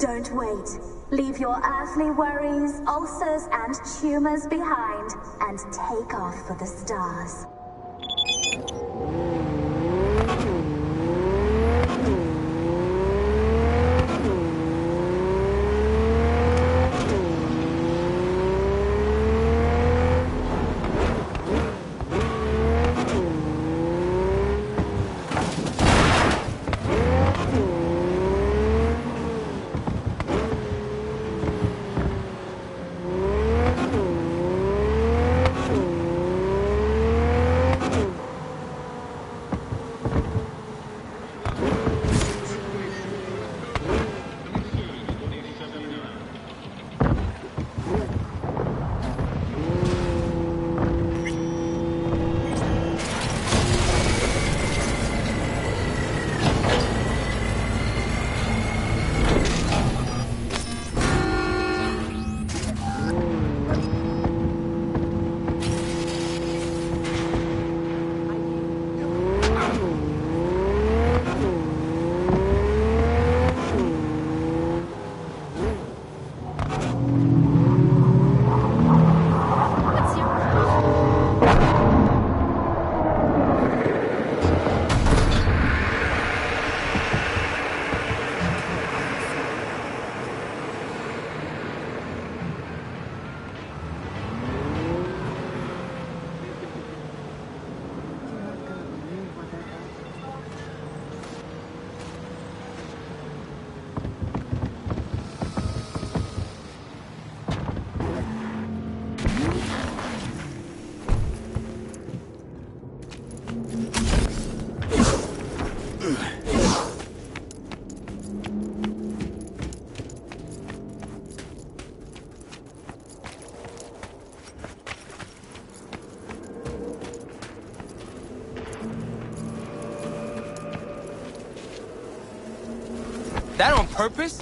Don't wait. Leave your earthly worries, ulcers, and tumors behind, and take off for the stars. That on purpose?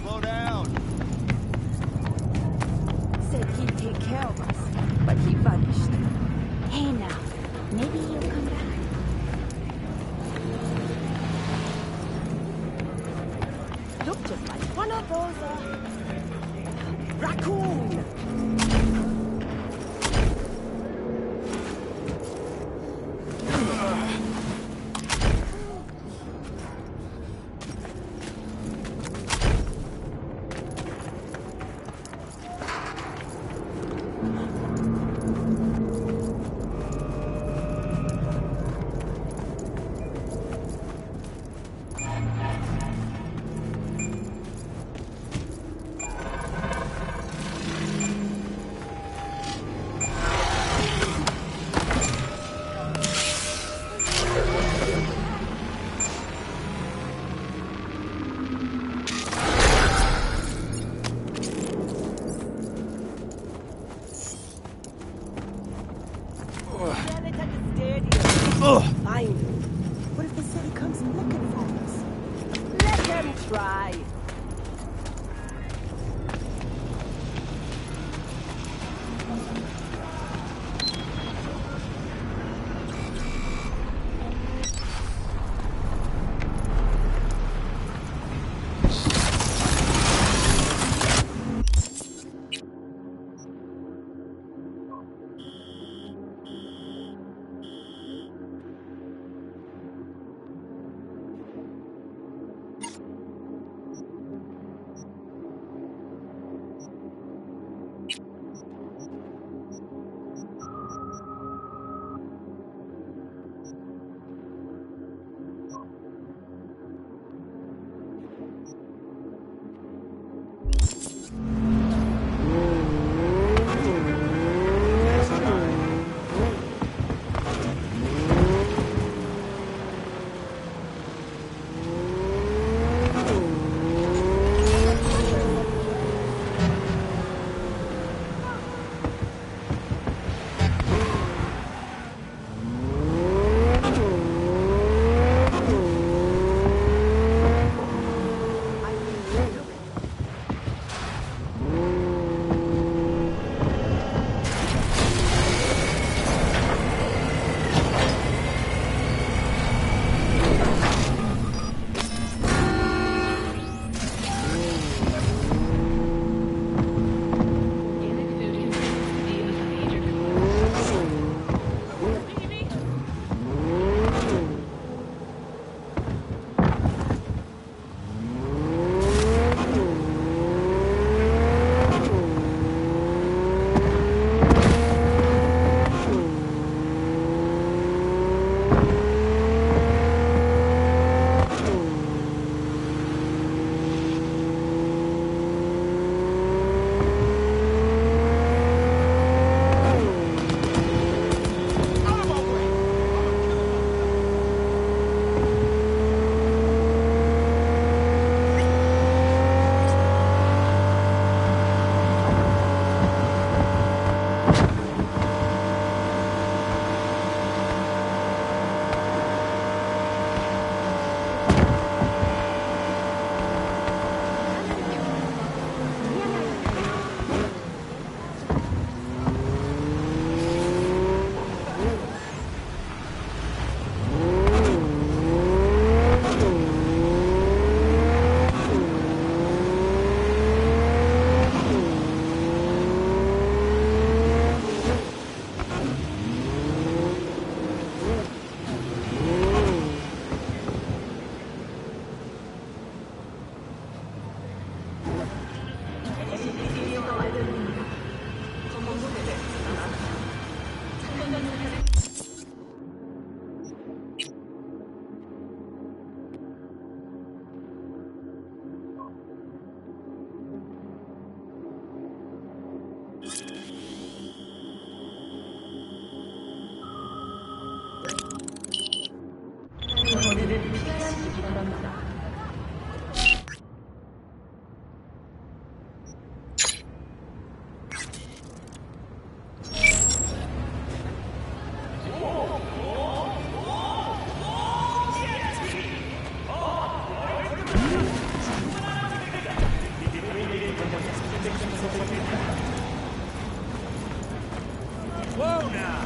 Slow down. Said he'd take care of us, but he vanished. Hey now, maybe you'll come back. Look just like one of those, raccoon! Fine. What if the city comes looking for us? Let them try. Slow now.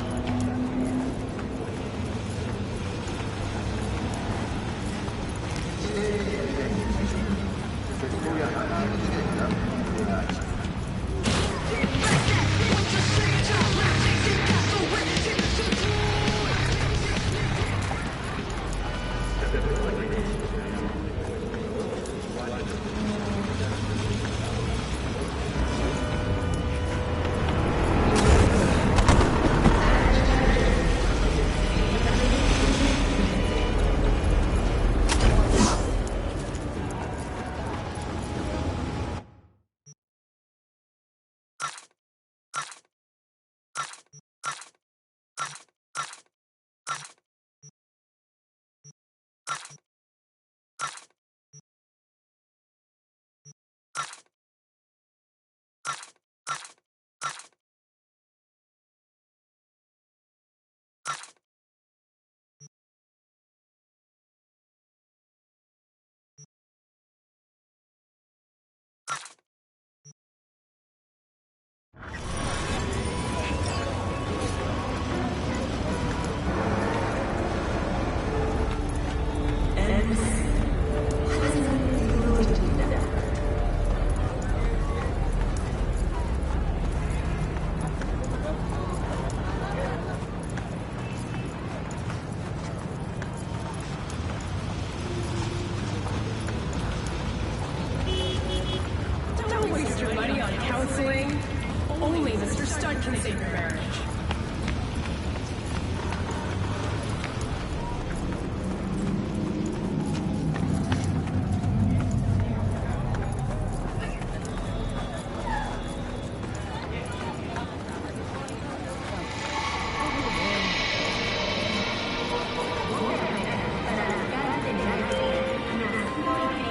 Only Mr. Stud can save your marriage.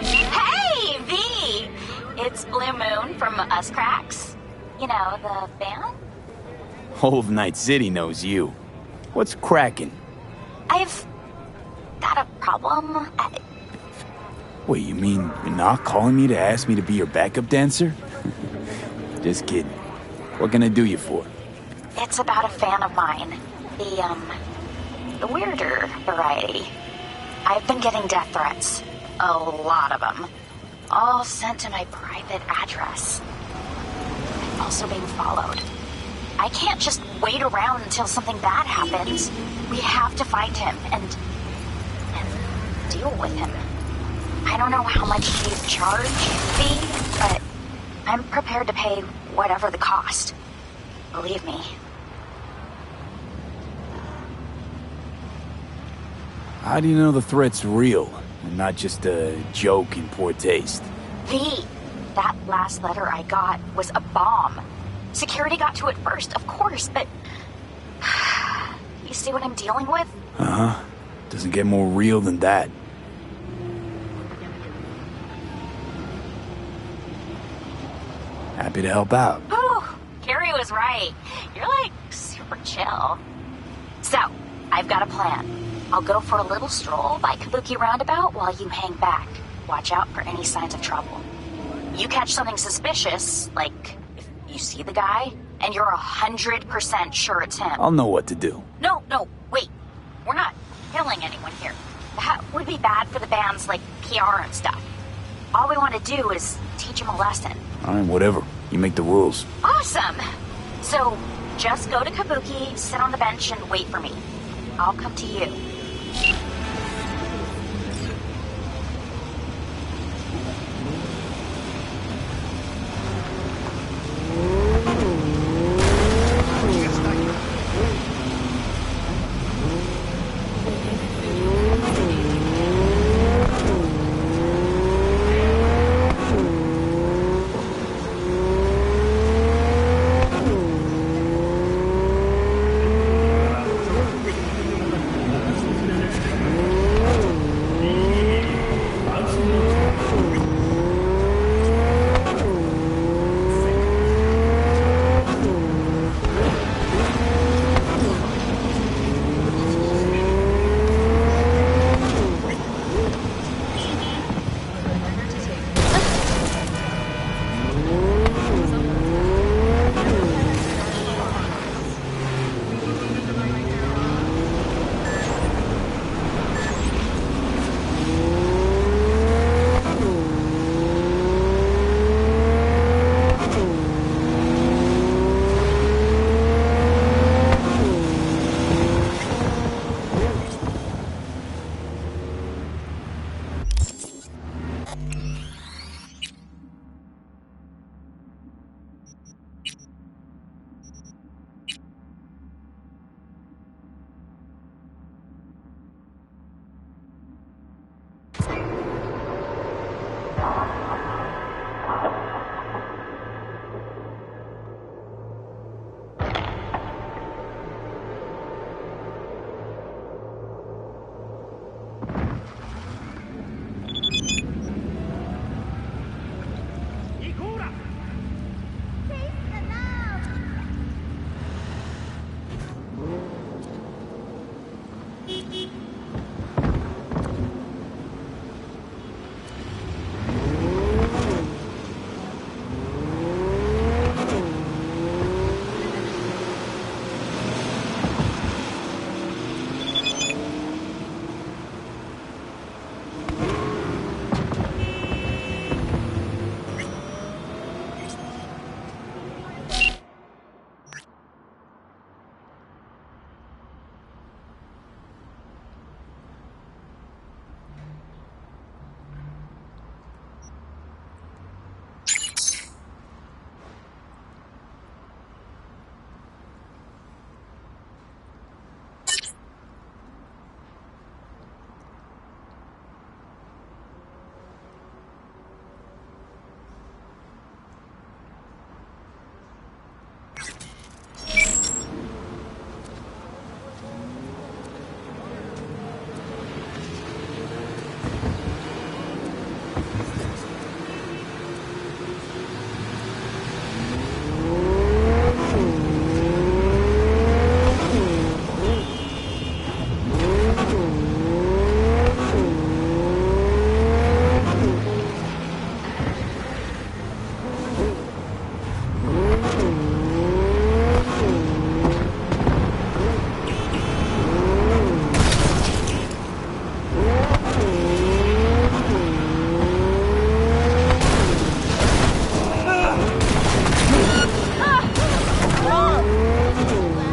Hey, V! It's Blue Moon from Us Cracks. You know, the band? Whole of Night City knows you. What's cracking? I've got a problem. Wait, you mean you're not calling me to ask me to be your backup dancer? Just kidding. What can I do you for? It's about a fan of mine. The weirder variety. I've been getting death threats. A lot of them. All sent to my private address. I'm also being followed. I can't just wait around until something bad happens. We have to find him and deal with him. I don't know how much he's charged me, but I'm prepared to pay whatever the cost. Believe me. How do you know the threat's real and not just a joke in poor taste? V, that last letter I got was a bomb. Security got to it first, of course, but... You see what I'm dealing with? Uh-huh. Doesn't get more real than that. Happy to help out. Oh, Carrie was right. You're like super chill. So, I've got a plan. I'll go for a little stroll by Kabuki Roundabout while you hang back. Watch out for any signs of trouble. You catch something suspicious, like if you see the guy, and you're 100% sure it's him. I'll know what to do. No, wait. We're not killing anyone here. That would be bad for the band's, like, PR and stuff. All we want to do is teach him a lesson. All right, whatever. You make the rules. Awesome! So, just go to Kabuki, sit on the bench, and wait for me. I'll come to you.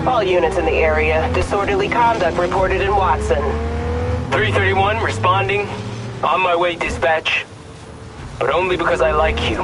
All units in the area. Disorderly conduct reported in Watson. 331 responding. On my way, dispatch. But only because I like you.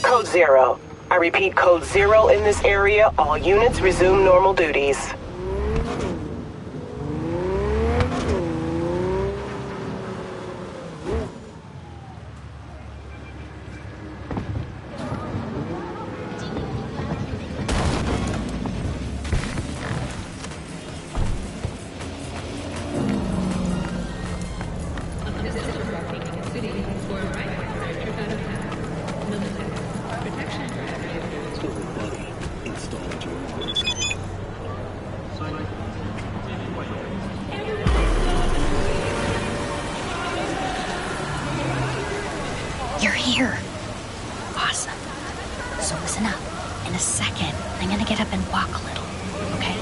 Code 0. I repeat, Code 0 in this area. All units resume normal duties. You're here. Awesome. So listen up. In a second, I'm gonna get up and walk a little, okay?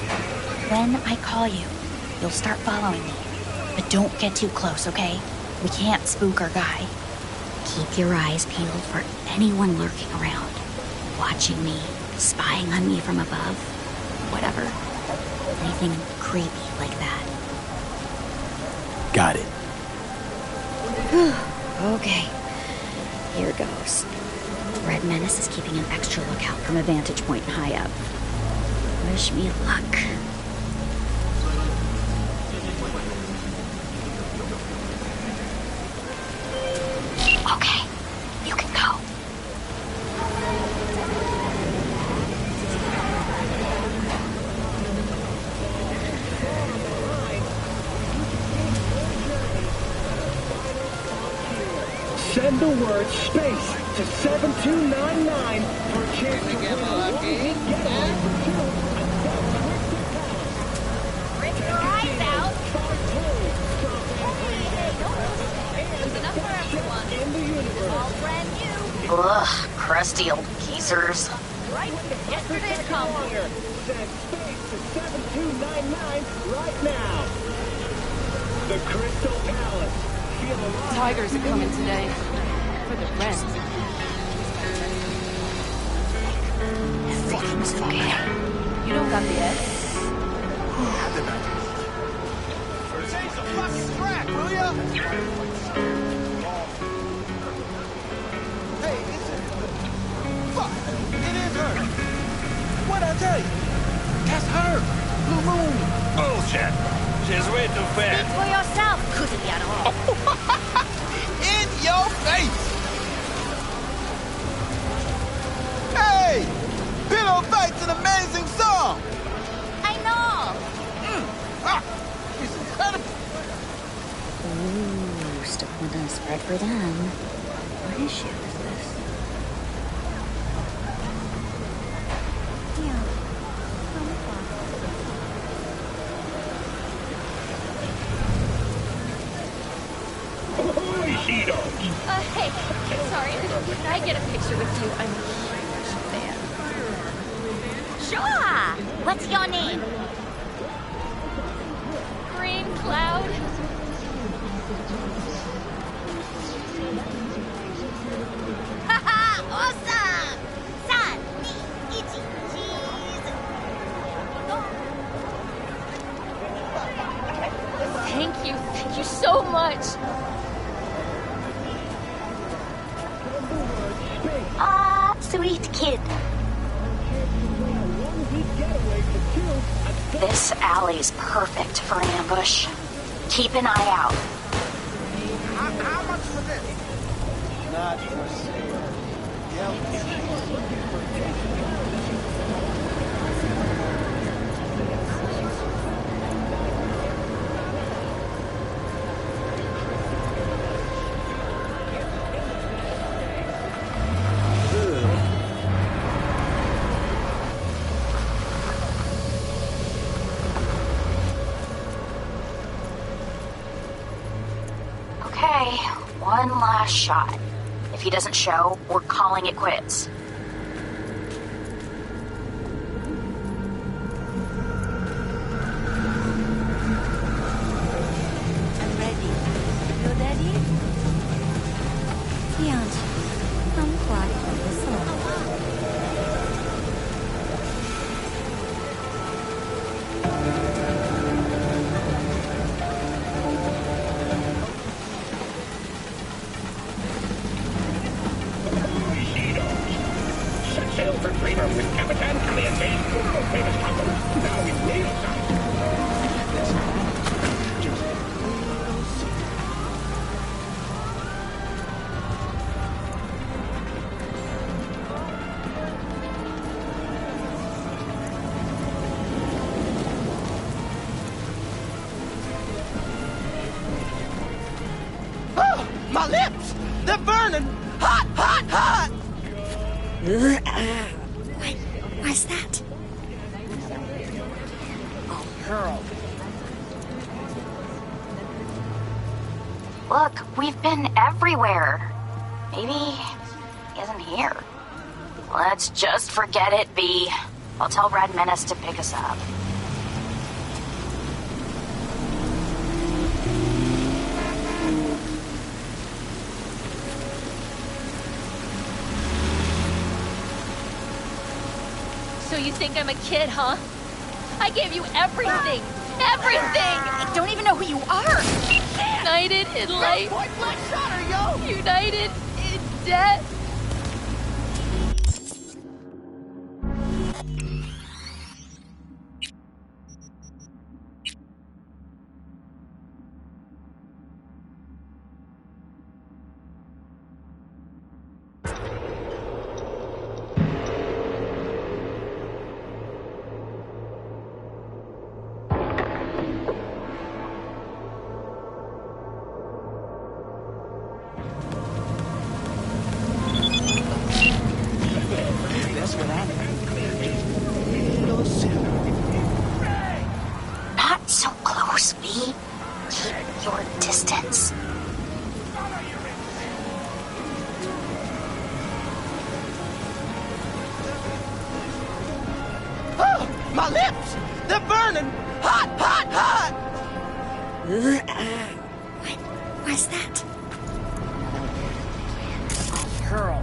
When I call you, you'll start following me. But don't get too close, okay? We can't spook our guy. Keep your eyes peeled for anyone lurking around, watching me, spying on me from above, whatever. Anything creepy like that. Got it. Okay. Here goes. Red Menace is keeping an extra lookout from a vantage point high up. Wish me luck. Okay, you can go. Send the word space to 7299 for a chance to win a one-week getaway for two. Rip your eyes out. There's enough for everyone. In the universe. All brand new. Ugh, crusty old geezers. Right? Yesterday's come. Send space to 7299 right now. The Crystal Palace. Feel alive. Tigers are coming today. For the rent. Everything's okay. You don't got the edge? Change the fucking track, will ya? Hey, is it? Fuck! It is her! What'd I tell you? That's her! Blue Moon! Bullshit. She's way too fast. For yourself, Kuzuriano. In your face! Hey! Pillow Fight's an amazing song! I know. It's incredible! Ooh, still haven't done a spread for them. What issue is this? Hey, sorry. Can I get a picture with you? I'm a huge fan. Sure. What's your name? Green Cloud. Haha! Awesome! San, ni, ichi, cheese. Thank you so much. Ah, sweet kid. This alley's perfect for an ambush. Keep an eye out. How much for this? Not for sale. Okay, one last shot. If he doesn't show, we're calling it quits. flavor with Capitan Caliente's world-famous tacos. Now with meal time. Oh, my lips! They're burning! Hot, hot, hot! Why's that? Oh, Pearl. Look, we've been everywhere. Maybe he isn't here. Let's just forget it, V. I'll tell Red Menace to pick us up. So you think I'm a kid, huh? I gave you everything! Everything! I don't even know who you are! United in life. Point blank shot her, yo! United in death. That's what I mean. Not so close, V. Keep your distance. Oh, my lips! They're burning! Hot, hot, hot! Why's that? Pearl.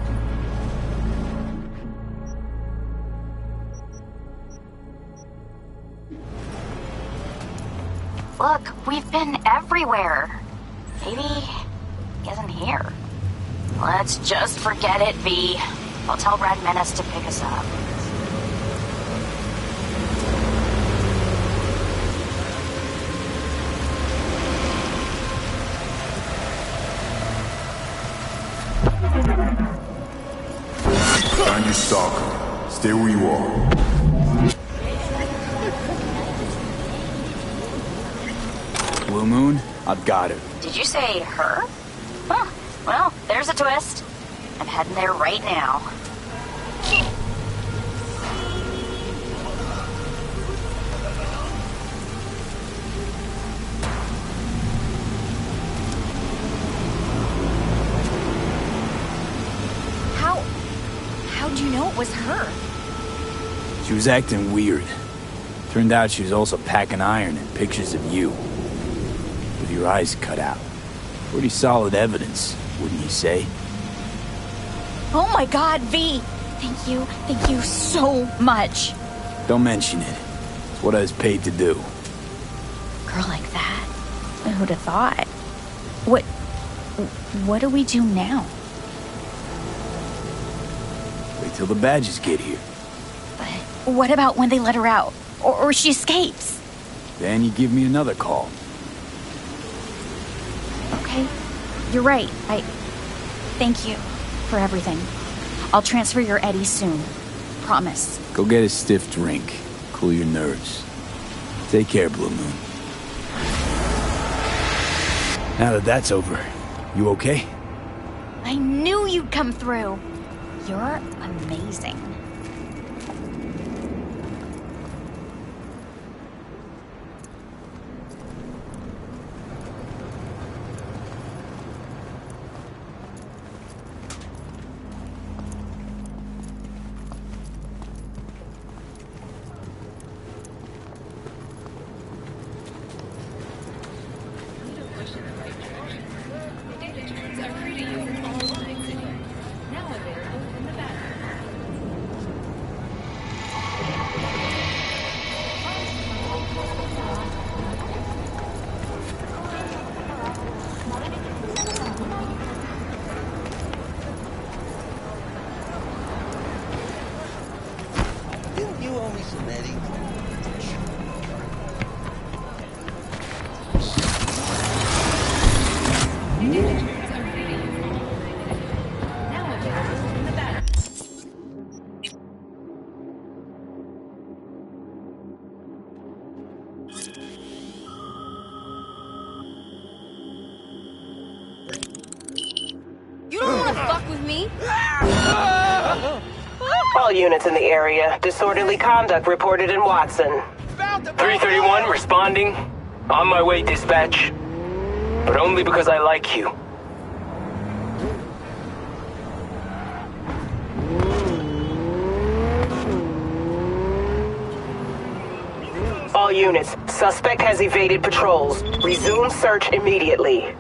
Look, we've been everywhere. Maybe he isn't here. Let's just forget it, V. I'll tell Red Menace to pick us up. Find your stalker. Stay where you are. Blue Moon, I've got her. Did you say her? Huh. Well, there's a twist. I'm heading there right now. How'd you know it was her? She was acting weird. Turned out she was also packing iron and pictures of you. With your eyes cut out. Pretty solid evidence, wouldn't you say? Oh my god, V! Thank you so much. Don't mention it. It's what I was paid to do. Girl like that? Who'd have thought? What do we do now? Wait till the badges get here. But what about when they let her out? Or she escapes? Then you give me another call. Okay, you're right. Thank you for everything. I'll transfer your Eddie soon. Promise. Go get a stiff drink. Cool your nerves. Take care, Blue Moon. Now that that's over, you okay? I knew you'd come through. You're amazing. You don't want to fuck with me? All units in the area. Disorderly conduct reported in Watson. 331 responding. On my way, dispatch. But only because I like you. All units. Suspect has evaded patrols. Resume search immediately.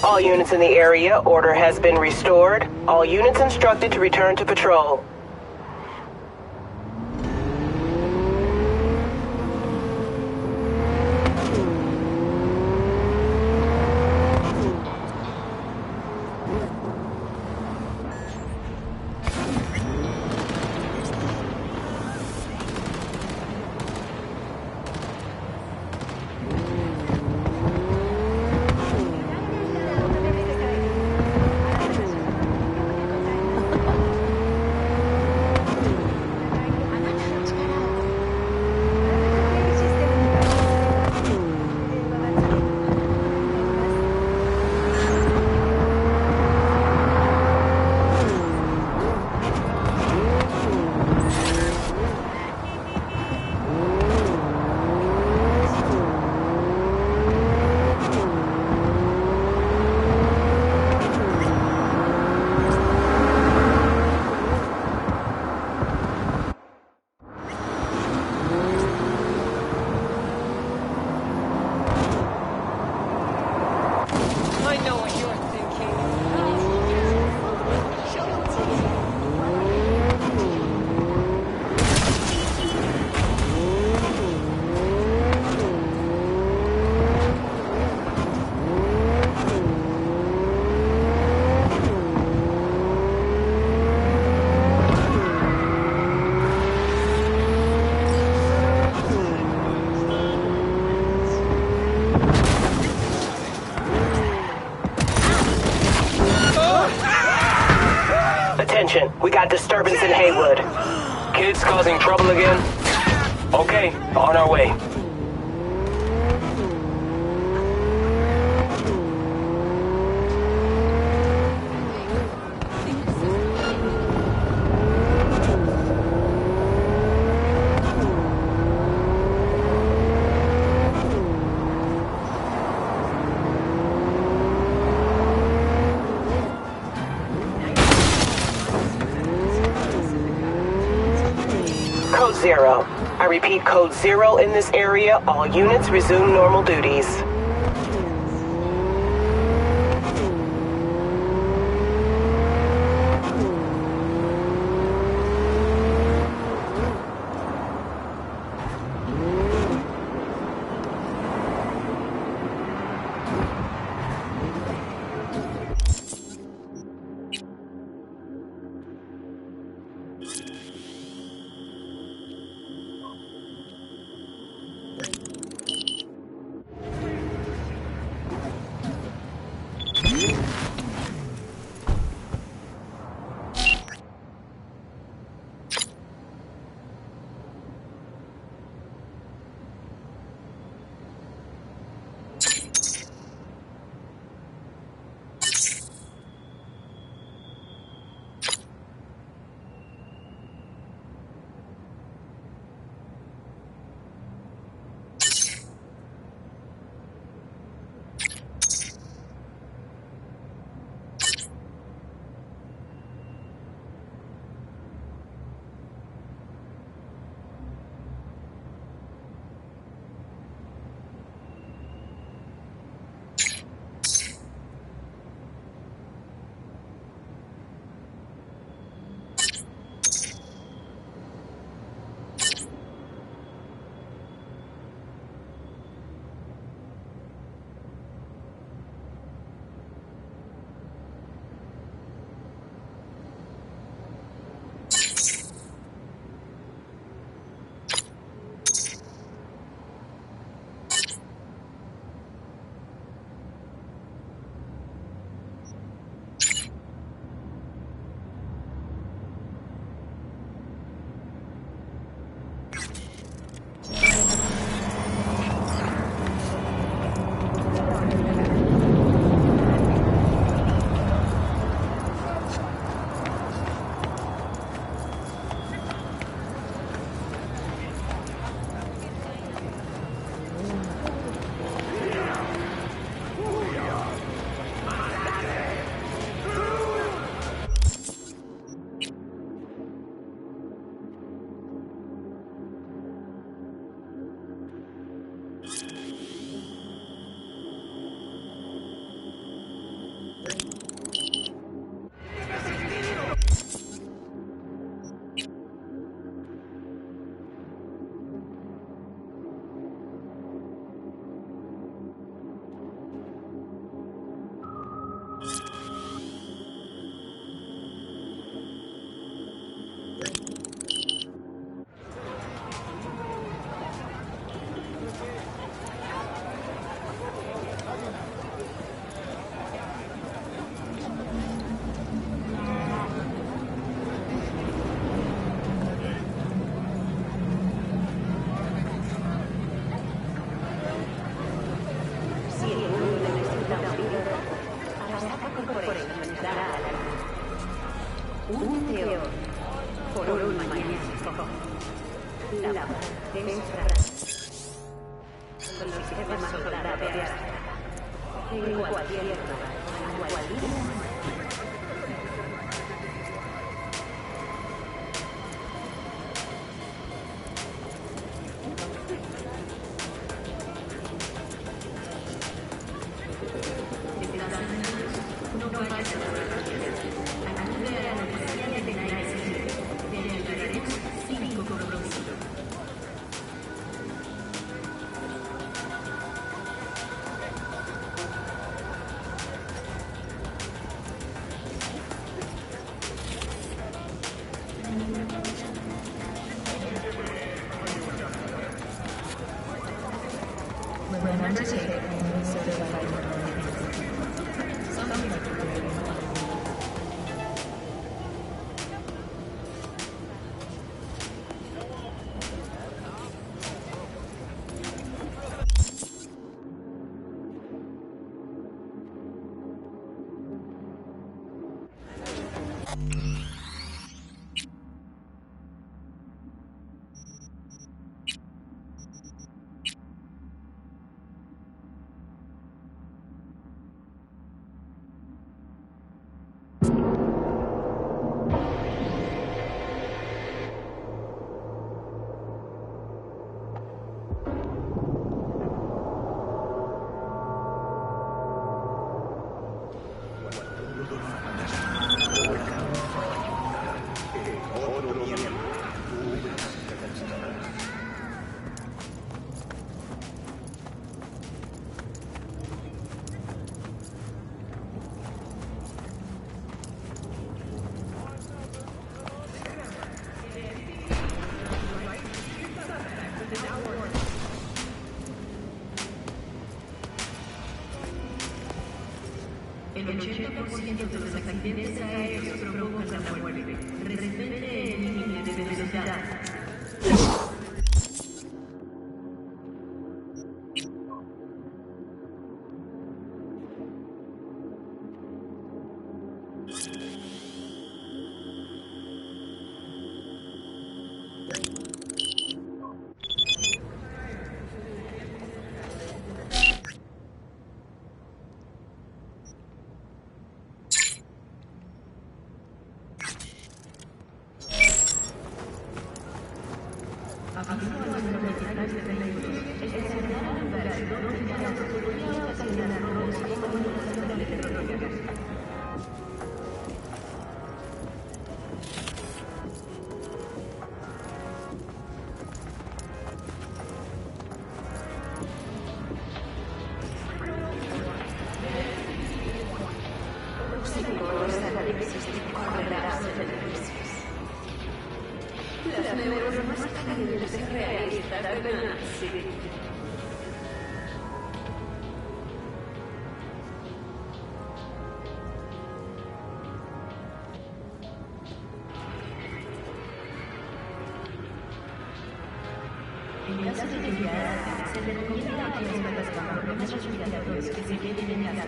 All units in the area, order has been restored. All units instructed to return to patrol. Attention, we got disturbance in Haywood. Kids causing trouble again? Okay, on our way. Code 0. I repeat, Code 0 in this area. All units resume normal duties. Un teórico por un magnífico. La defensa con los sistemas soldados en cualquier lugar, en cualquier. Remember to take only certified El 80% de los accidentes aéreos provocan la muerte. Respete el límite de velocidad. Las neuronas más calientes realistas de Nancy. En caso de desviar, se recomienda que los camiones respiratorios que se queden en casa.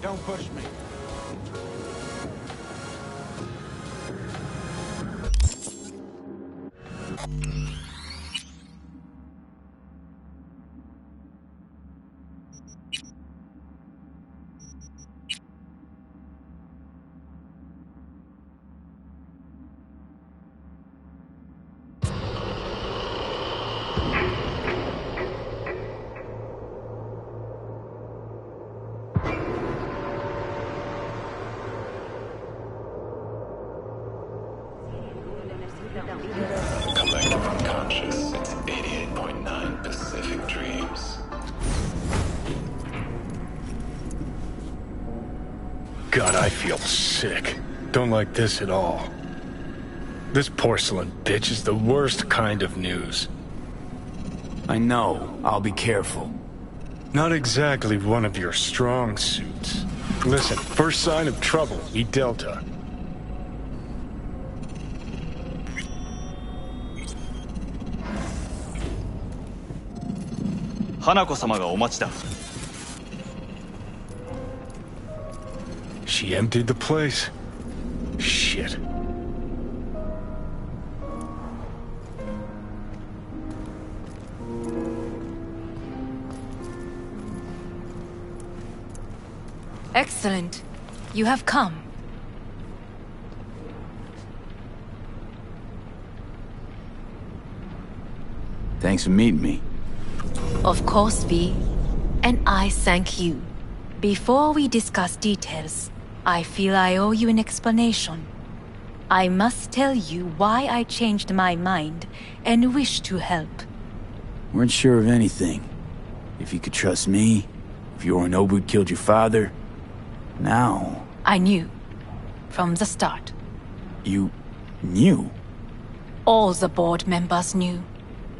Don't push me. Collective unconscious, 88.9 Pacific Dreams. God, I feel sick. Don't like this at all. This porcelain bitch is the worst kind of news. I know. I'll be careful. Not exactly one of your strong suits. Listen, first sign of trouble, eat Delta. She emptied the place. Shit. Excellent. You have come. Thanks for meeting me. Of course, V. And I thank you. Before we discuss details, I feel I owe you an explanation. I must tell you why I changed my mind and wish to help. Weren't sure of anything. If you could trust me, if Yorinobu killed your father. Now... I knew. From the start. You... knew? All the board members knew.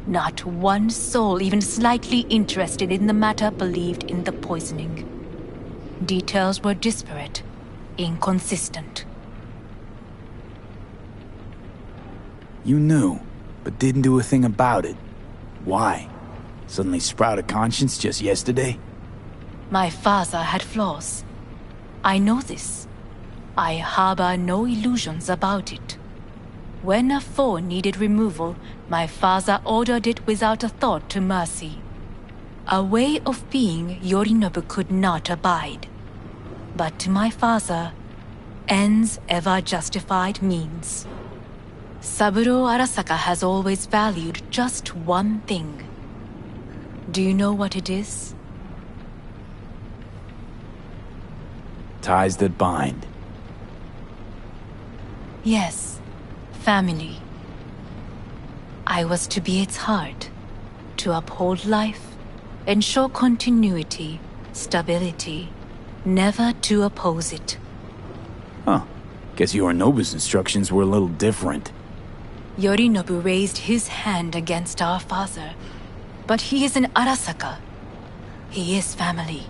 Not one soul even slightly interested in the matter believed in the poisoning. Details were disparate, inconsistent. You knew, but didn't do a thing about it. Why? Suddenly sprout a conscience just yesterday? My father had flaws. I know this. I harbor no illusions about it. When a foe needed removal, my father ordered it without a thought to mercy. A way of being Yorinobu could not abide. But to my father, ends ever justified means. Saburo Arasaka has always valued just one thing. Do you know what it is? Ties that bind. Yes, family. I was to be its heart, to uphold life, ensure continuity, stability, never to oppose it. Huh. Guess Yorinobu's instructions were a little different. Yorinobu raised his hand against our father, but he is an Arasaka. He is family.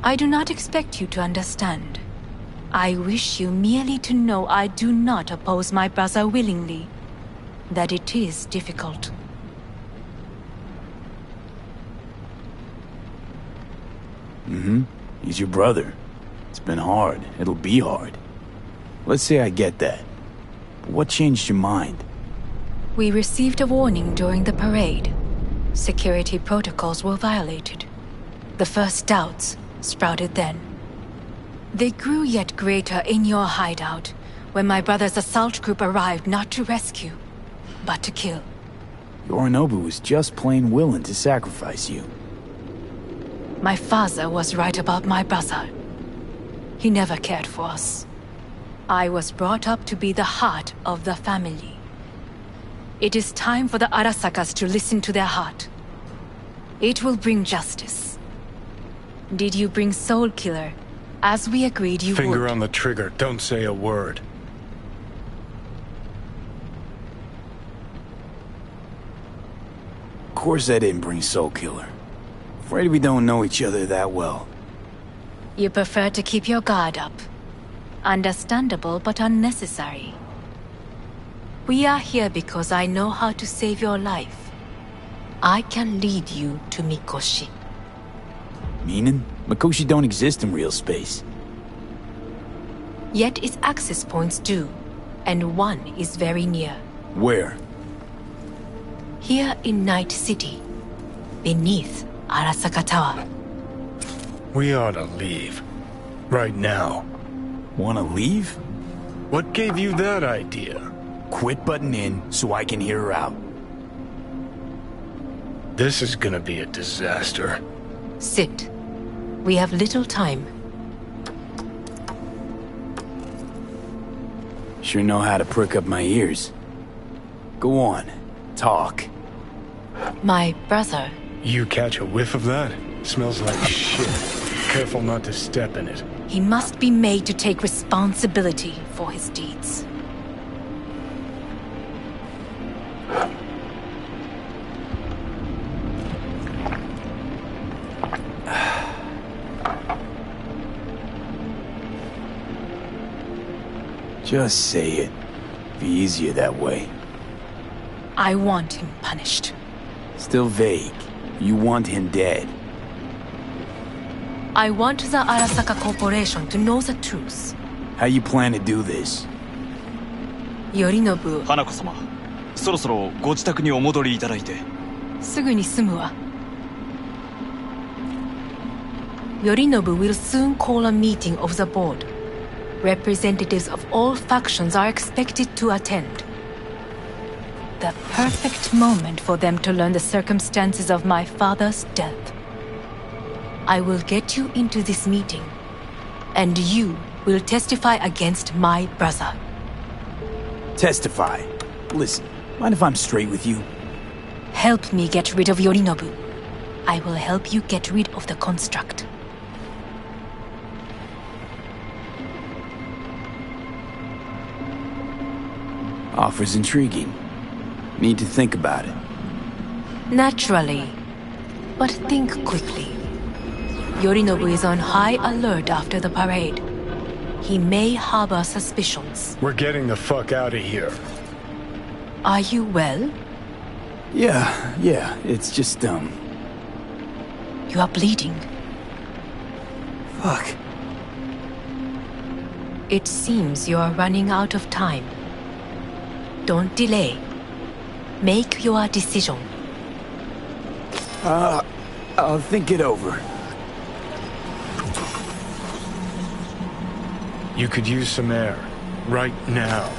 I do not expect you to understand. I wish you merely to know I do not oppose my brother willingly, that it is difficult. He's your brother. It's been hard. It'll be hard. Let's say I get that. But what changed your mind? We received a warning during the parade. Security protocols were violated. The first doubts sprouted then. They grew yet greater in your hideout, when my brother's assault group arrived not to rescue, but to kill. Yorinobu was just plain willing to sacrifice you. My father was right about my brother. He never cared for us. I was brought up to be the heart of the family. It is time for the Arasakas to listen to their heart. It will bring justice. Did you bring Soul Killer, as we agreed you would? Finger on the trigger, don't say a word. Of course I didn't bring Soul Killer. Afraid we don't know each other that well. You prefer to keep your guard up. Understandable, but unnecessary. We are here because I know how to save your life. I can lead you to Mikoshi. Meaning? Mikoshi don't exist in real space. Yet its access points do, and one is very near. Where? Here in Night City, beneath Arasaka Tower. We ought to leave. Right now. Wanna leave? What gave you that idea? Quit butting in so I can hear her out. This is gonna be a disaster. Sit. We have little time. Sure know how to prick up my ears. Go on. Talk. My brother. You catch a whiff of that? Smells like shit. Careful not to step in it. He must be made to take responsibility for his deeds. Just say it. Be easier that way. I want him punished. Still vague. You want him dead. I want the Arasaka Corporation to know the truth. How you plan to do this? Yorinobu. 花子様、そろそろご自宅にお戻りいただいて。すぐに済むわ。Yorinobu will soon call a meeting of the board. Representatives of all factions are expected to attend. The perfect moment for them to learn the circumstances of my father's death. I will get you into this meeting, and you will testify against my brother. Testify? Listen, mind if I'm straight with you? Help me get rid of Yorinobu. I will help you get rid of the construct. Offer's intriguing. Need to think about it. Naturally. But think quickly. Yorinobu is on high alert after the parade. He may harbor suspicions. We're getting the fuck out of here. Are you well? Yeah, it's just, You are bleeding. Fuck. It seems you are running out of time. Don't delay. Make your decision. I'll think it over. You could use some air. Right now.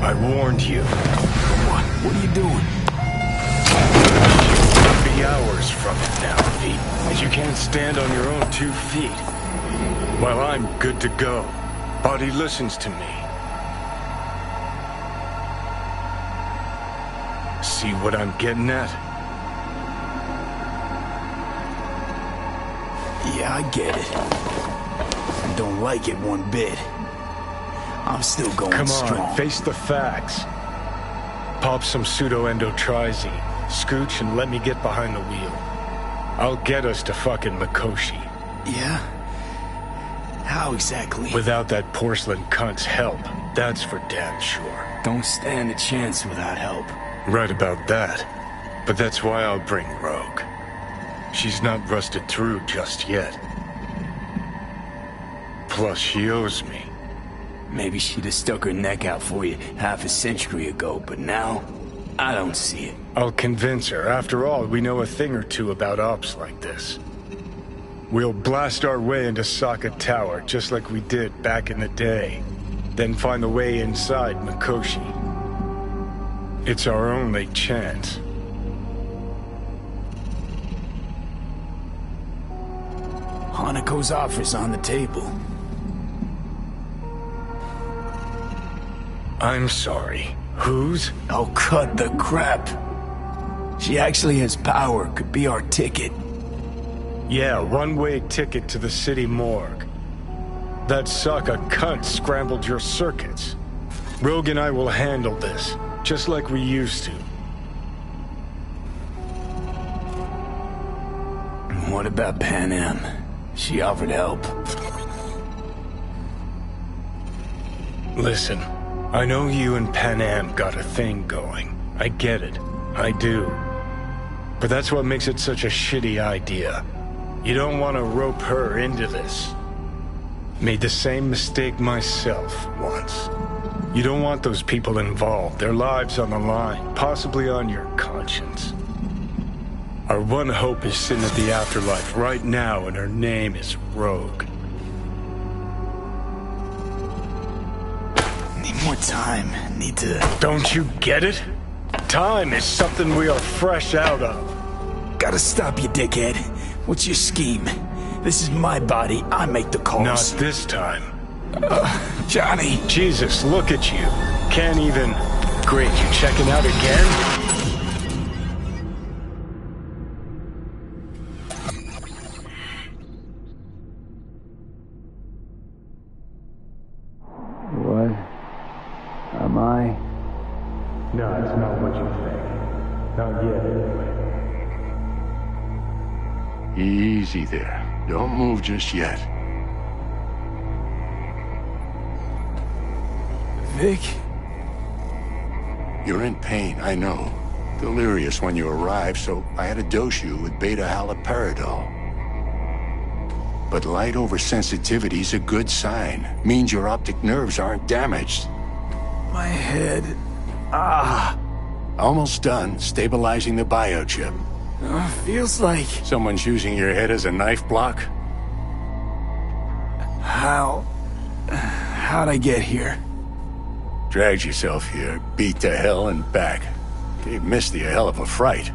I warned you. What are you doing? Be hours from it now, Pete, as you can't stand on your own 2 feet. Well, I'm good to go. Body listens to me. See what I'm getting at? Yeah, I get it. I don't like it one bit. I'm still going strong. Come on, face the facts. Pop some pseudo-endotrizine, scooch, and let me get behind the wheel. I'll get us to fucking Mikoshi. Yeah? How exactly? Without that porcelain cunt's help, that's for damn sure. Don't stand a chance without help. Right about that. But that's why I'll bring Rogue. She's not rusted through just yet. Plus, she owes me. Maybe she'd have stuck her neck out for you half a century ago, but now, I don't see it. I'll convince her. After all, we know a thing or two about ops like this. We'll blast our way into Saka Tower, just like we did back in the day. Then find the way inside Mikoshi. It's our only chance. Hanako's offer's on the table. I'm sorry. Whose? Oh, cut the crap. She actually has power, could be our ticket. Yeah, one-way ticket to the city morgue. That Saka cunt scrambled your circuits. Rogue and I will handle this, just like we used to. What about Pan Am? She offered help. Listen, I know you and Pan Am got a thing going. I get it. I do. But that's what makes it such a shitty idea. You don't want to rope her into this. Made the same mistake myself once. You don't want those people involved, their lives on the line, possibly on your conscience. Our one hope is sitting at the afterlife right now, and her name is Rogue. Need more time. Need to... Don't you get it? Time is something we are fresh out of. Gotta stop you, dickhead. What's your scheme? This is my body. I make the calls. Not this time. Johnny. Jesus, look at you. Can't even... Great, you checking out again? Not yet, anyway. Easy there. Don't move just yet. Vic? You're in pain, I know. Delirious when you arrived, so I had to dose you with beta-haloperidol. But light oversensitivity's a good sign. Means your optic nerves aren't damaged. My head. Almost done stabilizing the biochip. Feels like... Someone's using your head as a knife block? How'd I get here? Dragged yourself here, beat to hell and back. Gave Misty a hell of a fright.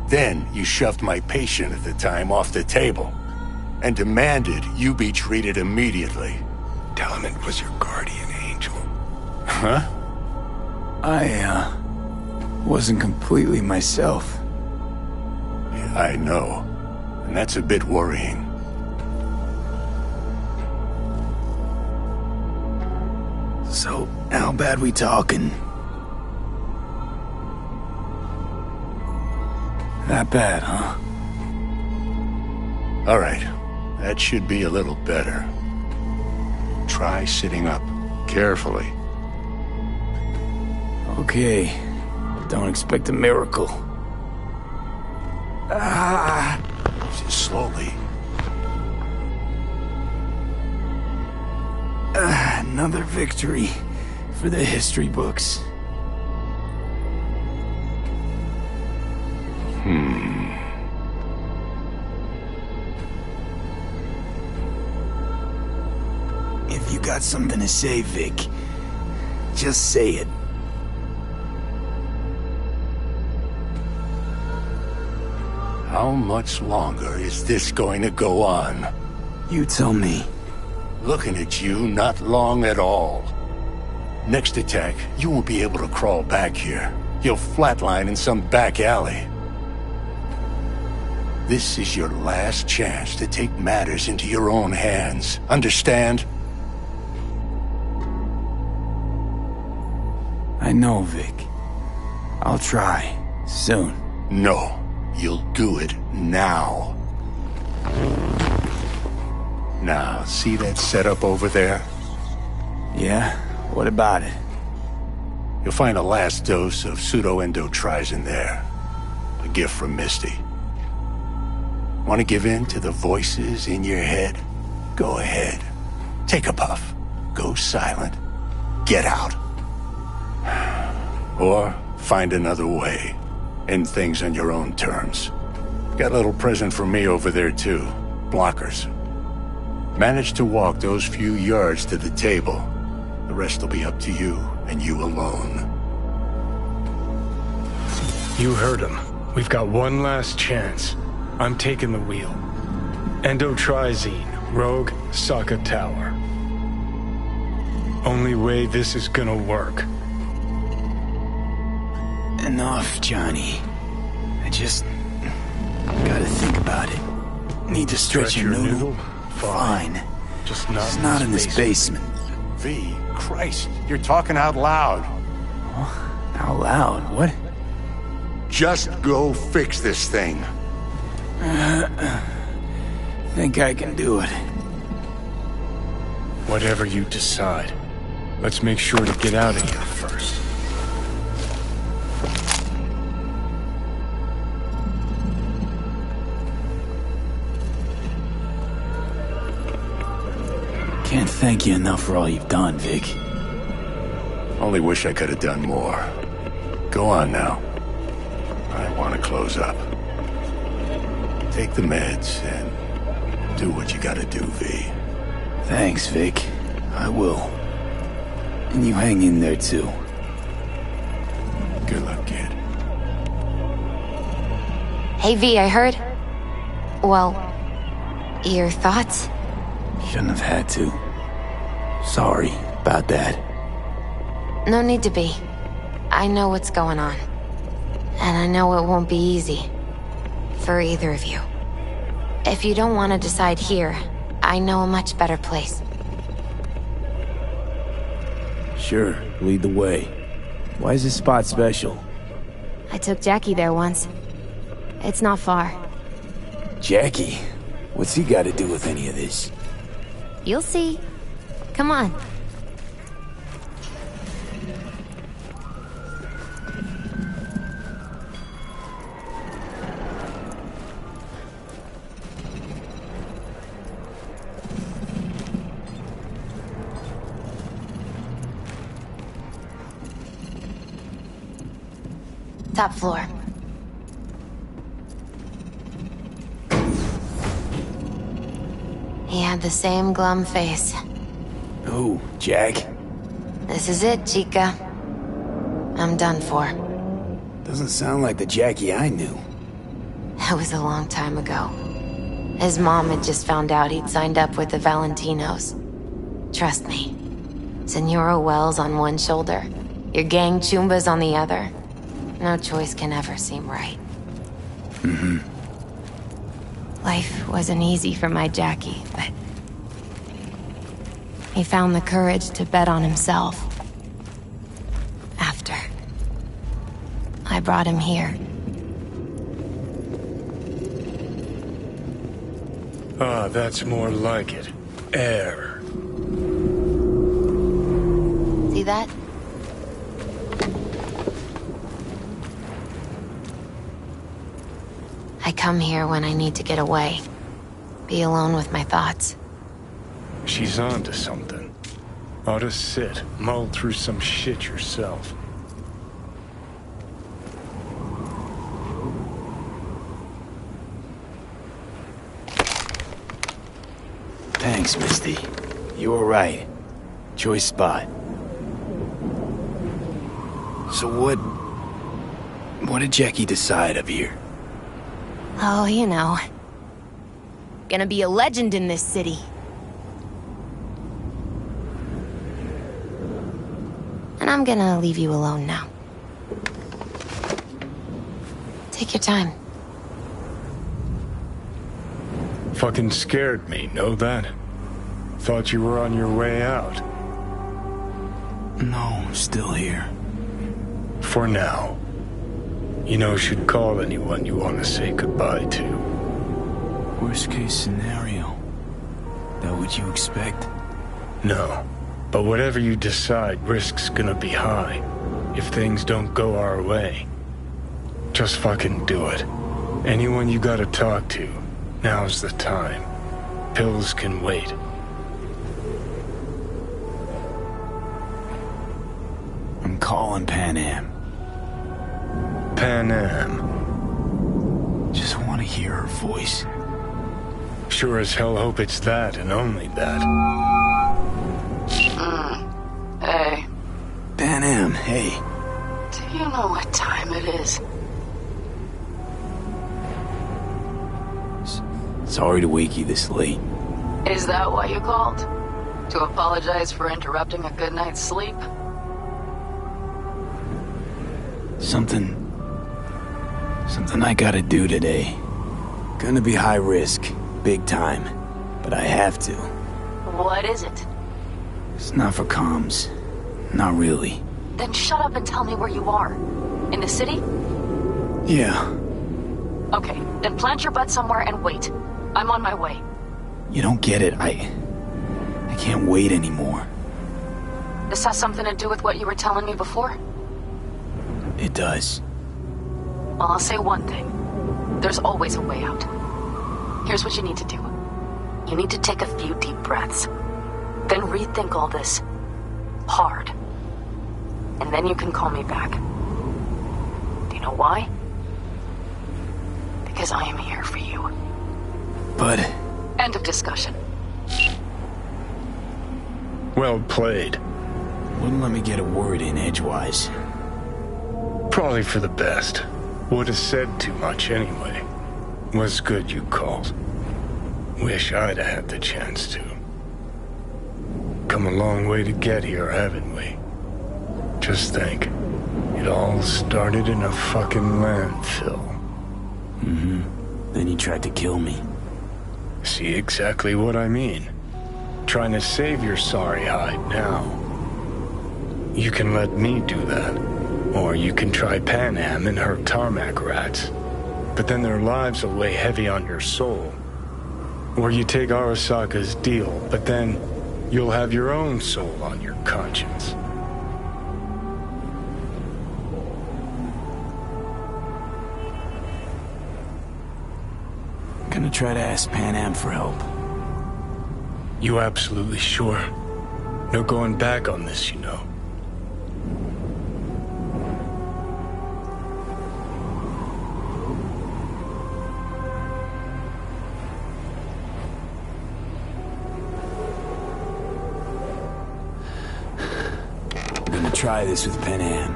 Then you shoved my patient at the time off the table and demanded you be treated immediately. Tell him it was your guardian angel. Huh? I wasn't completely myself. Yeah, I know. And that's a bit worrying. So, how bad we talking? That bad, huh? All right. That should be a little better. Try sitting up. Carefully. Okay. Don't expect a miracle. Just slowly. Another victory for the history books. If you got something to say, Vic, just say it. How much longer is this going to go on? You tell me. Looking at you, not long at all. Next attack, you won't be able to crawl back here. You'll flatline in some back alley. This is your last chance to take matters into your own hands. Understand? I know, Vic. I'll try. Soon. No. You'll do it now. Now, see that setup over there? Yeah? What about it? You'll find a last dose of pseudoendotrizin there. A gift from Misty. Want to give in to the voices in your head? Go ahead. Take a puff. Go silent. Get out. Or find another way. End things on your own terms. Got a little present for me over there, too. Blockers. Manage to walk those few yards to the table. The rest will be up to you, and you alone. You heard him. We've got one last chance. I'm taking the wheel. Endotrizine, Rogue, Saka Tower. Only way this is gonna work. Enough, Johnny. I just gotta think about it. Need to stretch your noodle? Fine. Just It's not in this basement. V, Christ, you're talking out loud. Out loud? What? Just go fix this thing. Think I can do it. Whatever you decide. Let's make sure to get out of here first. Can't thank you enough for all you've done, Vic. Only wish I could have done more. Go on now. I want to close up. Take the meds and do what you gotta do, V. Thanks, Vic. I will. And you hang in there, too. Good luck, kid. Hey, V, I heard... Well, your thoughts? Shouldn't have had to. Sorry about that. No need to be. I know what's going on. And I know it won't be easy. For either of you. If you don't want to decide here, I know a much better place. Sure, lead the way. Why is this spot special? I took Jackie there once. It's not far. Jackie? What's he got to do with any of this? You'll see. Come on. Top floor. He had the same glum face. Who, Jack? This is it, Chica. I'm done for. Doesn't sound like the Jackie I knew. That was a long time ago. His mom had just found out he'd signed up with the Valentinos. Trust me. Senora Wells on one shoulder, your gang Chumbas on the other. No choice can ever seem right. Mm-hmm. Life wasn't easy for my Jackie, but he found the courage to bet on himself. After I brought him here. Ah, that's more like it. Air. See that? I come here when I need to get away. Be alone with my thoughts. She's onto something. Ought to sit, mull through some shit yourself. Thanks, Misty. You were right. Choice spot. So what did Jackie decide up here? Oh, you know. Gonna be a legend in this city. And I'm gonna leave you alone now. Take your time. Fucking scared me, know that? Thought you were on your way out. No, I'm still here. For now. You know, should call anyone you want to say goodbye to. Worst case scenario. That what you expect? No. But whatever you decide, risk's gonna be high. If things don't go our way. Just fucking do it. Anyone you gotta talk to, now's the time. Pills can wait. I'm calling Pan Am. Pan Am. Just want to hear her voice. Sure as hell hope it's that and only that. Hey. Pan Am, hey. Do you know what time it is? Sorry to wake you this late. Is that why you called? To apologize for interrupting a good night's sleep? Something I gotta do today. Gonna be high risk, big time, but I have to. What is it? It's not for comms. Not really. Then shut up and tell me where you are. In the city? Yeah. Okay, then plant your butt somewhere and wait. I'm on my way. You don't get it. I can't wait anymore. This has something to do with what you were telling me before? It does. Well, I'll say one thing. There's always a way out. Here's what you need to do. You need to take a few deep breaths. Then rethink all this. Hard. And then you can call me back. Do you know why? Because I am here for you. But... End of discussion. Well played. Wouldn't let me get a word in edgewise. Probably for the best. Would have said too much anyway. Was good you called. Wish I'd have had the chance to. Come a long way to get here, haven't we? Just think. It all started in a fucking landfill. Mm-hmm. Then you tried to kill me. See exactly what I mean. Trying to save your sorry hide now. You can let me do that. Or you can try Pan Am and her tarmac rats. But then their lives will weigh heavy on your soul. Or you take Arasaka's deal, but then you'll have your own soul on your conscience. I'm gonna try to ask Pan Am for help. You absolutely sure? No going back on this, you know. I'm gonna try this with Pan Am.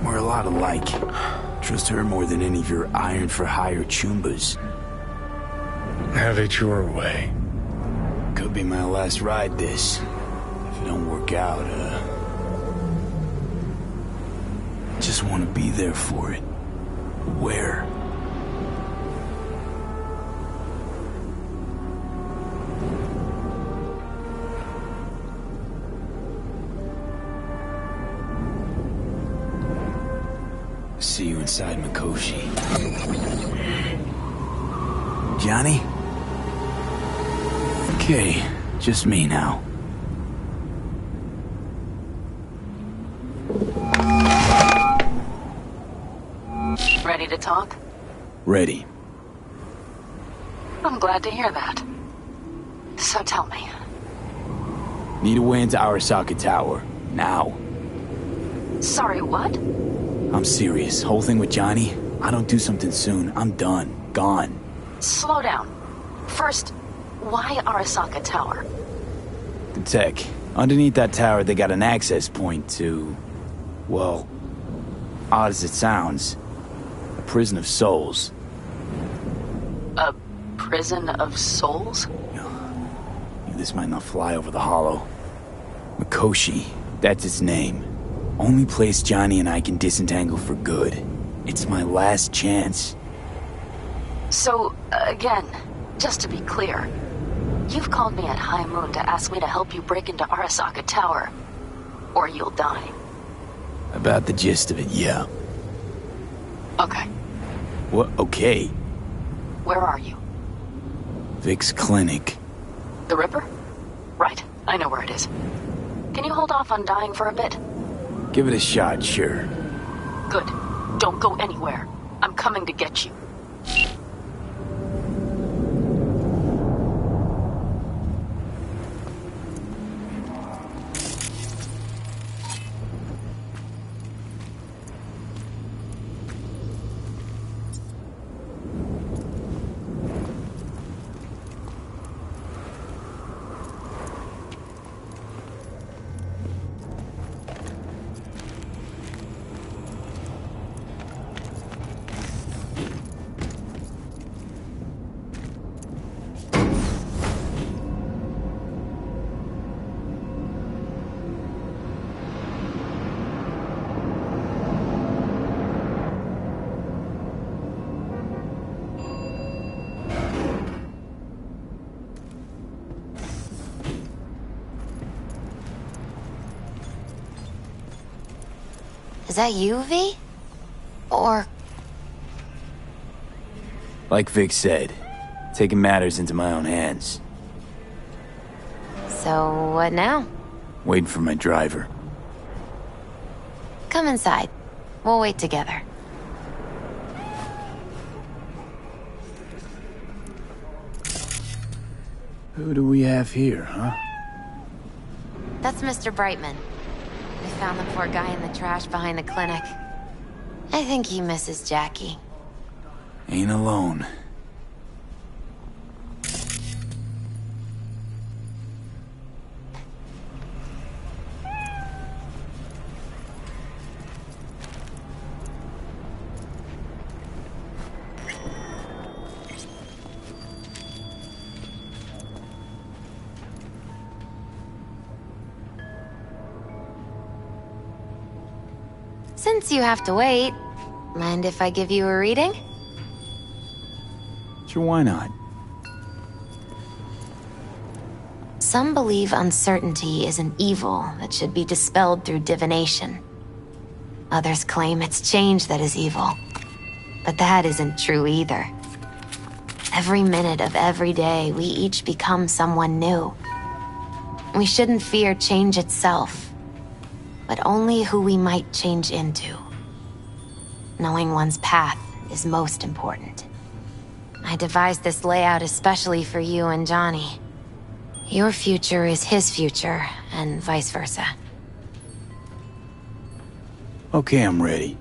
We're a lot alike. Trust her more than any of your iron-for-hire chumbas. Have it your way. Could be my last ride, this. If it don't work out, just want to be there for it. Where? See you inside Mikoshi. Johnny? Okay, just me now. Ready to talk? Ready. I'm glad to hear that. So tell me. Need a way into Arasaka Tower. Now. Sorry, what? I'm serious. Whole thing with Johnny, I don't do something soon, I'm done. Gone. Slow down. First, why Arasaka Tower? The tech. Underneath that tower, they got an access point to... well, odd as it sounds, a prison of souls. A prison of souls? This might not fly over the hollow. Mikoshi, that's its name. Only place Johnny and I can disentangle for good. It's my last chance. So, again, just to be clear, you've called me at High Moon to ask me to help you break into Arasaka Tower, or you'll die. About the gist of it, yeah. Okay. What? Okay. Where are you? Vic's clinic. The Ripper? Right, I know where it is. Can you hold off on dying for a bit? Give it a shot, sure. Good. Don't go anywhere. I'm coming to get you. Is that you, V? Or... Like Vic said, taking matters into my own hands. So, what now? Waiting for my driver. Come inside. We'll wait together. Who do we have here, huh? That's Mr. Brightman. We found the poor guy in the trash behind the clinic. I think he misses Jackie. Ain't alone. Since you have to wait, mind if I give you a reading? Sure, why not? Some believe uncertainty is an evil that should be dispelled through divination. Others claim it's change that is evil. But that isn't true either. Every minute of every day, we each become someone new. We shouldn't fear change itself, but only who we might change into. Knowing one's path is most important. I devised this layout especially for you and Johnny. Your future is his future, and vice versa. Okay, I'm ready.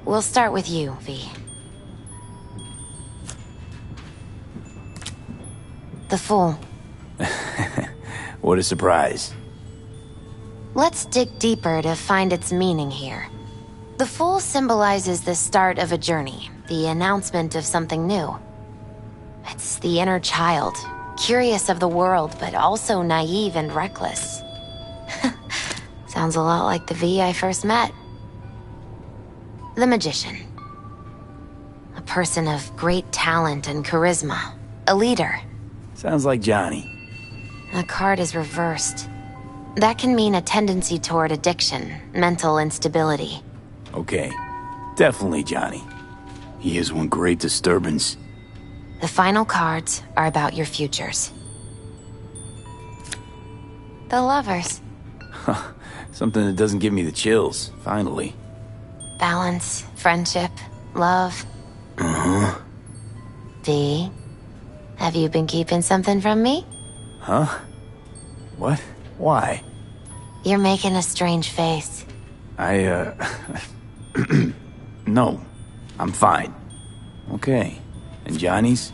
We'll start with you, V. The Fool. What a surprise. Let's dig deeper to find its meaning here. The Fool symbolizes the start of a journey, the announcement of something new. It's the inner child, curious of the world, but also naive and reckless. Sounds a lot like the V I first met. The Magician. A person of great talent and charisma. A leader. Sounds like Johnny. The card is reversed. That can mean a tendency toward addiction, mental instability. Okay, definitely Johnny. He is one great disturbance. The final cards are about your futures. The Lovers. Something that doesn't give me the chills, finally. Balance, friendship, love. Uh-huh. V, have you been keeping something from me? Huh? What? Why? You're making a strange face. No. I'm fine. Okay. And Johnny's?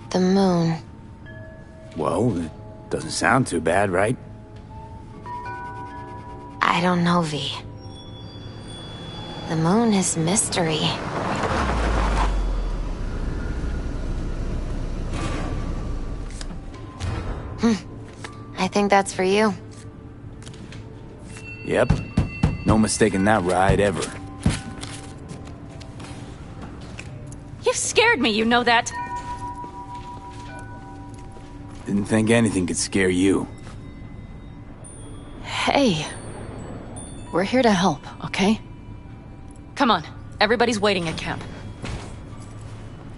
The moon. Well, it doesn't sound too bad, right? I don't know, V. The moon is mystery. I think that's for you. Yep. No mistaking that ride ever. You've scared me, you know that. Didn't think anything could scare you. Hey. We're here to help, okay? Come on. Everybody's waiting at camp.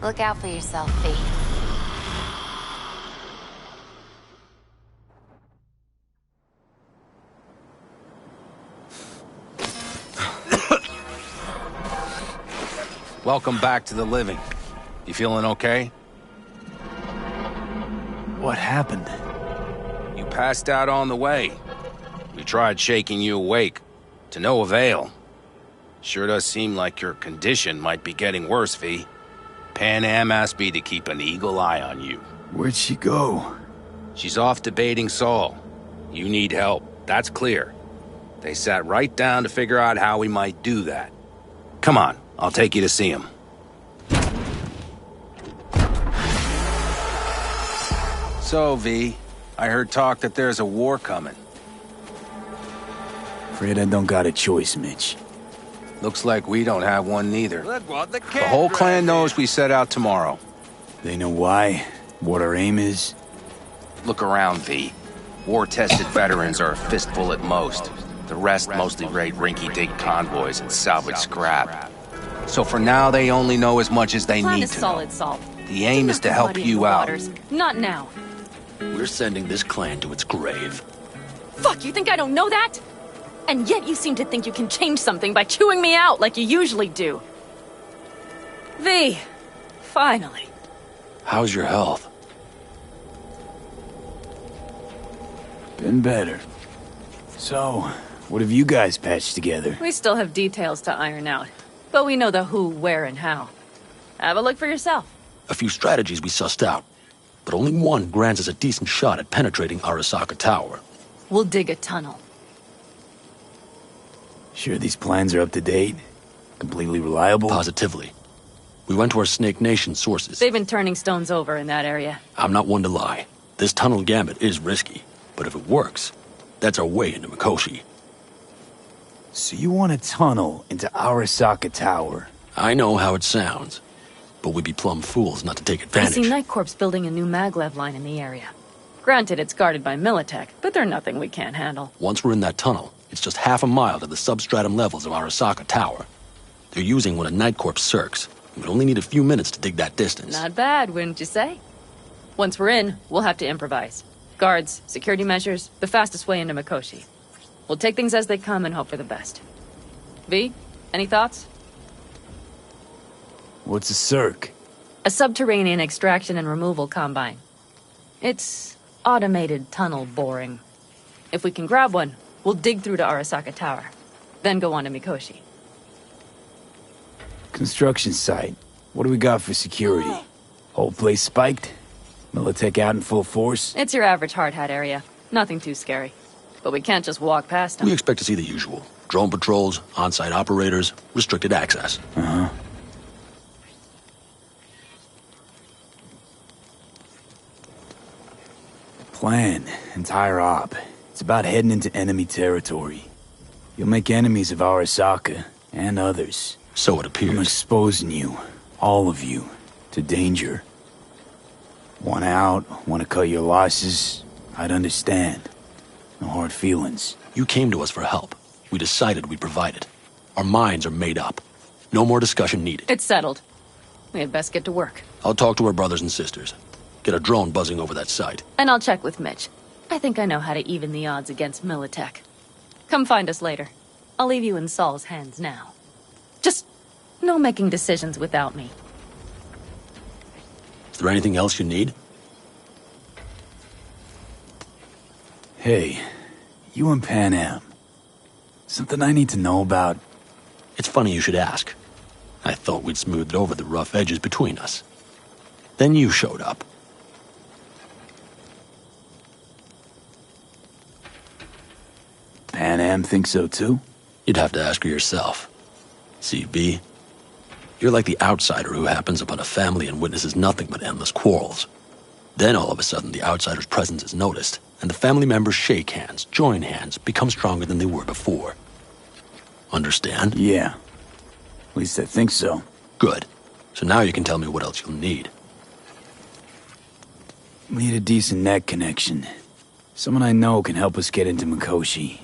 Look out for yourself, V. Welcome back to the living. You feeling okay? What happened? You passed out on the way. We tried shaking you awake. To no avail. Sure does seem like your condition might be getting worse, V. Pan Am asked me to keep an eagle eye on you. Where'd she go? She's off debating Saul. You need help. That's clear. They sat right down to figure out how we might do that. Come on, I'll take you to see him. So, V, I heard talk that there's a war coming. Afraid I don't got a choice, Mitch. Looks like we don't have one neither. The whole clan knows we set out tomorrow. They know why? What our aim is? Look around, V. War-tested veterans are a fistful at most. The rest mostly raid rinky-dink convoys and salvage scrap. So for now, they only know as much as they Plan need is to solid, know. Salt. The aim is to help you out. Not now. We're sending this clan to its grave. Fuck, you think I don't know that? And yet you seem to think you can change something by chewing me out like you usually do. V, finally. How's your health? Been better. So, what have you guys patched together? We still have details to iron out, but we know the who, where, and how. Have a look for yourself. A few strategies we sussed out, but only one grants us a decent shot at penetrating Arasaka Tower. We'll dig a tunnel. Sure these plans are up to date? Completely reliable? Positively. We went to our Snake Nation sources. They've been turning stones over in that area. I'm not one to lie. This tunnel gambit is risky, but if it works, that's our way into Mikoshi. So you want a tunnel into Arasaka Tower? I know how it sounds, but we'd be plumb fools not to take I advantage. see Night Corp's building a new maglev line in the area. Granted, it's guarded by Militech, but they're nothing we can't handle. Once we're in that tunnel, it's just half a mile to the substratum levels of Arasaka Tower. They're using one of Night Corp's circs. We'd only need a few minutes to dig that distance. Not bad, wouldn't you say? Once we're in, we'll have to improvise. Guards, security measures, the fastest way into Mikoshi. We'll take things as they come and hope for the best. V, any thoughts? What's a circ? A subterranean extraction and removal combine. It's automated tunnel boring. If we can grab one, we'll dig through to Arasaka Tower, then go on to Mikoshi. Construction site. What do we got for security? Whole place spiked? Militech out in full force? It's your average hard hat area. Nothing too scary. But we can't just walk past them. We expect to see the usual. Drone patrols, on-site operators, restricted access. Uh-huh. Plan. Entire op. It's about heading into enemy territory. You'll make enemies of Arasaka, and others. So it appears. I'm exposing you, all of you, to danger. Want out, want to cut your losses, I'd understand. No hard feelings. You came to us for help. We decided we'd provide it. Our minds are made up. No more discussion needed. It's settled. We had best get to work. I'll talk to our brothers and sisters. Get a drone buzzing over that site. And I'll check with Mitch. I think I know how to even the odds against Militech. Come find us later. I'll leave you in Saul's hands now. Just no making decisions without me. Is there anything else you need? Hey, you and Pan Am. Something I need to know about? It's funny you should ask. I thought we'd smoothed over the rough edges between us. Then you showed up. Pan Am thinks so too? You'd have to ask her yourself. CB, you're like the outsider who happens upon a family and witnesses nothing but endless quarrels. Then all of a sudden the outsider's presence is noticed, and the family members shake hands, join hands, become stronger than they were before. Understand? Yeah. At least I think so. Good. So now you can tell me what else you'll need. Need a decent net connection. Someone I know can help us get into Mikoshi.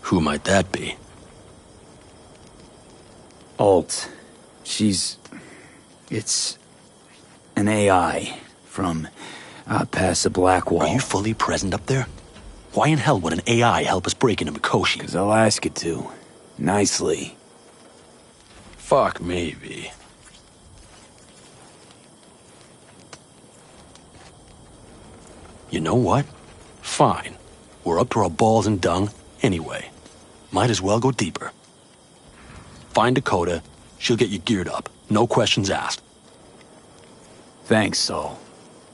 Who might that be? Alt. It's an AI from out past the Black Wall. Are you fully present up there? Why in hell would an AI help us break into Mikoshi? 'Cause I'll ask it to. Nicely. Fuck maybe. You know what? Fine. We're up to our balls in dung anyway. Might as well go deeper. Find Dakota. She'll get you geared up. No questions asked. Thanks, Saul.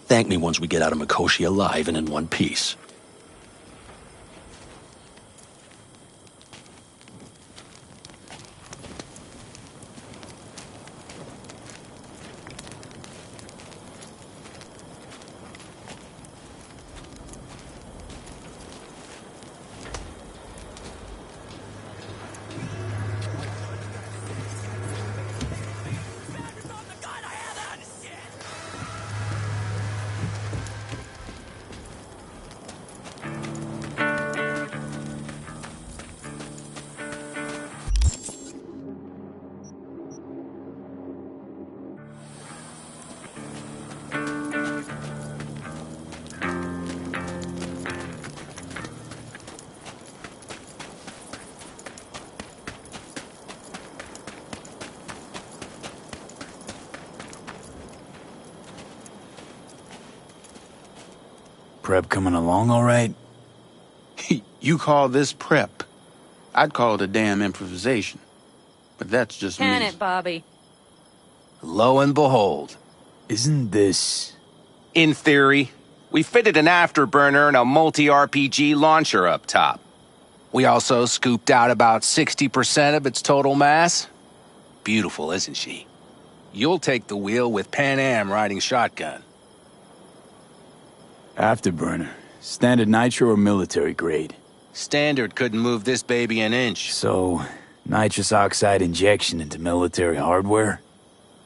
Thank me once we get out of Mikoshi alive and in one piece. Prep coming along all right? You call this prep? I'd call it a damn improvisation. But that's just me. Can it, Bobby? Lo and behold. Isn't this... In theory, we fitted an afterburner and a multi-RPG launcher up top. We also scooped out about 60% of its total mass. Beautiful, isn't she? You'll take the wheel with Pan Am riding shotgun. Afterburner. Standard nitro or military grade? Standard couldn't move this baby an inch. So, nitrous oxide injection into military hardware?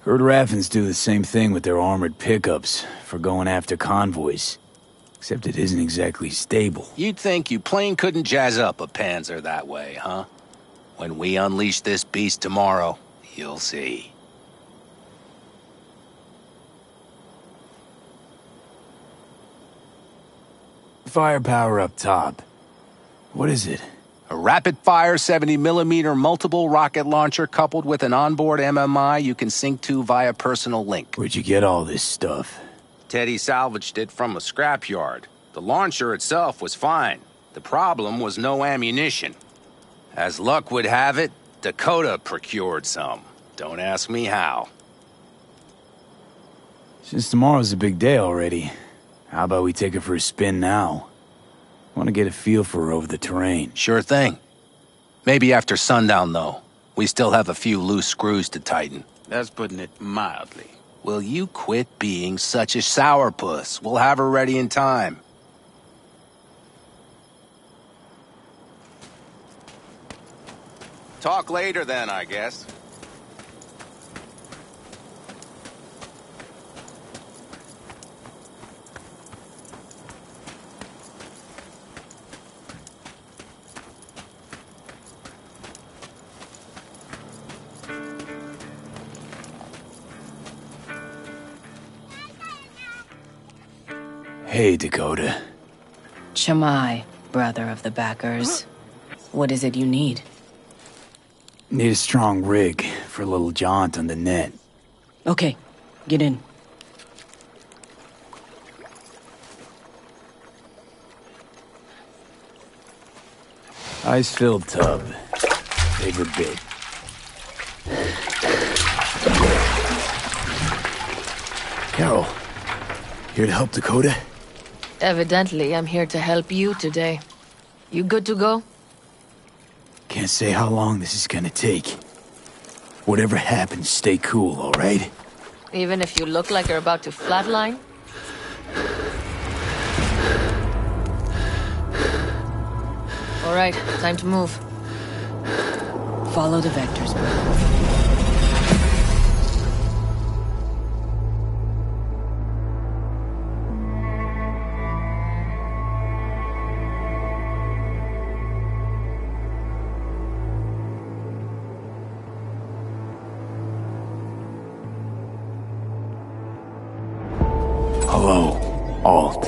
Heard Raffens do the same thing with their armored pickups for going after convoys. Except it isn't exactly stable. You'd think you plain couldn't jazz up a Panzer that way, huh? When we unleash this beast tomorrow, you'll see. Firepower up top. What is it? A rapid-fire 70mm multiple rocket launcher coupled with an onboard MMI you can sync to via personal link. Where'd you get all this stuff? Teddy salvaged it from a scrapyard. The launcher itself was fine. The problem was no ammunition. As luck would have it, Dakota procured some. Don't ask me how. Since tomorrow's a big day already, how about we take her for a spin now? Want to get a feel for her over the terrain. Sure thing. Maybe after sundown, though. We still have a few loose screws to tighten. That's putting it mildly. Will you quit being such a sourpuss? We'll have her ready in time. Talk later then, I guess. Hey, Dakota. Chamai, brother of the backers. What is it you need? Need a strong rig for a little jaunt on the net. Okay, get in. Ice-filled tub. Favorite bit. Carol, here to help Dakota? Evidently, I'm here to help you today. You good to go? Can't say how long this is gonna take. Whatever happens, stay cool, all right? Even if you look like you're about to flatline? All right, time to move. Follow the vectors, brother. Hello, Alt.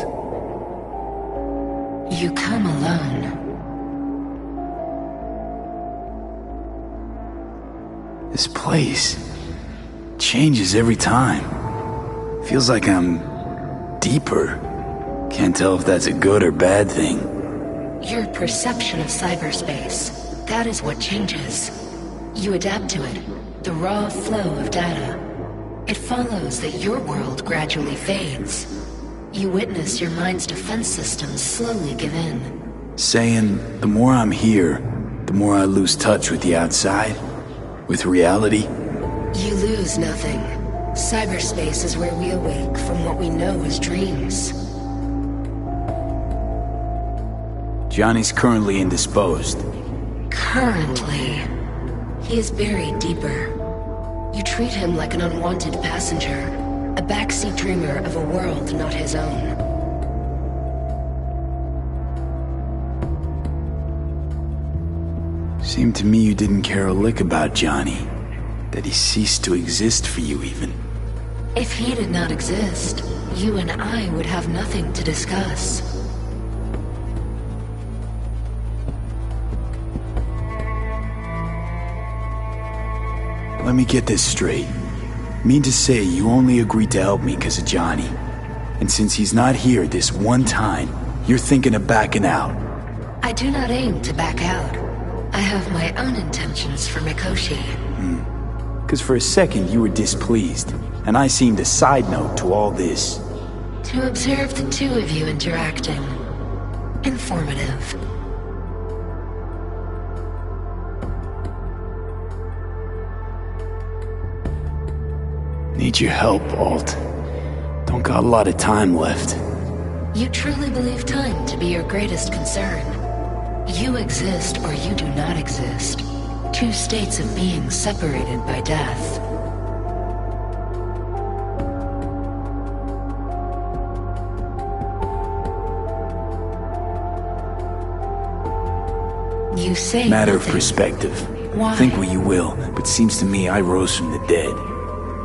You come alone. This place changes every time. Feels like I'm deeper. Can't tell if that's a good or bad thing. Your perception of cyberspace, that is what changes. You adapt to it, the raw flow of data. It follows that your world gradually fades. You witness your mind's defense systems slowly give in. Saying the more I'm here, the more I lose touch with the outside, with reality. You lose nothing. Cyberspace is where we awake from what we know as dreams. Johnny's currently indisposed. Currently. He is buried deeper. You treat him like an unwanted passenger, a backseat dreamer of a world not his own. Seemed to me you didn't care a lick about Johnny. That he ceased to exist for you, even. If he did not exist, you and I would have nothing to discuss. Let me get this straight. Mean to say you only agreed to help me because of Johnny. And since he's not here this one time, you're thinking of backing out. I do not aim to back out. I have my own intentions for Mikoshi. Because for a second you were displeased, and I seemed a side note to all this. To observe the two of you interacting. Informative. Need your help, Alt. Don't got a lot of time left. You truly believe time to be your greatest concern. You exist or you do not exist. Two states of being separated by death. You say Matter of nothing. perspective. Why? Think what you will, but seems to me I rose from the dead.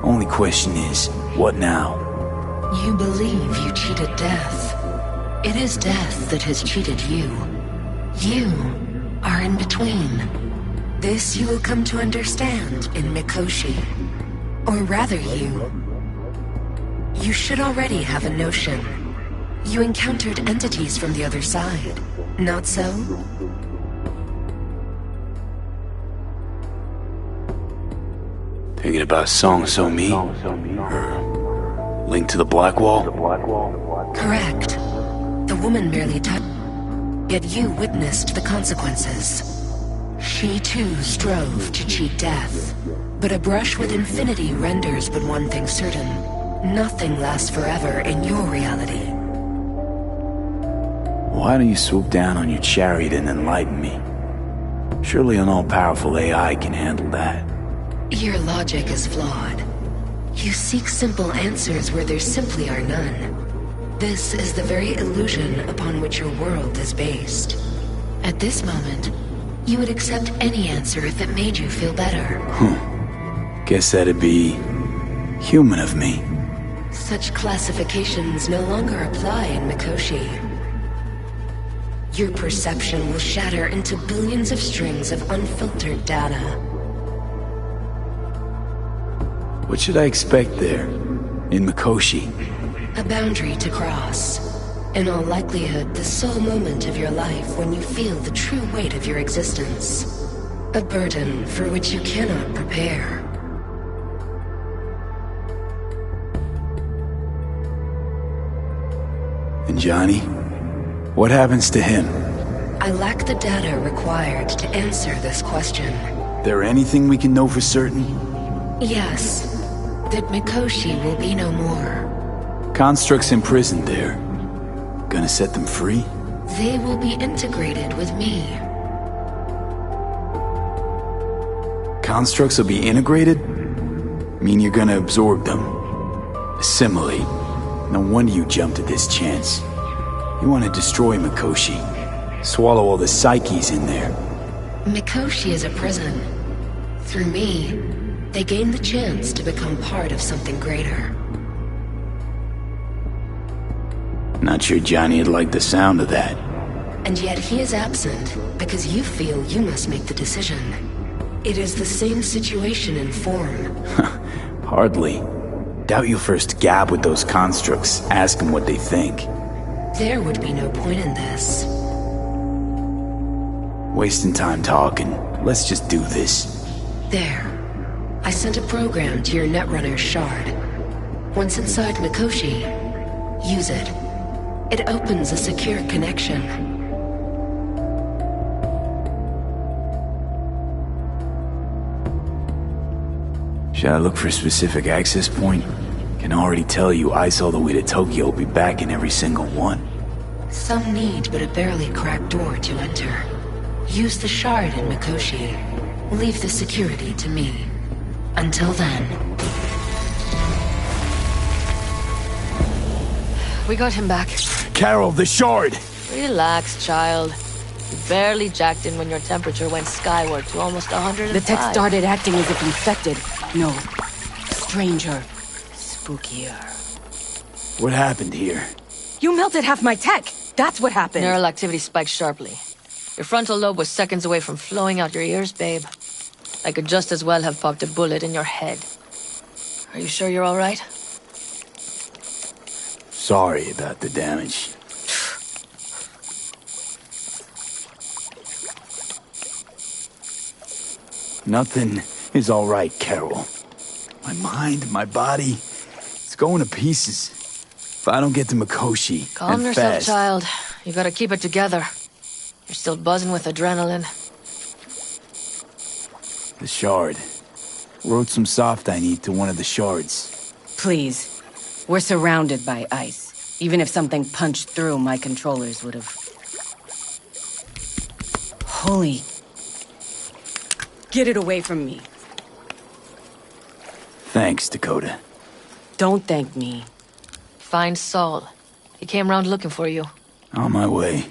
Only question is, what now? You believe you cheated death. It is death that has cheated you. You are in between. This you will come to understand in Mikoshi. Or rather you should already have a notion. You encountered entities from the other side, not so? Thinking about Song So Mi? Or Link to the Black Wall? Correct. The woman merely touched, yet you witnessed the consequences. She too strove to cheat death. But a brush with infinity renders but one thing certain. Nothing lasts forever in your reality. Why don't you swoop down on your chariot and enlighten me? Surely an all-powerful AI can handle that. Your logic is flawed. You seek simple answers where there simply are none. This is the very illusion upon which your world is based. At this moment, you would accept any answer if it made you feel better. Guess that'd be human of me. Such classifications no longer apply in Mikoshi. Your perception will shatter into billions of strings of unfiltered data. What should I expect there, in Mikoshi? A boundary to cross. In all likelihood, the sole moment of your life when you feel the true weight of your existence. A burden for which you cannot prepare. And Johnny? What happens to him? I lack the data required to answer this question. There anything we can know for certain? Yes, that Mikoshi will be no more. Constructs imprisoned there. Gonna set them free? They will be integrated with me. Constructs will be integrated? Mean you're gonna absorb them? Assimilate? No wonder you jumped at this chance. You want to destroy Mikoshi. Swallow all the psyches in there. Mikoshi is a prison. Through me, they gain the chance to become part of something greater. Not sure Johnny'd like the sound of that. And yet he is absent because you feel you must make the decision. It is the same situation in form. Hardly. Doubt you'll first gab with those constructs, ask them what they think. There would be no point in this. Wasting time talking. Let's just do this. There. I sent a program to your Netrunner shard. Once inside Mikoshi, use it. It opens a secure connection. Should I look for a specific access point? Can already tell you I saw the way to Tokyo will be back in every single one. Some need but a barely cracked door to enter. Use the shard in Mikoshi. Leave the security to me. Until then. We got him back. Carol, the shard! Relax, child. You barely jacked in when your temperature went skyward to almost 105. The tech started acting as if infected. No. Stranger. Spookier. What happened here? You melted half my tech! That's what happened! Neural activity spiked sharply. Your frontal lobe was seconds away from flowing out your ears, babe. I could just as well have popped a bullet in your head. Are you sure you're all right? Sorry about the damage. Nothing is all right, Carol. My mind, my body, it's going to pieces. If I don't get to Mikoshi, Calm and yourself, fast, child. You gotta keep it together. You're still buzzing with adrenaline. The shard. Wrote some soft I need to one of the shards. Please. We're surrounded by ice. Even if something punched through, my controllers would have... Holy... Get it away from me. Thanks, Dakota. Don't thank me. Find Saul. He came around looking for you. On my way.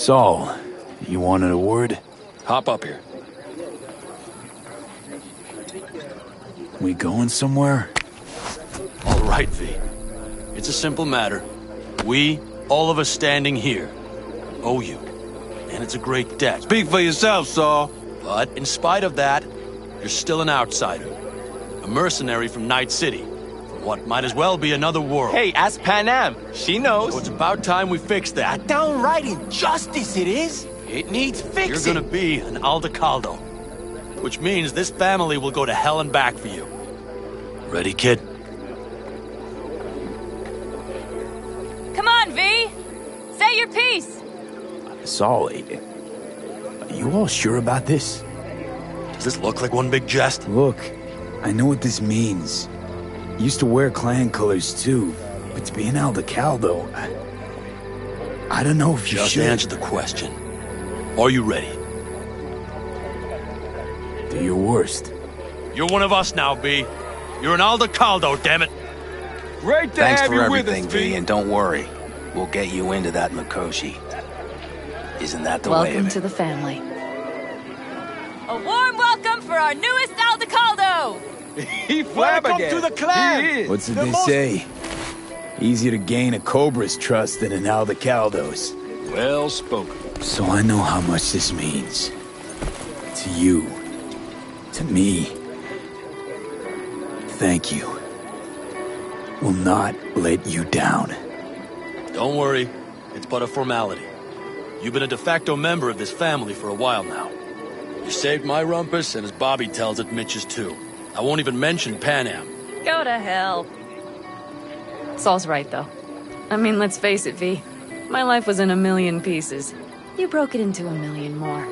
Saul, you wanted a word? Hop up here. We going somewhere? All right, V. It's a simple matter. We, all of us standing here, owe you. And it's a great debt. Speak for yourself, Saul. But in spite of that, you're still an outsider. A mercenary from Night City. From what might as well be another world. Hey, ask Panam. She knows. So it's about time we fix that. A downright injustice it is. It needs fixing. You're gonna be an Aldecaldo. Which means this family will go to hell and back for you. Ready, kid? Come on, V! Say your piece! Saul, are you all sure about this? Does this look like one big jest? Look, I know what this means. Used to wear clan colors too, but to be an Aldecaldo, I don't know if you Just should. answer the question. Are you ready? Do your worst. You're one of us now, B. You're an Aldecaldo, damn it. Great to Thanks have for you with everything, us, V, and don't worry. We'll get you into that Mikoshi. Isn't that the way of Welcome it? to the family. A warm welcome for our newest Aldecaldo! He flabbergasted. Welcome to the clan! He is. What's it they say? Easier to gain a Cobra's trust than an Aldecaldo's. Well spoken. So I know how much this means. To you. To me. Thank you. Will not let you down. Don't worry. It's but a formality. You've been a de facto member of this family for a while now. You saved my rumpus, and as Bobby tells it, Mitch's too. I won't even mention Panam. Go to hell. Saul's right, though. I mean, let's face it, V. My life was in a million pieces. You broke it into a million more.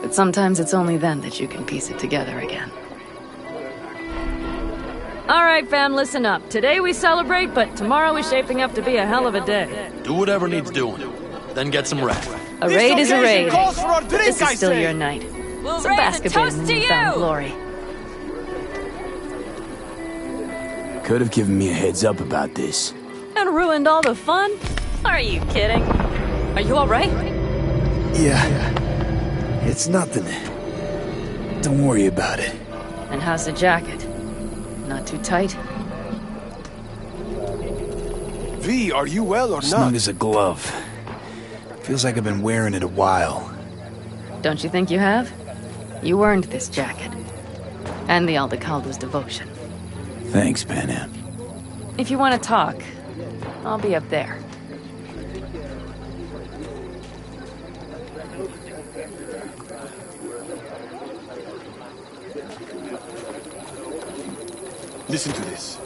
But sometimes it's only then that you can piece it together again. All right, fam, listen up. Today we celebrate, but tomorrow is shaping up to be a hell of a day. Do whatever needs doing. Then get some rest. A raid is a raid. Calls for a drink, This I is still say. your night. We'll Some raise a basket toast in to newfound you! glory. Could have given me a heads up about this. And ruined all the fun? Are you kidding? Are you all right? Yeah. It's nothing. Don't worry about it. And how's the jacket? Not too tight? V, are you well or Snug not? as a glove. Feels like I've been wearing it a while. Don't you think you have? You earned this jacket. And the Aldecaldo's devotion. Thanks, Panam. If you want to talk, I'll be up there. Listen to this.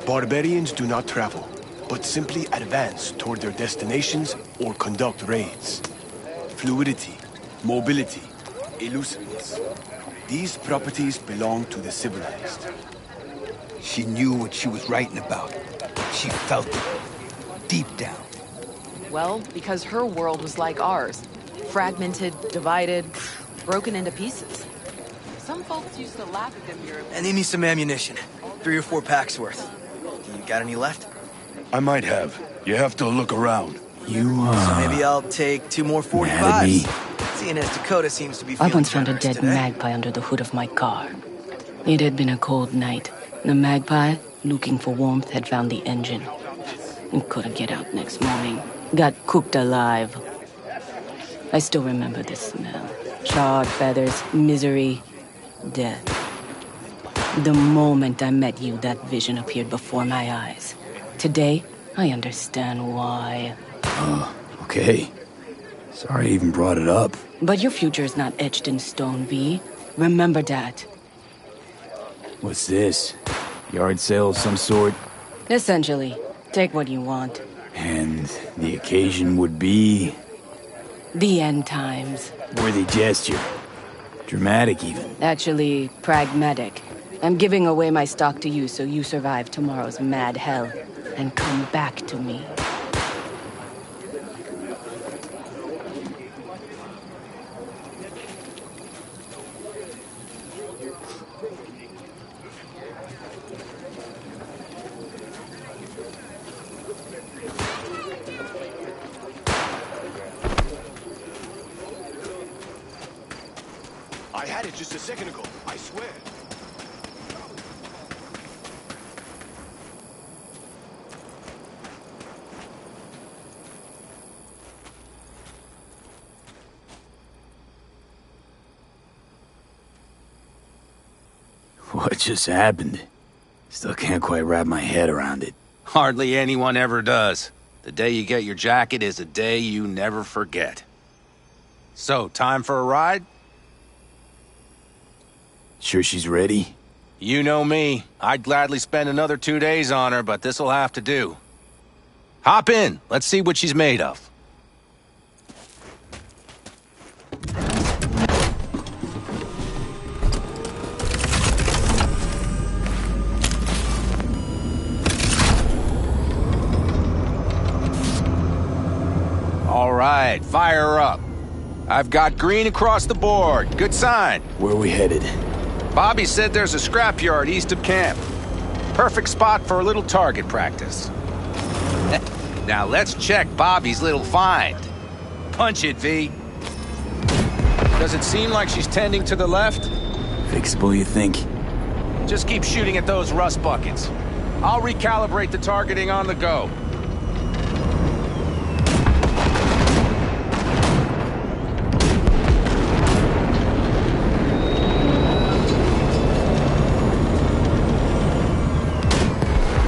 Barbarians do not travel, but simply advance toward their destinations or conduct raids. Fluidity, mobility, elusiveness. These properties belong to the civilized. She knew what she was writing about. She felt it. Deep down. Well, because her world was like ours. Fragmented, divided, broken into pieces. Some folks used to laugh at them Europeans. I need me some ammunition. 3 or 4 packs worth. You got any left? I might have. You have to look around. So maybe I'll take 2 more 45s. Seeing as Dakota seems to be I feeling once found a generous dead today. magpie under the hood of my car. It had been a cold night. The magpie, looking for warmth, had found the engine. It couldn't get out next morning. Got cooked alive. I still remember the smell. Charred feathers, misery, death. The moment I met you, that vision appeared before my eyes. Today, I understand why. Okay. Sorry I even brought it up. But your future is not etched in stone, V. Remember that. What's this? Yard sale of some sort? Essentially, take what you want. And the occasion would be... The end times. worthy gesture. Dramatic, even. Actually, pragmatic. I'm giving away my stock to you so you survive tomorrow's mad hell and come back to me. just a second ago, I swear. What just happened? Still can't quite wrap my head around it. Hardly anyone ever does. The day you get your jacket is a day you never forget. So, time for a ride? Sure she's ready? You know me. I'd gladly spend another 2 days on her, but this'll have to do. Hop in. Let's see what she's made of. All right, fire her up. I've got green across the board. Good sign. Where are we headed? Bobby said there's a scrapyard east of camp. Perfect spot for a little target practice. Now let's check Bobby's little find. Punch it, V. Does it seem like she's tending to the left? Fixable, you think? Just keep shooting at those rust buckets. I'll recalibrate the targeting on the go.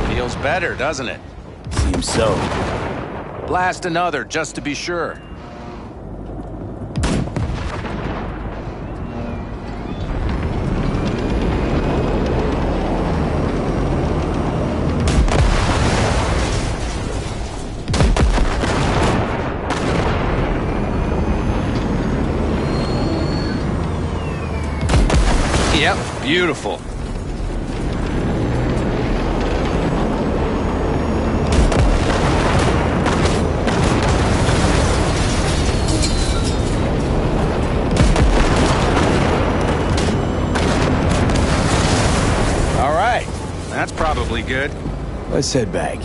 Feels better, doesn't it? Seems so. Blast another, just to be sure. Yep, beautiful. All right, that's probably good. Let's head back.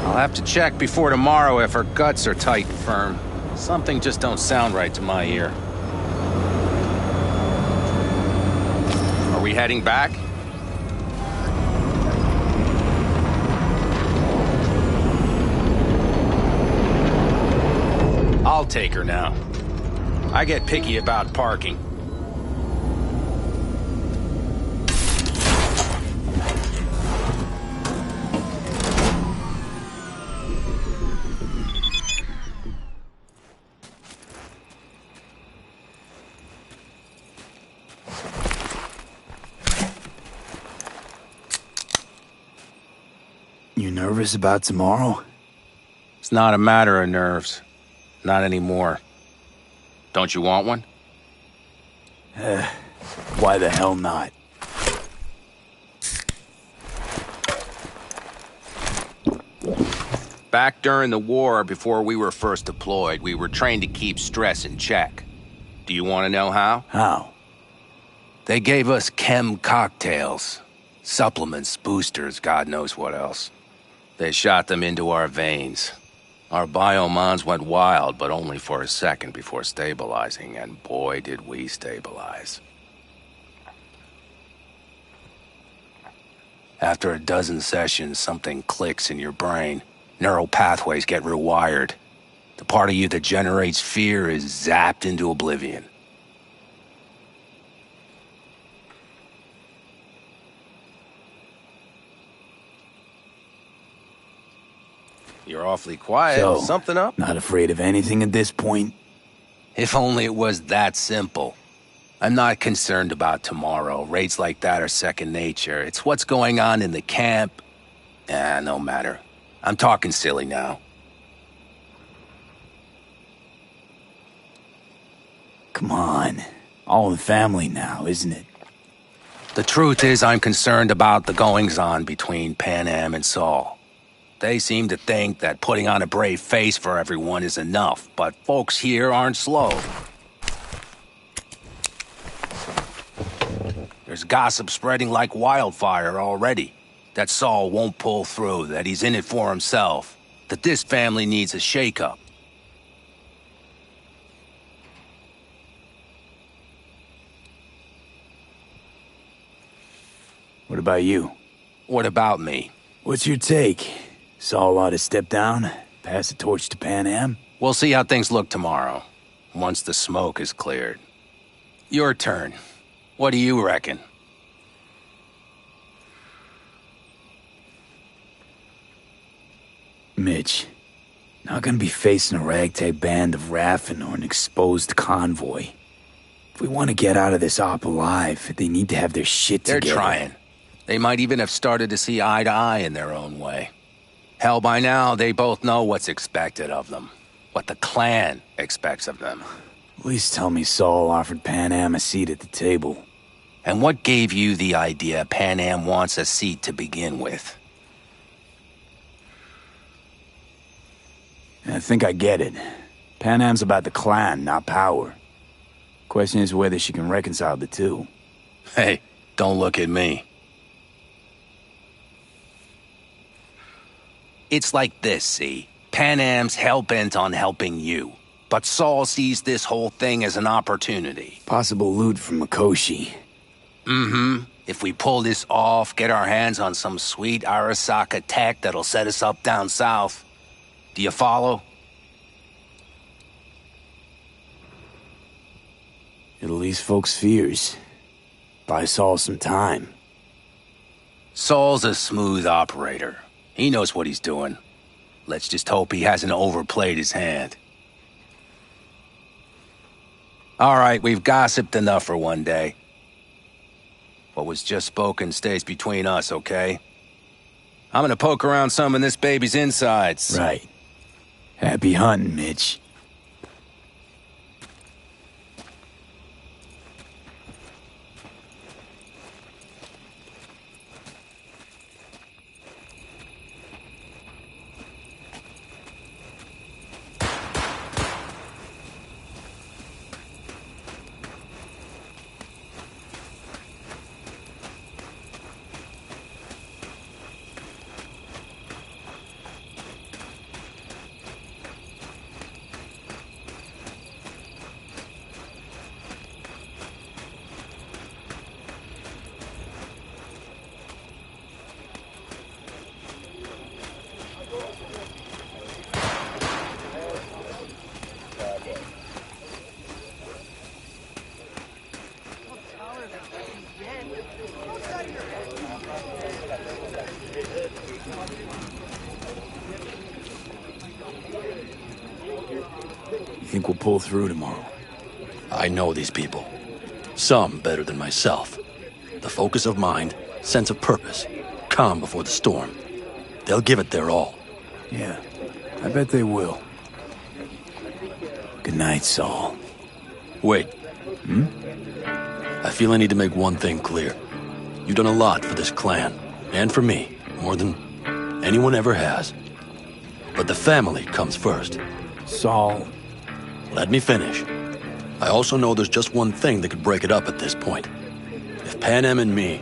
I'll have to check before tomorrow if her guts are tight and firm. Something just don't sound right to my ear. Are we heading back? I'll take her now. I get picky about parking. You nervous about tomorrow? It's not a matter of nerves. Not anymore. Don't you want one? Why the hell not? Back during the war, before we were first deployed, we were trained to keep stress in check. Do you want to know how? How? They gave us chem cocktails. Supplements, boosters, God knows what else. They shot them into our veins. Our biomons went wild, but only for a second before stabilizing, and boy did we stabilize. After a dozen sessions, something clicks in your brain. Neural pathways get rewired. The part of you that generates fear is zapped into oblivion. You're awfully quiet. So, something up? Not afraid of anything at this point? If only it was that simple. I'm not concerned about tomorrow. Raids like that are second nature. It's what's going on in the camp. No matter. I'm talking silly now. Come on. All in the family now, isn't it? The truth is I'm concerned about the goings-on between Pan Am and Saul. They seem to think that putting on a brave face for everyone is enough, but folks here aren't slow. There's gossip spreading like wildfire already. That Saul won't pull through, that he's in it for himself, that this family needs a shake-up. What about you? What about me? What's your take? Saul ought to step down, pass the torch to Pan Am? We'll see how things look tomorrow, once the smoke is cleared. Your turn. What do you reckon? Mitch, not gonna be facing a ragtag band of Raffin or an exposed convoy. If we want to get out of this op alive, they need to have their shit together. They're trying. They might even have started to see eye to eye in their own way. Hell, by now, they both know what's expected of them. What the clan expects of them. Please tell me Saul offered Pan Am a seat at the table. And what gave you the idea Pan Am wants a seat to begin with? I think I get it. Pan Am's about the clan, not power. Question is whether she can reconcile the two. Hey, don't look at me. It's like this, see? Pan Am's hell-bent on helping you. But Saul sees this whole thing as an opportunity. Possible loot from Mikoshi. Mm-hmm. If we pull this off, get our hands on some sweet Arasaka tech that'll set us up down south. Do you follow? It'll ease folks' fears. Buy Saul some time. Saul's a smooth operator. He knows what he's doing. Let's just hope he hasn't overplayed his hand. All right, we've gossiped enough for one day. What was just spoken stays between us, okay? I'm gonna poke around some of this baby's insides. Right. Happy hunting, Mitch. Think we'll pull through tomorrow? I know these people. Some better than myself. The focus of mind, sense of purpose, calm before the storm. They'll give it their all. Yeah, I bet they will. Good night, Saul. Wait. I feel I need to make one thing clear. You've done a lot for this clan, and for me, more than anyone ever has. But the family comes first. Saul... Let me finish. I also know there's just one thing that could break it up at this point. If Pan Am and me...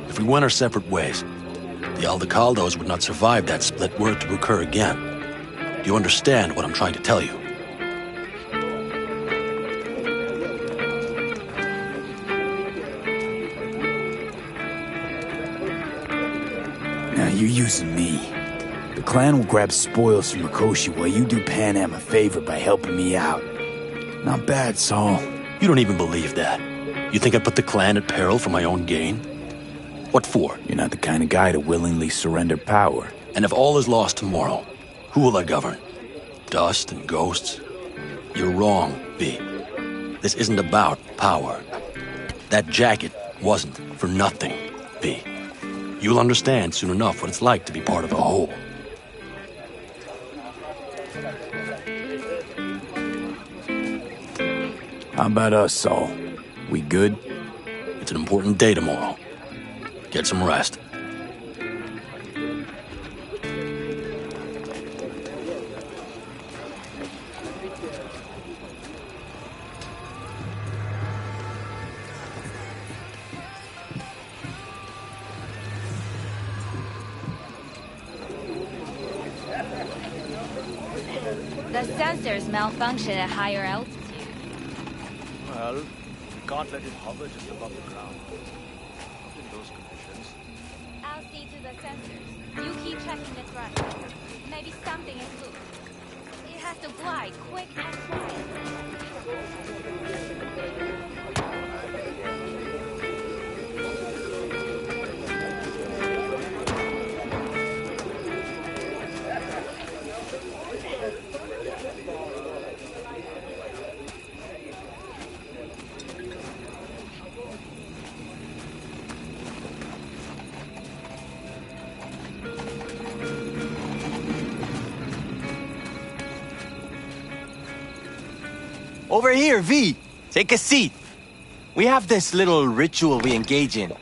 If we went our separate ways, the Aldecaldos would not survive that split were it to occur again. Do you understand what I'm trying to tell you? Now you're using me. The clan will grab spoils from Mikoshi while you do Pan Am a favor by helping me out. Not bad, Saul. You don't even believe that. You think I put the clan at peril for my own gain? What for? You're not the kind of guy to willingly surrender power. And if all is lost tomorrow, who will I govern? Dust and ghosts? You're wrong, V. This isn't about power. That jacket wasn't for nothing, V. You'll understand soon enough what it's like to be part of a whole. How about us, Saul? We good? It's an important day tomorrow. Get some rest. The sensors malfunction at higher altitude. Well, we can't let it hover just above the ground. I'll see to the sensors. You keep checking this run. Maybe something is loose. It has to glide quick and quiet. Over here, V. Take a seat. We have this little ritual we engage in.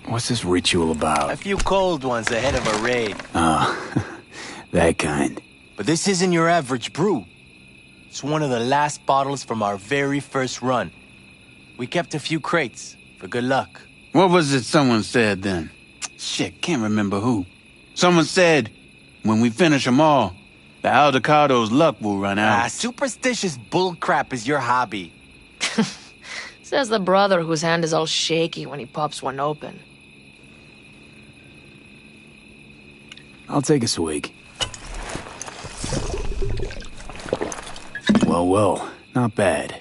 What's this ritual about? A few cold ones ahead of a raid. Oh, that kind. But this isn't your average brew. It's one of the last bottles from our very first run. We kept a few crates, for good luck. What was it someone said then? Shit, can't remember who. Someone said, when we finish them all, the Aldecado's luck will run out. Superstitious bullcrap is your hobby. Says the brother whose hand is all shaky when he pops one open. I'll take a swig. Well, not bad.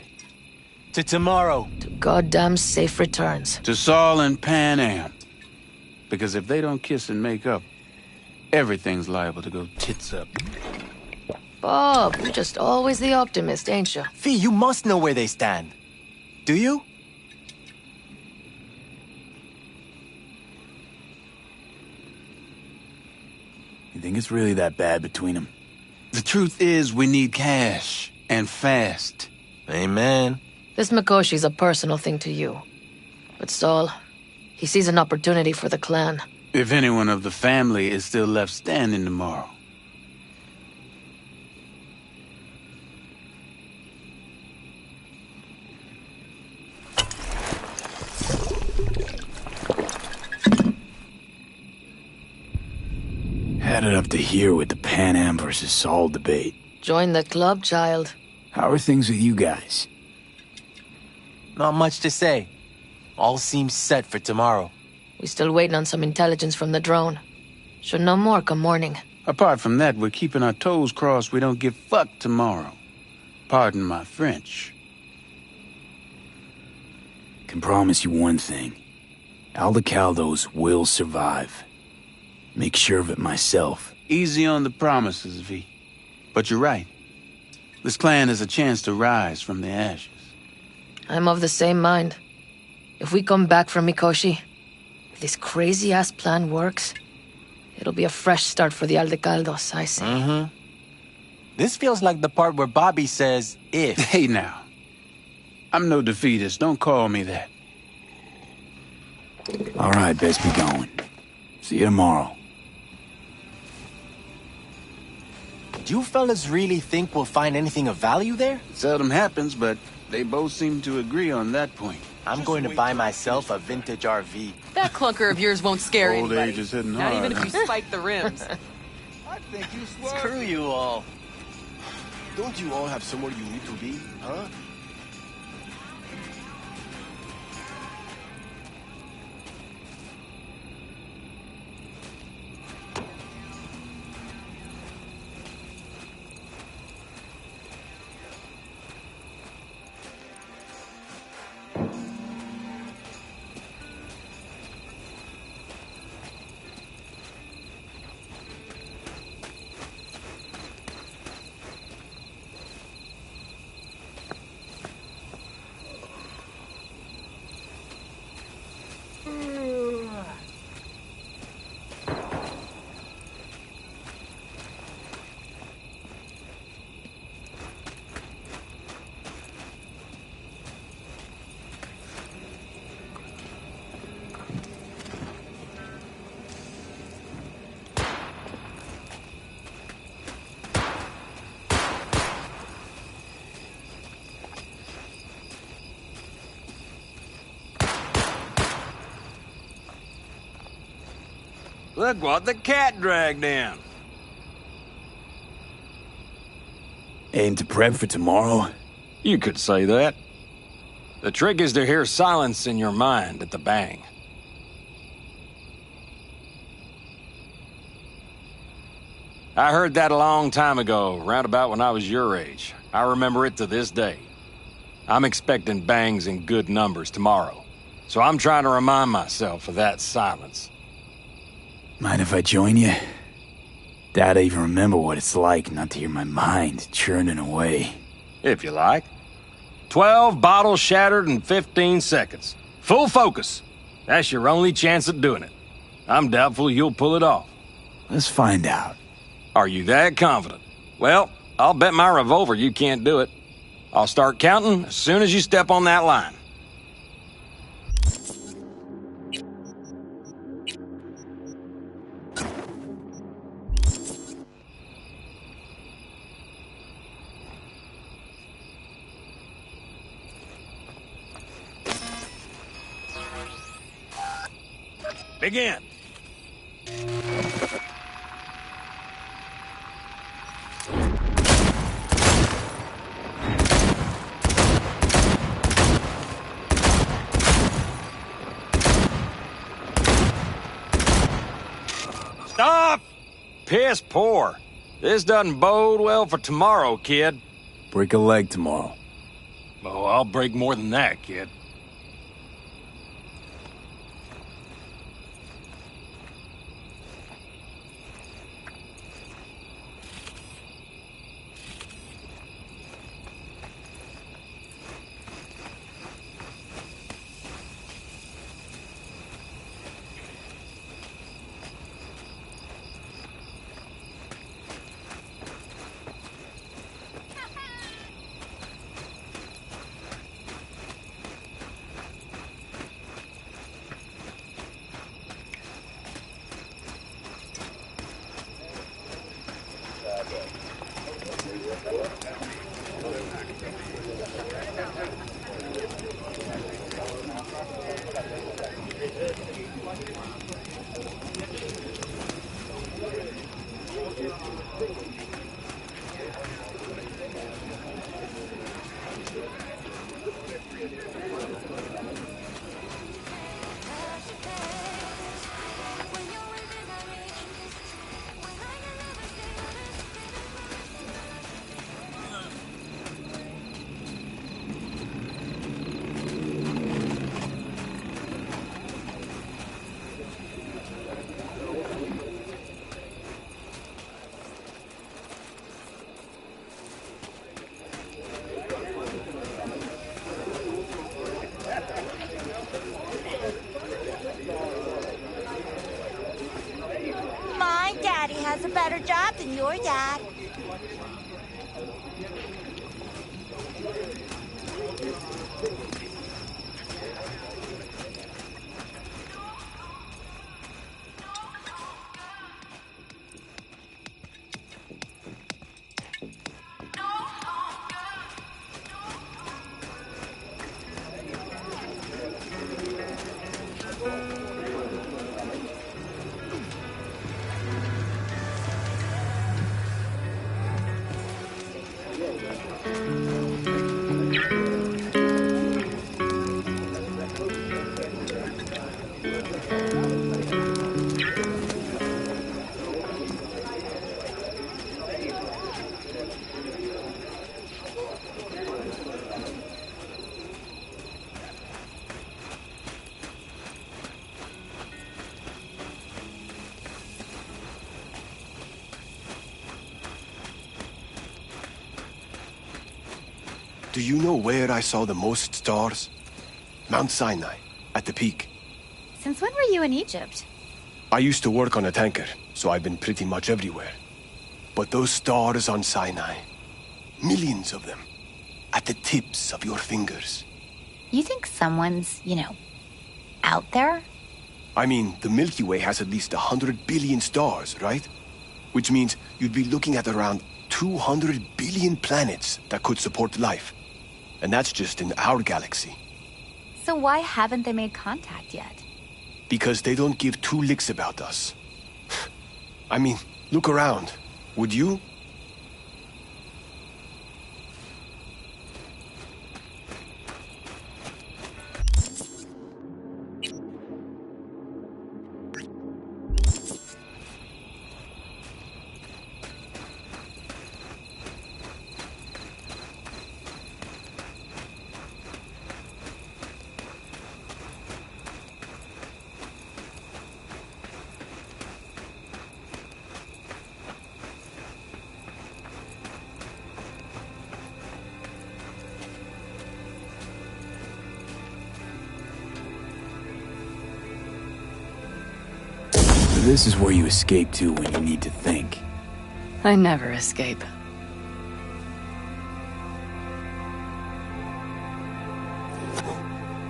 To tomorrow. To goddamn safe returns. To Saul and Pan Am. Because if they don't kiss and make up, everything's liable to go tits up. Bob, you're just always the optimist, ain't you? Fee, you must know where they stand. Do you? You think it's really that bad between them? The truth is, we need cash. And fast. Amen. This Mikoshi's a personal thing to you. But Saul, he sees an opportunity for the clan. If anyone of the family is still left standing tomorrow. Had it up to here with the Pan Am versus Saul debate. Join the club, child. How are things with you guys? Not much to say. All seems set for tomorrow. We still waiting on some intelligence from the drone. Should know more come morning. Apart from that, we're keeping our toes crossed we don't get fucked tomorrow. Pardon my French. Can promise you one thing. Aldecaldos will survive. Make sure of it myself. Easy on the promises, V. But you're right. This clan has a chance to rise from the ashes. I'm of the same mind. If we come back from Mikoshi, if this crazy-ass plan works, it'll be a fresh start for the Aldecaldos, I say. Mm-hmm. This feels like the part where Bobby says, if. Hey now. I'm no defeatist. Don't call me that. All right, best be going. See you tomorrow. Do you fellas really think we'll find anything of value there? It seldom happens, but they both seem to agree on that point. I'm going to buy myself a vintage RV. That clunker of yours won't scare Old anybody. age is hitting Not hard, even if you spike the rims. I think you Screw you all. Don't you all have somewhere you need to be, huh? Look what the cat dragged in. Aim to prep for tomorrow? You could say that. The trick is to hear silence in your mind at the bang. I heard that a long time ago, round about when I was your age. I remember it to this day. I'm expecting bangs in good numbers tomorrow, so I'm trying to remind myself of that silence. Mind if I join you? Doubt I even remember what it's like not to hear my mind churning away. If you like. 12 bottles shattered in 15 seconds. Full focus. That's your only chance at doing it. I'm doubtful you'll pull it off. Let's find out. Are you that confident? Well, I'll bet my revolver you can't do it. I'll start counting as soon as you step on that line. Begin. Stop! Piss poor. This doesn't bode well for tomorrow, kid. Break a leg tomorrow. Oh, I'll break more than that, kid. My daddy has a better job than your dad. Do you know where I saw the most stars? Mount Sinai, at the peak. Since when were you in Egypt? I used to work on a tanker, so I've been pretty much everywhere. But those stars on Sinai, millions of them, at the tips of your fingers. You think someone's, out there? I mean, the Milky Way has at least 100 billion stars, right? Which means you'd be looking at around 200 billion planets that could support life. And that's just in our galaxy. So why haven't they made contact yet? Because they don't give two licks about us. I mean, look around. Would you? This is where you escape to when you need to think. I never escape.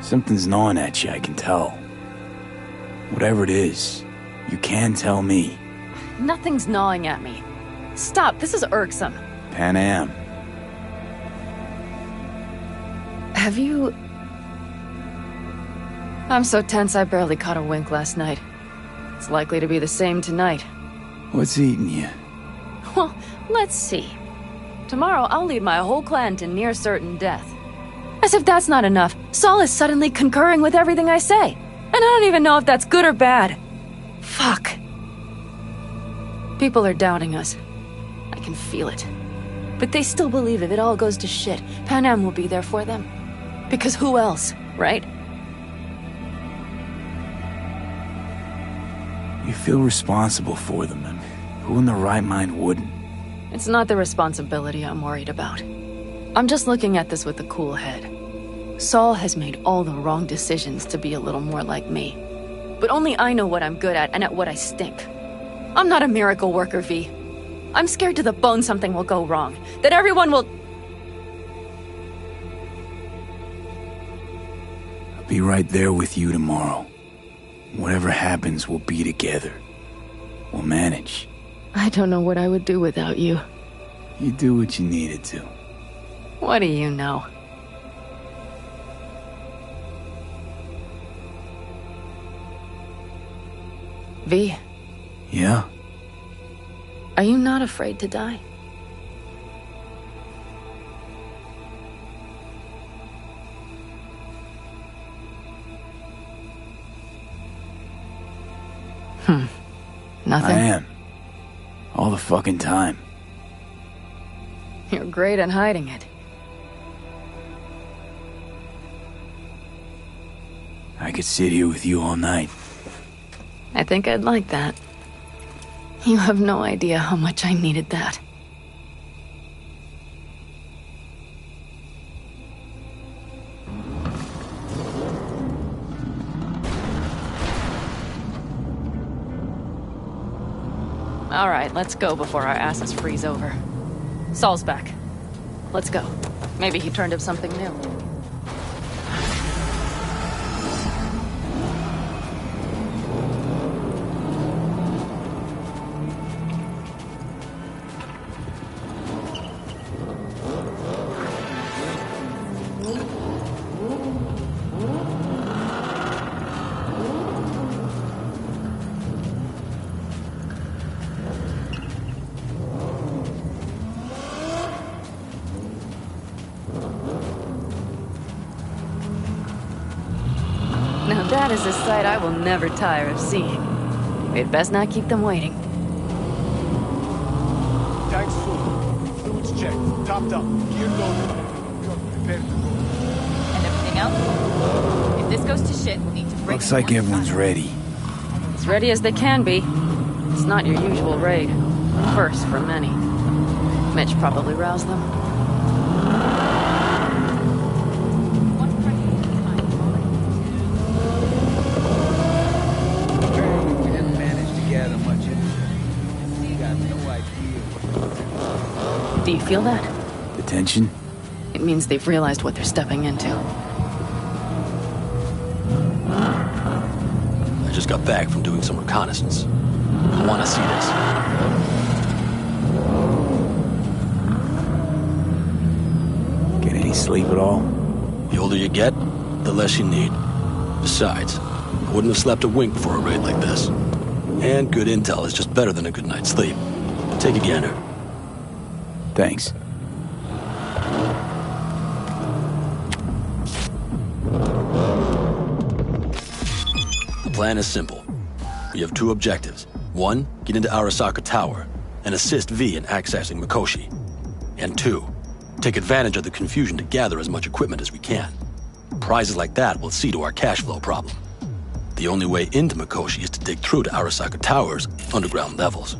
Something's gnawing at you, I can tell. Whatever it is, you can tell me. Nothing's gnawing at me. Stop, this is irksome. Pan Am. Have you... I'm so tense I barely caught a wink last night. It's likely to be the same tonight. What's eating you? Well, let's see. Tomorrow I'll lead my whole clan to near certain death. As if that's not enough, Saul is suddenly concurring with everything I say. And I don't even know if that's good or bad. Fuck. People are doubting us. I can feel it. But they still believe if it all goes to shit, Pan Am will be there for them. Because who else, right? You feel responsible for them, and who in their right mind wouldn't? It's not the responsibility I'm worried about. I'm just looking at this with a cool head. Saul has made all the wrong decisions to be a little more like me. But only I know what I'm good at and at what I stink. I'm not a miracle worker, V. I'm scared to the bone something will go wrong. That everyone will... I'll be right there with you tomorrow. Whatever happens, we'll be together. We'll manage. I don't know what I would do without you. You do what you needed to. What do you know? V. Yeah? Are you not afraid to die? Nothing? I am. All the fucking time. You're great at hiding it. I could sit here with you all night. I think I'd like that. You have no idea how much I needed that. All right, let's go before our asses freeze over. Saul's back. Let's go. Maybe he turned up something new. Now that is a sight I will never tire of seeing. We'd best not keep them waiting. Tanks full. Fluids checked. Topped up. Gear loaded. Truck prepared to go. And everything else? If this goes to shit, we'll need to break. Looks like everyone's ready. As ready as they can be. It's not your usual raid. First for many. Mitch probably roused them. We didn't manage to gather much information. We got no idea. Do you feel that? The tension? It means they've realized what they're stepping into. I just got back from doing some reconnaissance. I want to see this. Get any sleep at all? The older you get, the less you need. Besides, I wouldn't have slept a wink before a raid like this. And good intel is just better than a good night's sleep. Take a gander. Thanks. The plan is simple. We have two objectives. One, get into Arasaka Tower and assist V in accessing Mikoshi. And two, take advantage of the confusion to gather as much equipment as we can. Prizes like that will see to our cash flow problem. The only way into Mikoshi is to dig through to Arasaka Tower's underground levels.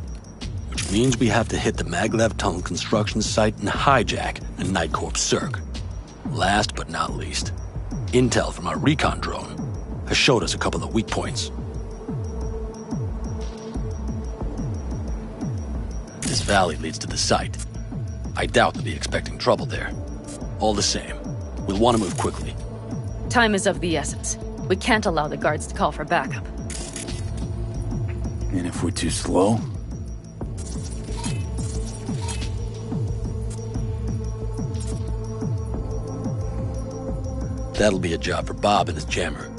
Which means we have to hit the maglev tunnel construction site and hijack a Night Corps Circ. Last but not least, intel from our recon drone has showed us a couple of weak points. This valley leads to the site. I doubt they'll be expecting trouble there. All the same, we'll want to move quickly. Time is of the essence. We can't allow the guards to call for backup. And if we're too slow? That'll be a job for Bob and his jammer.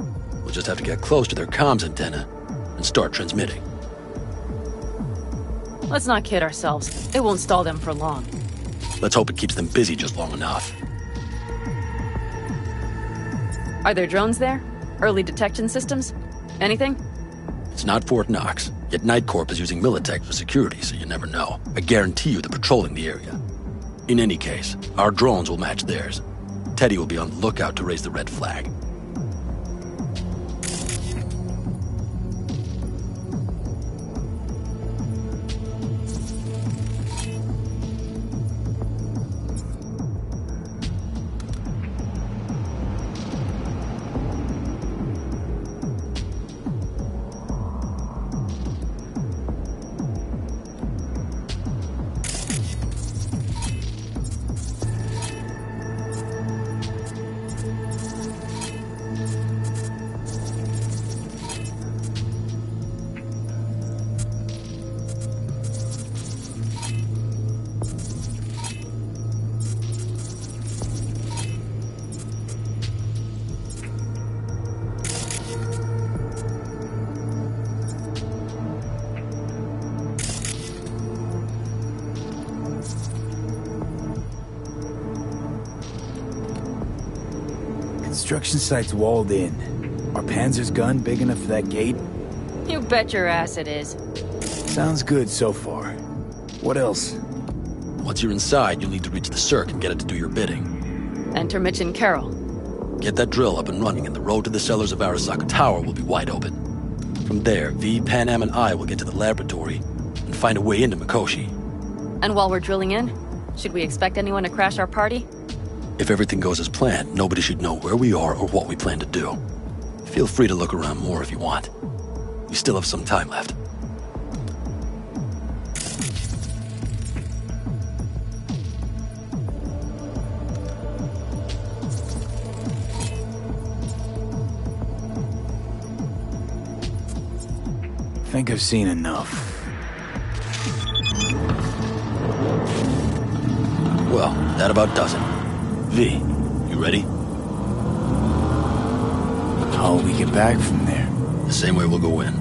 We'll just have to get close to their comms antenna and start transmitting. Let's not kid ourselves. It won't stall them for long. Let's hope it keeps them busy just long enough. Are there drones there? Early detection systems? Anything? It's not Fort Knox, yet Night Corp is using Militech for security, so you never know. I guarantee you they're patrolling the area. In any case, our drones will match theirs. Teddy will be on the lookout to raise the red flag. Construction site's walled in. Are Panzer's gun big enough for that gate? You bet your ass it is. Sounds good so far. What else? Once you're inside, you'll need to reach the Cirque and get it to do your bidding. Enter Mitch and Carol. Get that drill up and running, and the road to the cellars of Arasaka Tower will be wide open. From there, V, Pan Am, and I will get to the laboratory and find a way into Mikoshi. And while we're drilling in, should we expect anyone to crash our party? If everything goes as planned, nobody should know where we are or what we plan to do. Feel free to look around more if you want. We still have some time left. think I've seen enough. Well, that about does it. V, you ready? How will we get back from there? The same way we'll go in.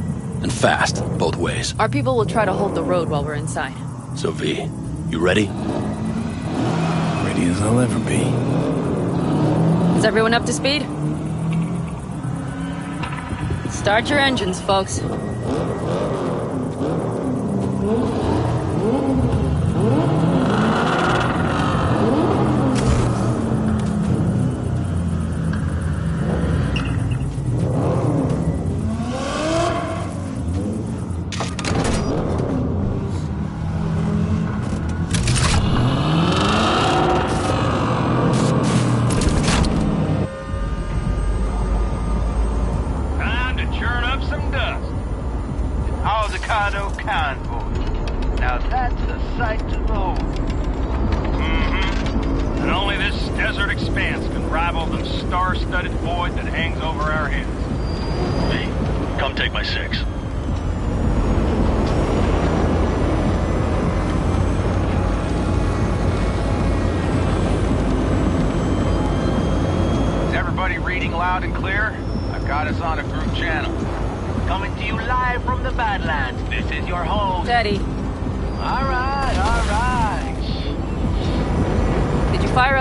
And fast, both ways. Our people will try to hold the road while we're inside. So V, you ready? Ready as I'll ever be. Is everyone up to speed? Start your engines, folks.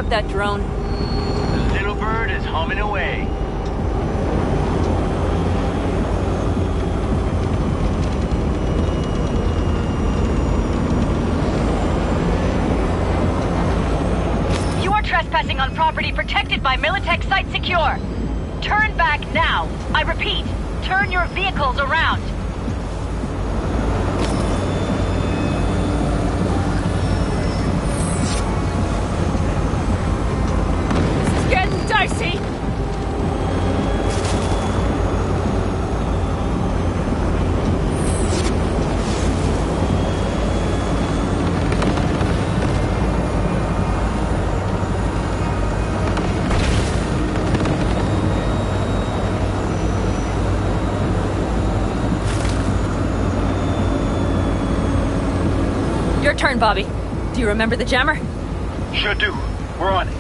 That drone. The little bird is humming away. You are trespassing on property protected by Militech Site Secure. Turn back now. I repeat, turn your vehicles around. See? Your turn, Bobby. Do you remember the jammer? Sure do. We're on it.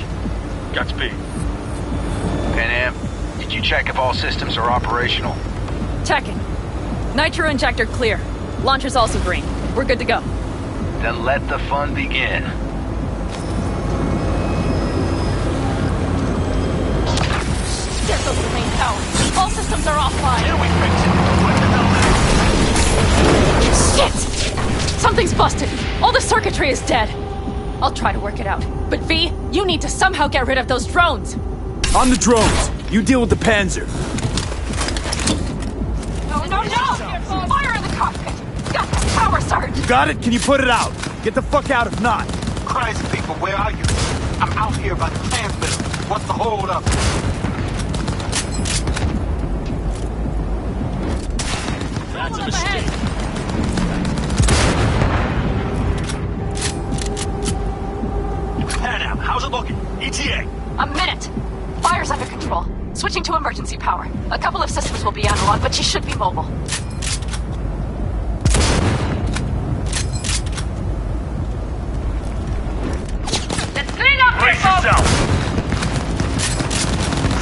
Godspeed. Pan Am, did you check if all systems are operational? Checking. Nitro injector clear. Launcher's also green. We're good to go. Then let the fun begin. There goes the main power. All systems are offline. Here we fix it. What the hell? Shit! Something's busted. All the circuitry is dead. I'll try to work it out. But V, you need to somehow get rid of those drones. On the drones! You deal with the Panzer. No! Fire in the cockpit! Got the power surge! You got it? Can you put it out? Get the fuck out if not. Crazy people, where are you? I'm out here by the transmitter. What's the hold up? That's a mistake. Pan Am, how's it looking? ETA. A minute. Fire's under control. Switching to emergency power. A couple of systems will be analog, but she should be mobile. Let's clean up Brace here, folks! yourself!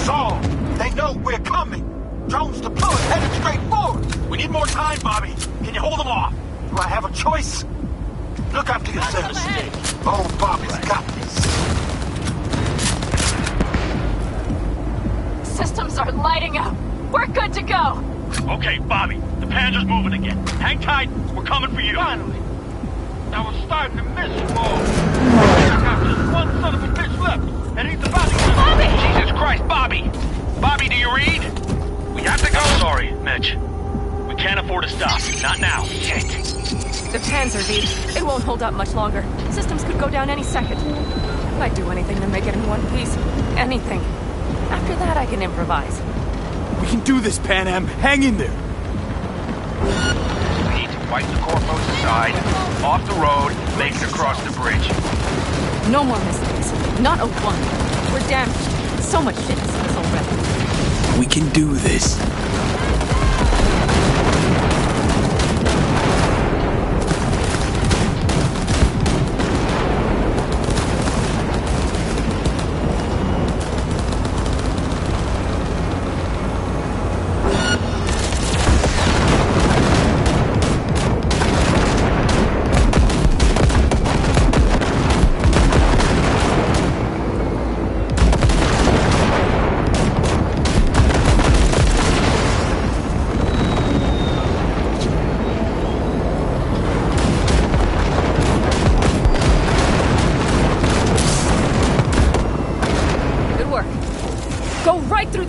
Saul, they know we're coming. Drones deployed, headed straight forward. We need more time, Bobby. Can you hold them off? Do I have a choice? Look after yourselves. Oh, Bobby's got this. Systems are lighting up. We're good to go. Okay, Bobby, the Panzer's moving again. Hang tight, we're coming for you. Finally. I was starting to miss you all. I got just one son of a bitch left, and he's about to get... Bobby! Jesus Christ, Bobby! Bobby, do you read? We have to go. Sorry, Mitch. We can't afford to stop. Not now. Shit. The Panzer, V. It won't hold up much longer. Systems could go down any second. I'd do anything to make it in one piece. Anything. After that, I can improvise. We can do this, Pan Am. Hang in there. We need to wipe the corpos aside, off the road, make it across the bridge. No more mistakes. Not a one. We're damaged. So much shit has hit us already. We can do this.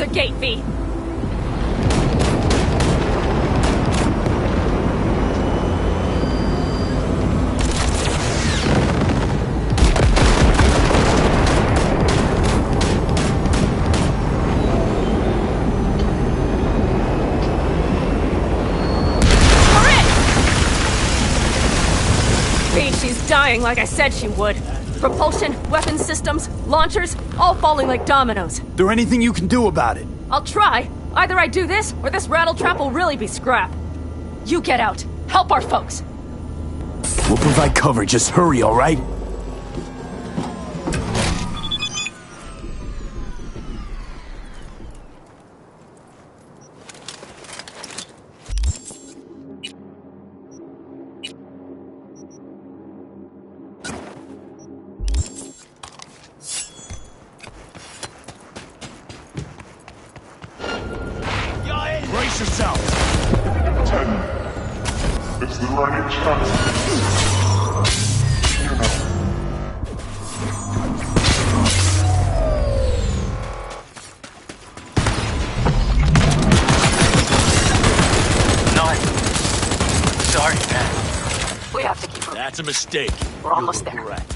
the gate, V! She's dying like I said she would. Propulsion, weapon systems, launchers, all falling like dominoes. There anything you can do about it? I'll try. Either I do this, or this rattletrap will really be scrap. You get out. Help our folks. We'll provide cover, just hurry, all right? Brace yourself! 10. It's the running chance. 9. Sorry, man. We have to keep moving. That's a mistake. We're almost there. Correct.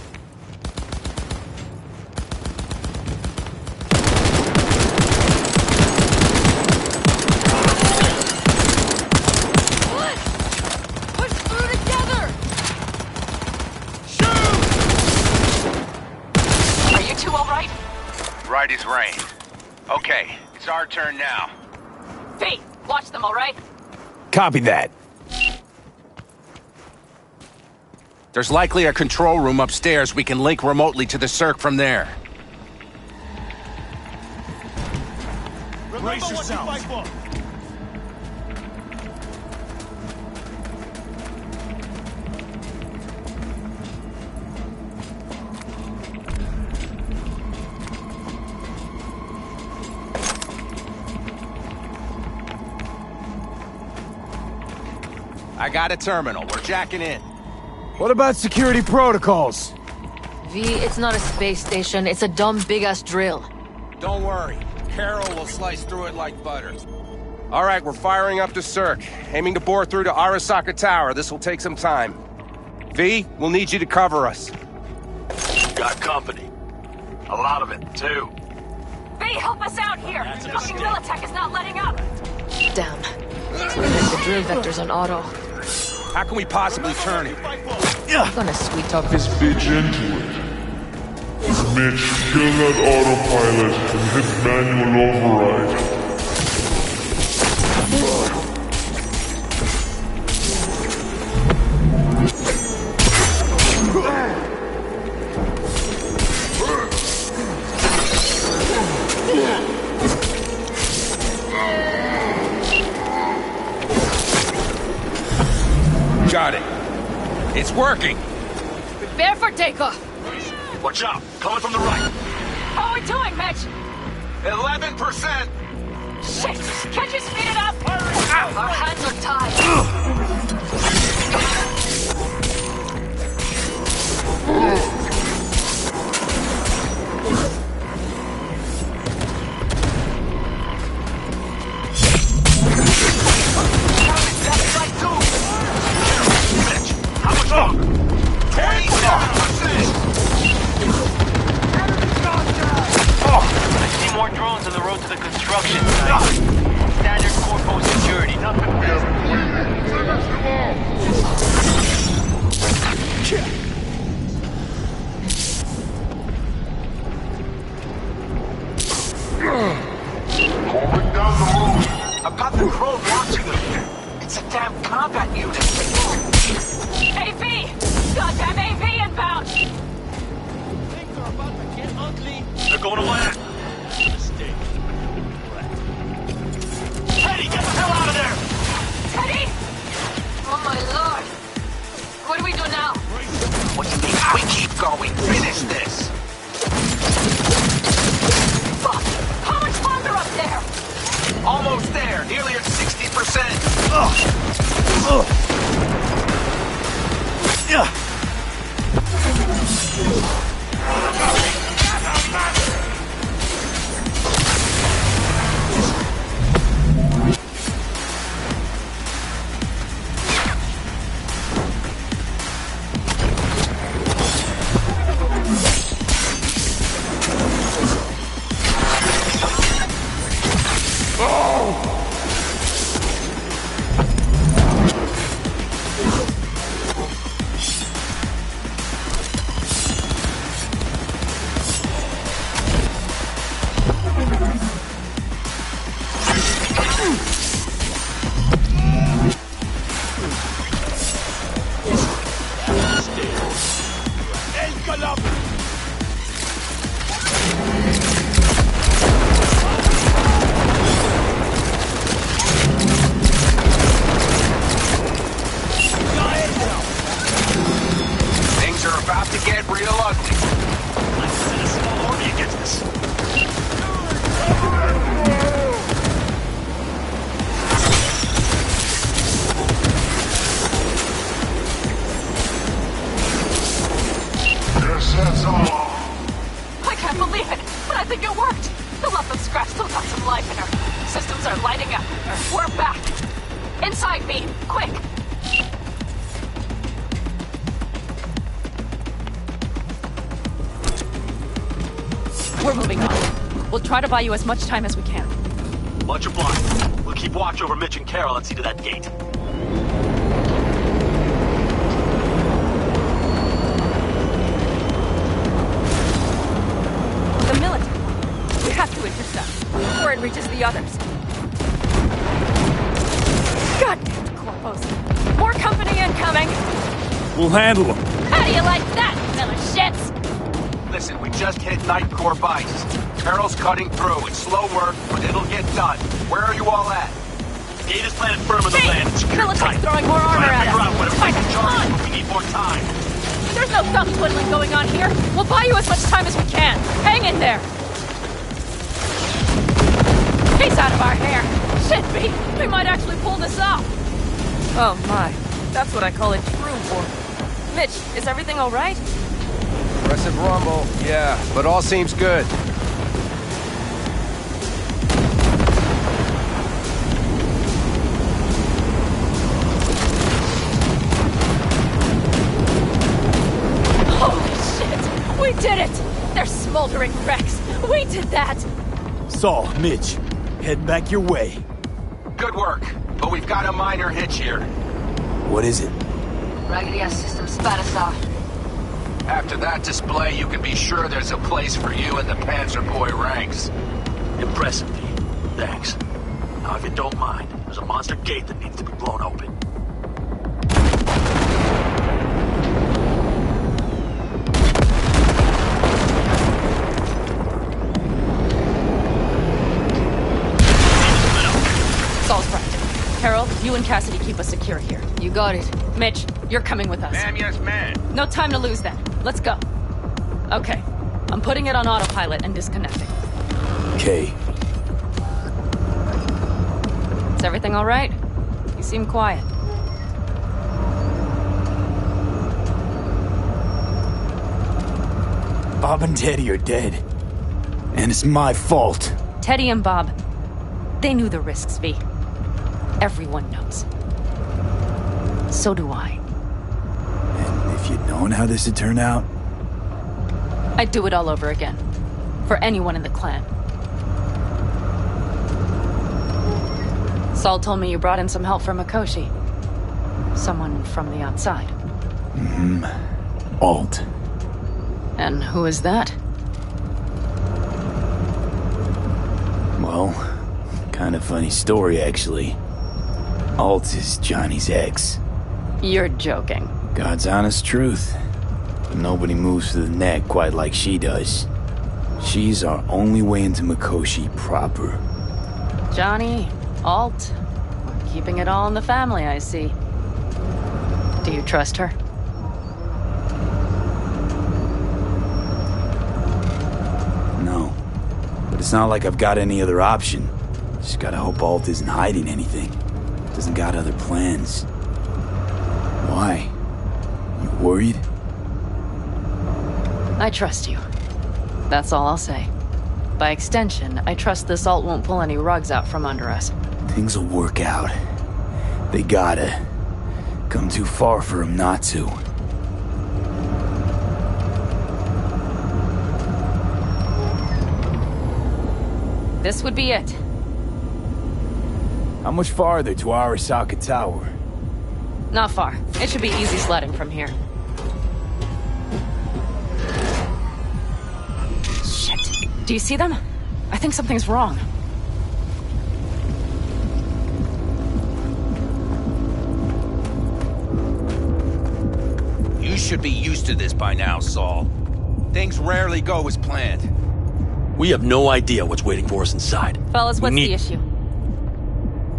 Right as rain. Okay, it's our turn now. V, watch them, all right? Copy that. There's likely a control room upstairs. We can link remotely to the circ from there. Brace yourself! I got a terminal. We're jacking in. What about security protocols? V, it's not a space station. It's a dumb big-ass drill. Don't worry. Carol will slice through it like butter. All right, we're firing up the circ. Aiming to bore through to Arasaka Tower. This will take some time. V, we'll need you to cover us. Got company. A lot of it, too. V, help us out here! Fucking Militech is not letting up! Damn. The drill vector's on auto. How can we possibly turn it? I'm gonna sweet talk this bitch into it. Mitch, kill that autopilot and hit manual override. Got it. It's working. Prepare for takeoff. Watch out! Coming from the right. How are we doing, Mitch? 11%. Shit! Can't you speed it up? Our hands are tied. How much longer? 27%. I see more drones on the road to the construction site. Standard corpo security. Nothing we haven't waited. Finish Going down the road. I've got the crow watching them. It's a damn combat unit. AV! Goddamn AV inbound! Things are about to get ugly. They're going to land. Mistake. Teddy, get the hell out of there! Teddy! Oh my lord! What do we do now? What do you mean? We keep going. Finish this. Fuck! How much longer up there? Almost there. Nearly at 60%. some life in her. Systems are lighting up. We're back. Inside me, quick. We're moving on. We'll try to buy you as much time as we can. Much obliged. We'll keep watch over Mitch and Carol and see to that gate. The military. We have to intercept before it reaches the others. Goddamn corpos. More company incoming. We'll handle them. How do you like that, little shits? Listen, we just hit Night Core Vice. Carol's cutting through. It's slow work, but it'll get done. Where are you all at? Gate is planted firm on the land. Military's throwing more armor at us. Figure out what it might be charged, but we need more time. There's no thumb twiddling going on here. We'll buy you as much time as we can. Hang in there. He's out of our hair. Shit, B. We might actually pull this off. Oh my. That's what I call a true war. Mitch, is everything all right? Aggressive rumble, yeah, but all seems good. Holy shit! We did it! They're smoldering wrecks. We did that! Saul, Mitch, head back your way. Good work, but we've got a minor hitch here. What is it? Raggedy-ass system spat us off. After that display, you can be sure there's a place for you in the Panzer Boy ranks. Impressive, V. Thanks. Now, if you don't mind, there's a monster gate that needs to be blown open. Saul's right. Carol, you and Cassidy keep us secure here. You got it. Mitch, you're coming with us. Ma'am, yes, ma'am. No time to lose then. Let's go. Okay. I'm putting it on autopilot and disconnecting. Okay. Is everything all right? You seem quiet. Bob and Teddy are dead. And it's my fault. Teddy and Bob, they knew the risks, V. Everyone knows. So do I. And if you'd known how this would turn out? I'd do it all over again. For anyone in the clan. Saul told me you brought in some help from Mikoshi. Someone from the outside. Mm-hmm. Alt. And who is that? Well, kind of funny story, actually. Alt is Johnny's ex. You're joking. God's honest truth. But nobody moves to the neck quite like she does. She's our only way into Mikoshi proper. Johnny, Alt, we're keeping it all in the family, I see. Do you trust her? No. But it's not like I've got any other option. Just gotta hope Alt isn't hiding anything. Doesn't got other plans. Why? You worried? I trust you. That's all I'll say. By extension, I trust this Alt won't pull any rugs out from under us. Things will work out. They gotta. Come too far for him not to. This would be it. How much farther to Arasaka Tower? Not far. It should be easy sledding from here. Shit. Do you see them? I think something's wrong. You should be used to this by now, Saul. Things rarely go as planned. We have no idea what's waiting for us inside. Fellas, what's the issue?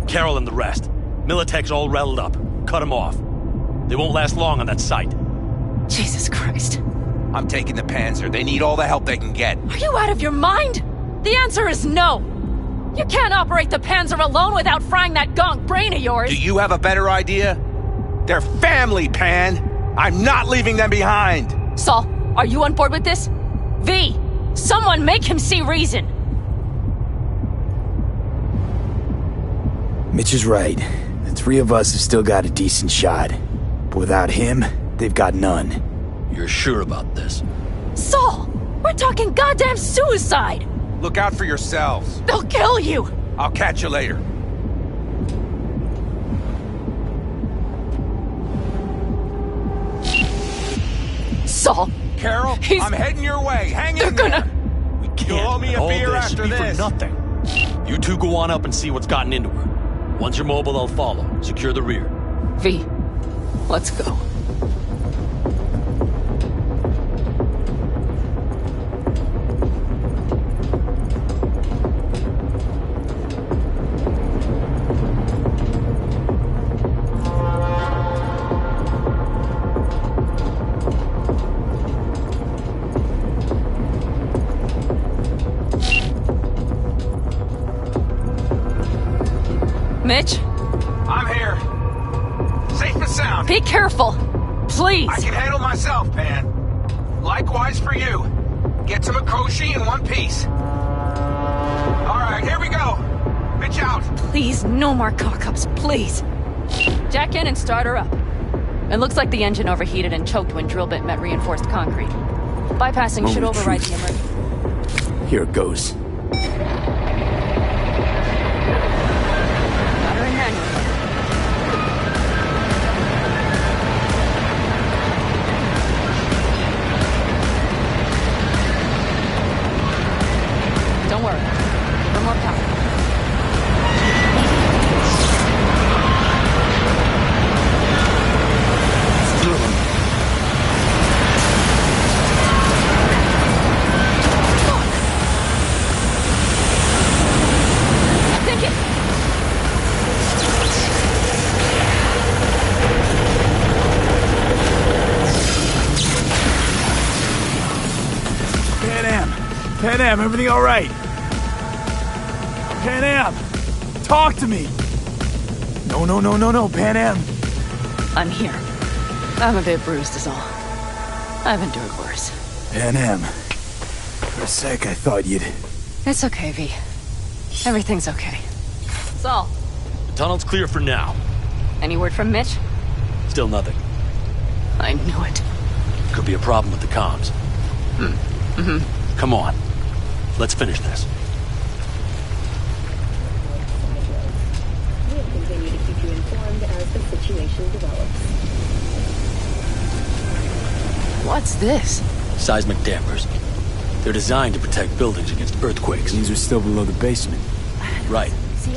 Carol and the rest. Militech's all rattled up. Cut them off. They won't last long on that site. Jesus Christ. I'm taking the Panzer. They need all the help they can get. Are you out of your mind? The answer is no. You can't operate the Panzer alone without frying that gonk brain of yours. Do you have a better idea? They're family, Pan. I'm not leaving them behind. Saul, are you on board with this? V, someone make him see reason. Mitch is right. The three of us have still got a decent shot. But without him, they've got none. You're sure about this? Saul! We're talking goddamn suicide! Look out for yourselves. They'll kill you! I'll catch you later. Saul! Carol, I'm heading your way. Hang in there. We can't. You'll owe me a All beer this after should be this. for nothing. You two go on up and see what's gotten into her. Once you're mobile, I'll follow. Secure the rear. V, let's go. Mitch? I'm here. Safe and sound. Be careful! Please! I can handle myself, Pan. Likewise for you. Get to Mikoshi in one piece. Alright, here we go. Mitch out. Please, no more cock-ups, please. Jack in and start her up. It looks like the engine overheated and choked when drill bit met reinforced concrete. Bypassing should override the emergency. Here it goes. Don't worry. Give her more power. Pan Am, everything all right? Pan Am, talk to me. No, Pan Am. I'm here. I'm a bit bruised is all. I've endured worse. Pan Am. For a sec, I thought you'd... It's okay, V. Everything's okay. Saul. The tunnel's clear for now. Any word from Mitch? Still nothing. I knew it. Could be a problem with the comms. Mm-hmm. Come on. Let's finish this. We'll continue to keep you informed as the situation develops. What's this? Seismic dampers. They're designed to protect buildings against earthquakes. These are still below the basement. Right.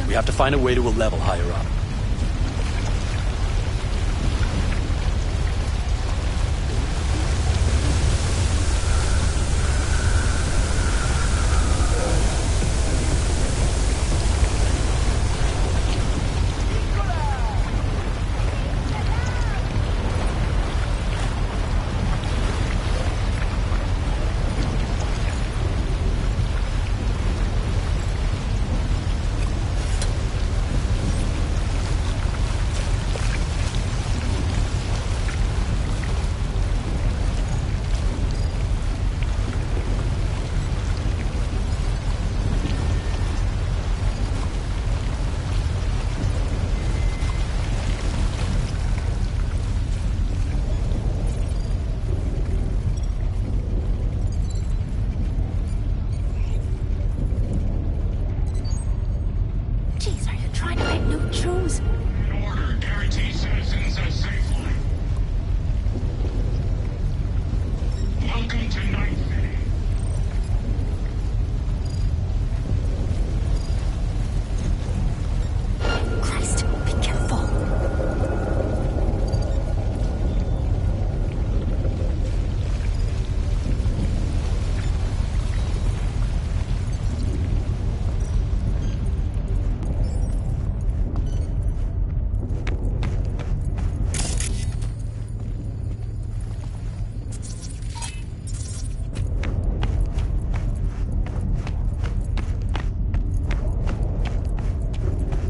We have to find a way to a level higher up.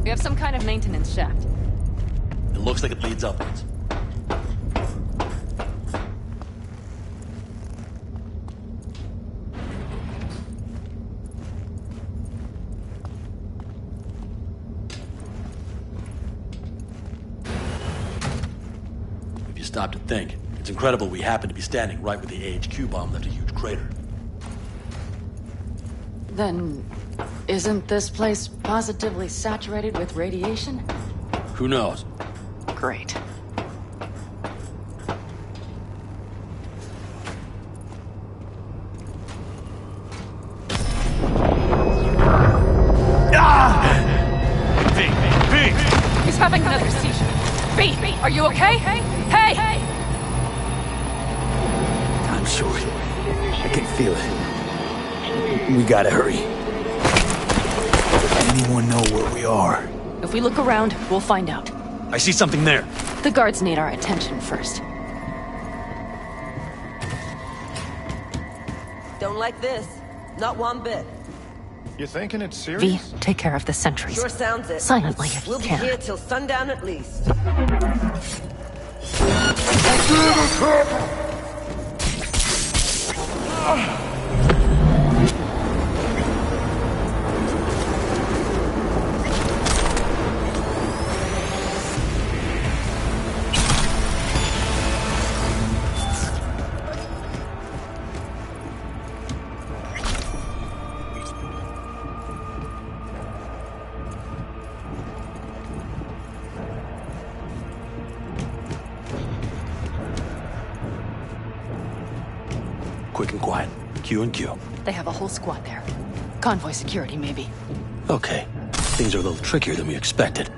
We have some kind of maintenance shaft. It looks like it leads upwards. stop to think. It's incredible we happen to be standing right where the AHQ bomb left a huge crater. Then, isn't this place positively saturated with radiation? Who knows? Great. He's having another seizure. B, are you okay? Hey! Time's short. I can feel it. We gotta hurry. Does anyone know where we are? If we look around, we'll find out. I see something there. The guards need our attention first. Don't like this. Not one bit. You thinking it's serious? V, take care of the sentries. Sure sounds it. Silently if We'll you be can. here till sundown at least. Quick and quiet. Q and Q. They have a whole squad there. Convoy security, maybe. Okay. Things are a little trickier than we expected.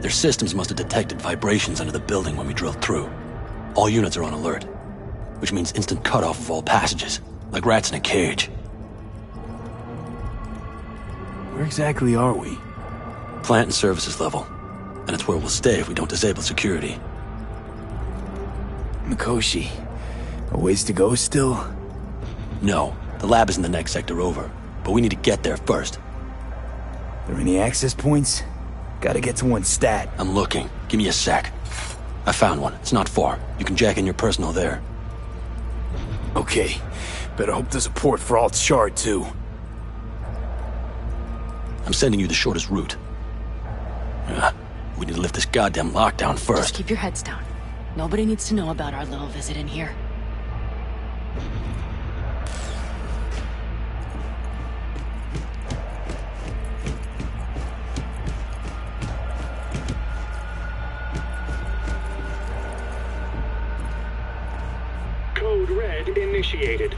Their systems must have detected vibrations under the building when we drilled through. All units are on alert, which means instant cutoff of all passages, like rats in a cage. Where exactly are we? Plant and services level. And it's where we'll stay if we don't disable security. Mikoshi. A ways to go still? No, the lab is in the next sector over, but we need to get there first. There any access points? Gotta get to one stat. I'm looking. Give me a sec. I found one. It's not far. You can jack in your personal there. Okay. Better hope there's a port for Alt Shard, too. I'm sending you the shortest route. We need to lift this goddamn lockdown first. Just keep your heads down. Nobody needs to know about our little visit in here. Code Red initiated.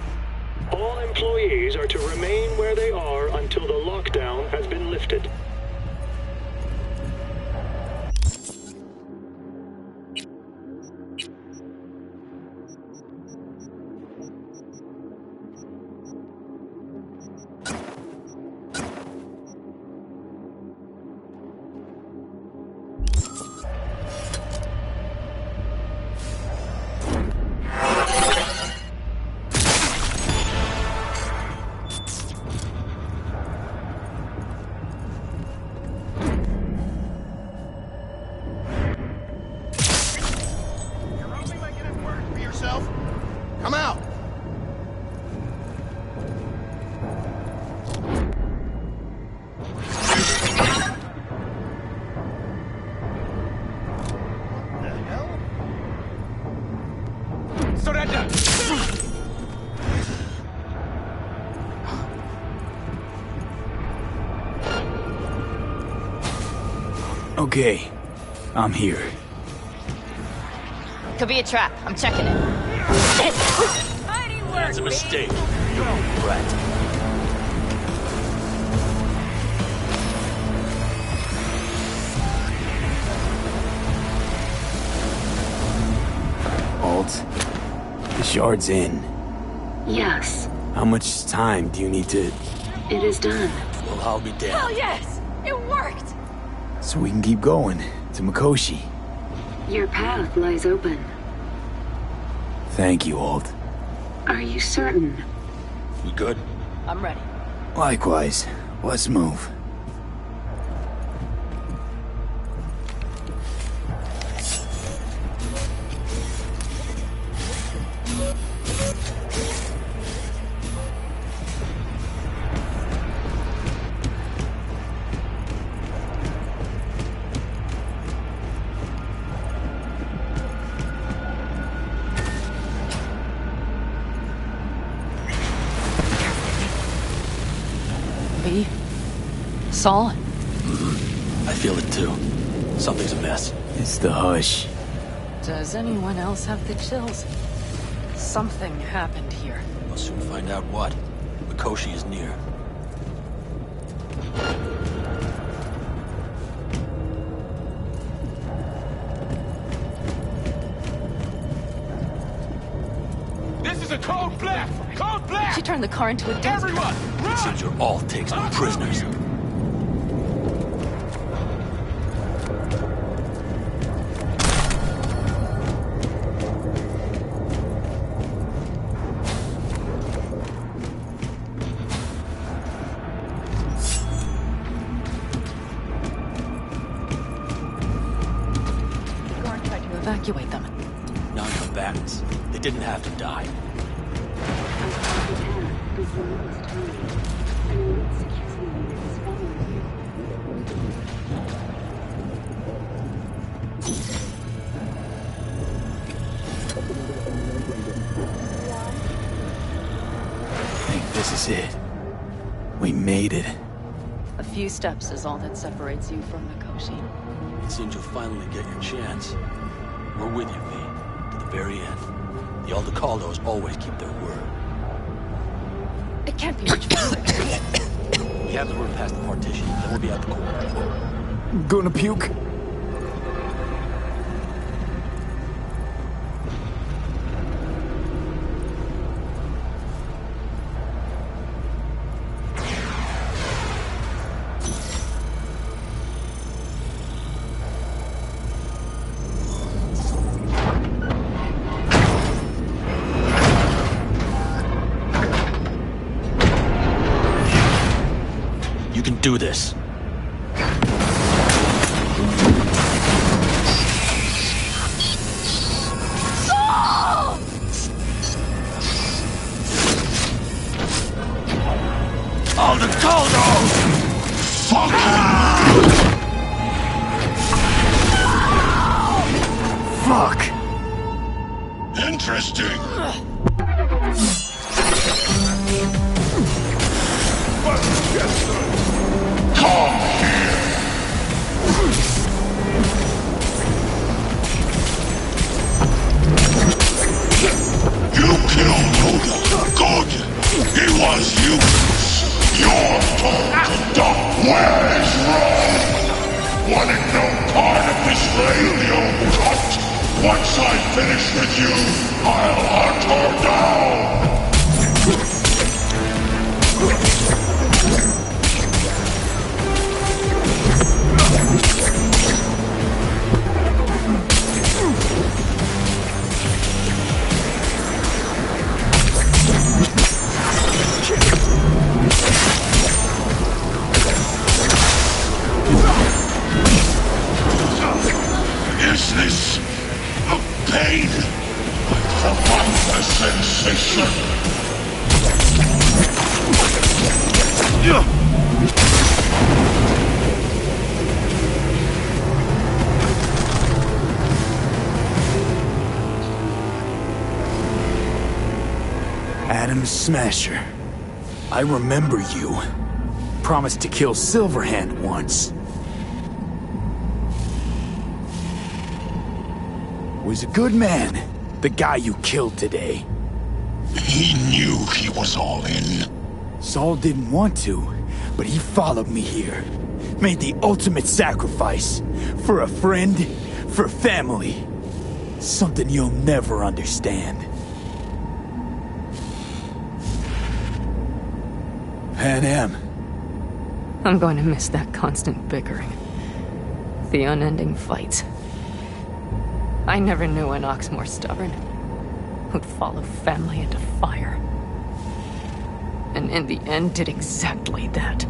All employees are to remain where they are until the lockdown has been lifted. Come out! The hell? So that Okay. I'm here. Could be a trap. I'm checking it. That's a mistake. You brat. Alt, the shard's in. Yes, How much time do you need to... it is done. Well, I'll be damned. Hell yes! It worked! So we can keep going to Mikoshi. Your path lies open. Thank you, Alt. Are you certain? We good? I'm ready. Likewise. Let's move. V? Saul? I feel it too. Something's amiss. It's the hush. Does anyone else have the chills? Something happened here. We'll soon find out what. Mikoshi is near. This is a code black! Code black! She turned the car into a desert. Everyone, run! It seems you're all takes no prisoners. Evacuate them. Non-combatants. They didn't have to die. I think this is it. We made it. A few steps is all that separates you from Mikoshi. It seems you'll finally get your chance. We're with you, V, to the very end. The Aldecaldos always keep their word. It can't be much further. We have the route past the partition, then we'll be at the core. Gonna puke? You can do this. Aldecaldos! Fuck! Fuck! Interesting. Come here! You killed Buddha. Good. He was useless. You're told to dump. Where is wrong? Wanted no part of this radio cut. Once I finish with you, I'll hunt her down. Is this a pain? I forgot the sensation. Adam Smasher. I remember you. Promised to kill Silverhand once. Was a good man, the guy you killed today. He knew he was all in. Saul didn't want to, but he followed me here. Made the ultimate sacrifice. For a friend, for family. Something you'll never understand. Pan Am. I'm going to miss that constant bickering. The unending fights. I never knew an ox more stubborn. Who'd follow family into fire. And in the end did exactly that.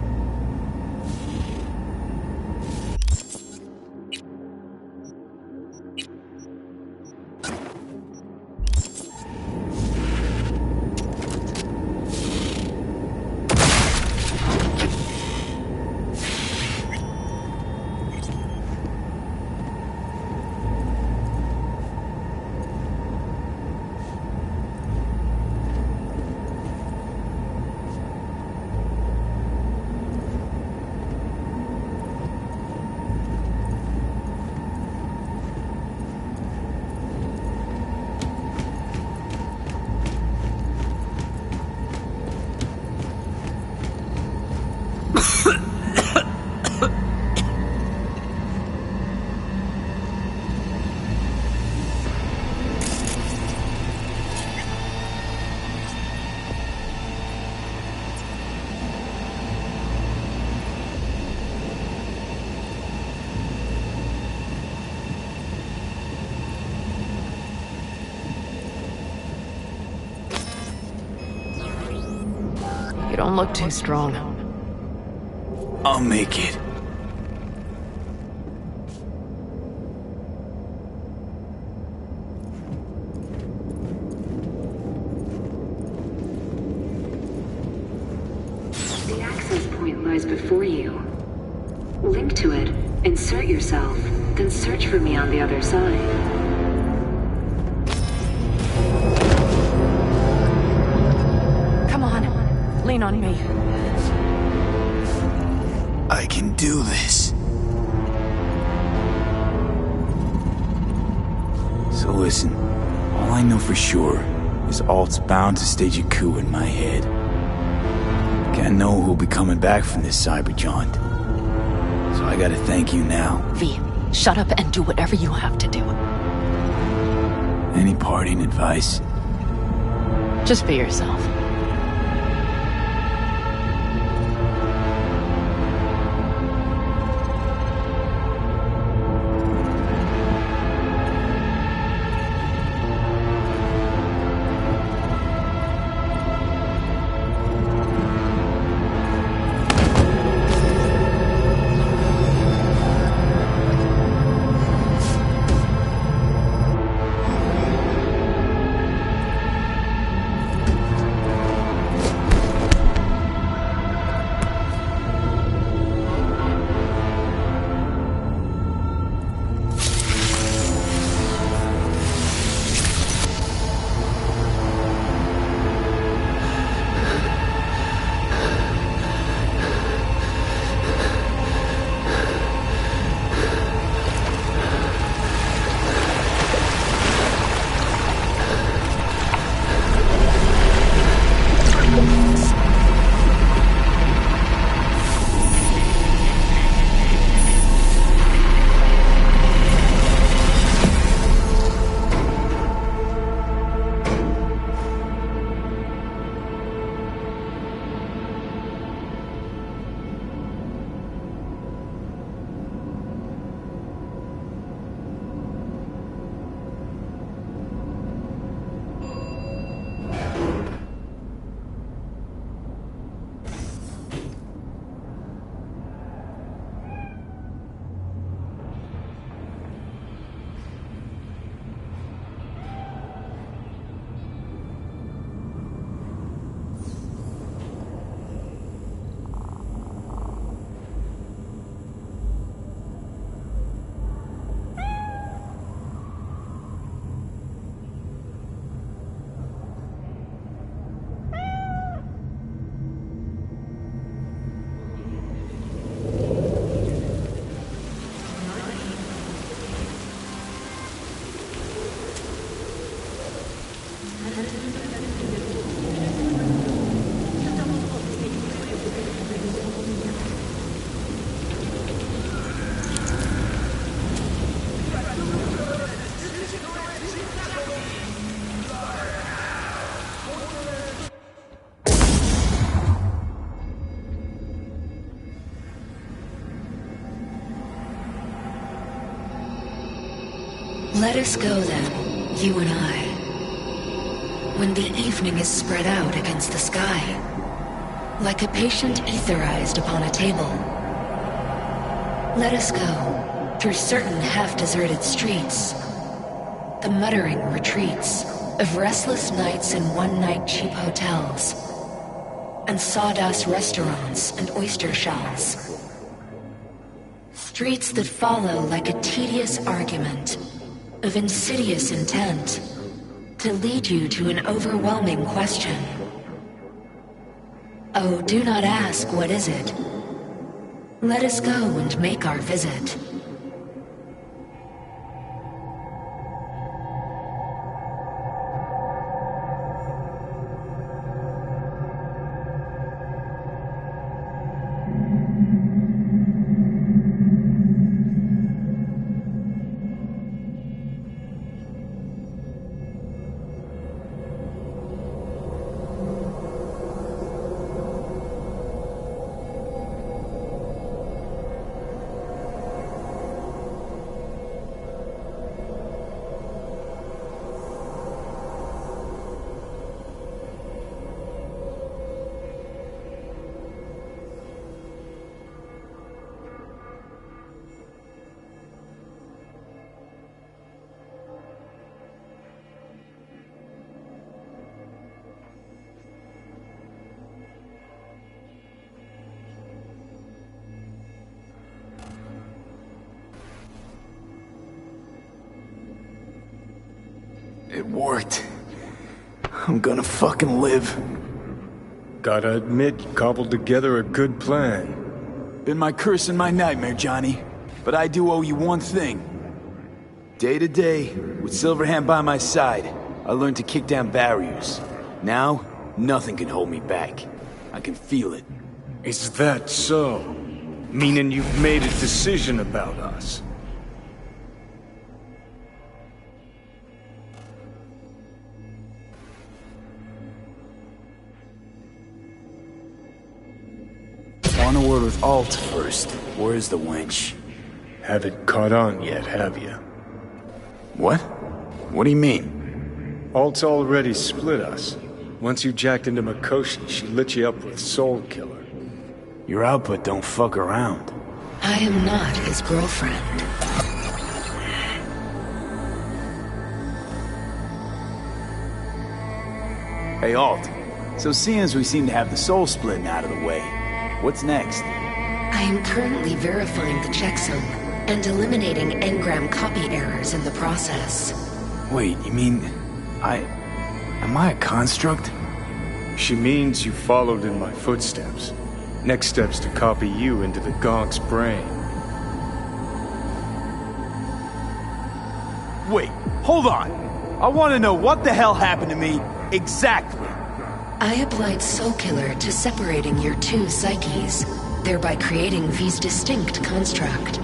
Don't look too strong. I'll make it. The access point lies before you. Link to it, insert yourself, then search for me on the other side. Come on, lean on me. I can do this. So listen, all I know for sure is Alt's bound to stage a coup in my head. Can't know who'll be coming back from this cyberjaunt. So I gotta thank you now. V, shut up and do whatever you have to do. Any parting advice? Just be yourself. Let us go then, you and I. When the evening is spread out against the sky, like a patient etherized upon a table. Let us go through certain half-deserted streets, the muttering retreats of restless nights in one-night cheap hotels, and sawdust restaurants and oyster shells. Streets that follow like a tedious argument of insidious intent to lead you to an overwhelming question. Oh, do not ask, what is it? Let us go and make our visit. It worked. I'm gonna fucking live. Gotta admit, you cobbled together a good plan. Been my curse and my nightmare, Johnny. But I do owe you one thing. Day to day, with Silverhand by my side, I learned to kick down barriers. Now, nothing can hold me back. I can feel it. Is that so? Meaning you've made a decision about us? Want a word with Alt first. Where's the wench? Haven't caught on yet, have you? What? What do you mean? Alt's already split us. Once you jacked into Mikoshi, she lit you up with Soul Killer. Your output don't fuck around. I am not his girlfriend. Hey, Alt. So seeing as we seem to have the soul splitting out of the way, what's next? I am currently verifying the checksum and eliminating engram copy errors in the process. Wait, you mean... Am I a construct? She means you followed in my footsteps. Next step's to copy you into the Gonk's brain. Wait, hold on. I want to know what the hell happened to me exactly. I applied Soul Killer to separating your two psyches, thereby creating V's distinct construct.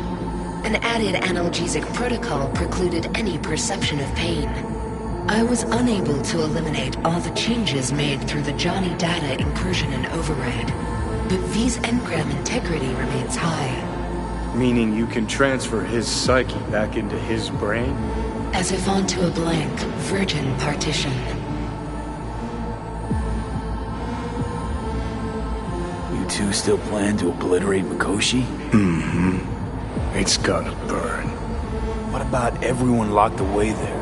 An added analgesic protocol precluded any perception of pain. I was unable to eliminate all the changes made through the Johnny data incursion and override, but V's engram integrity remains high. Meaning you can transfer his psyche back into his brain? As if onto a blank, virgin partition. You two still plan to obliterate Mikoshi? Mm-hmm. It's gotta burn. What about everyone locked away there?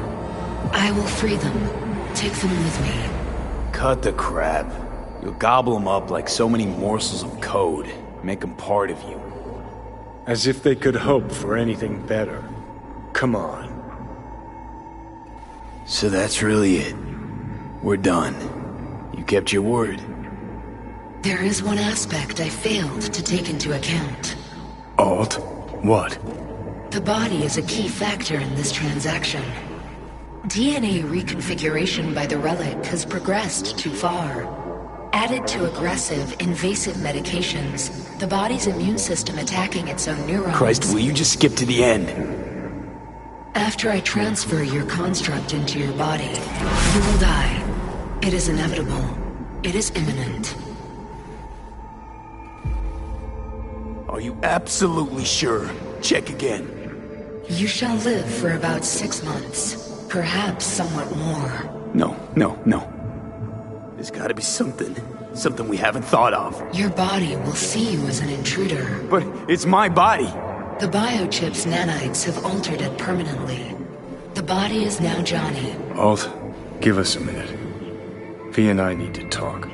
I will free them. Take them with me. Cut the crap. You'll gobble them up like so many morsels of code. Make them part of you. As if they could hope for anything better. Come on. So that's really it. We're done. You kept your word. There is one aspect I failed to take into account. Alt? What? The body is a key factor in this transaction. DNA reconfiguration by the relic has progressed too far. Added to aggressive, invasive medications, the body's immune system attacking its own neurons... Christ, will you just skip to the end? After I transfer your construct into your body, you will die. It is inevitable. It is imminent. Are you absolutely sure? Check again. You shall live for about 6 months. Perhaps somewhat more. No. There's gotta be something we haven't thought of. Your body will see you as an intruder. But it's my body. The biochip's nanites have altered it permanently. The body is now Johnny. Alt, give us a minute. V and I need to talk.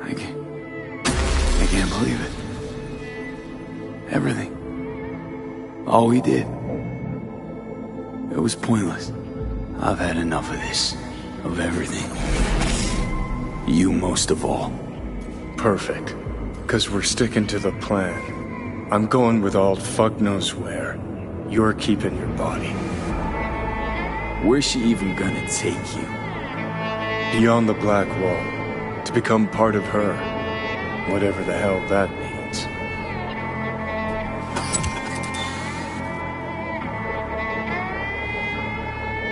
I can't believe it. Everything. All we did. It was pointless. I've had enough of this. Of everything. You most of all. Perfect. 'Cause we're sticking to the plan. I'm going with Alt fuck knows where. You're keeping your body. Where's she even gonna take you? Beyond the Black Wall. To become part of her. Whatever the hell that means.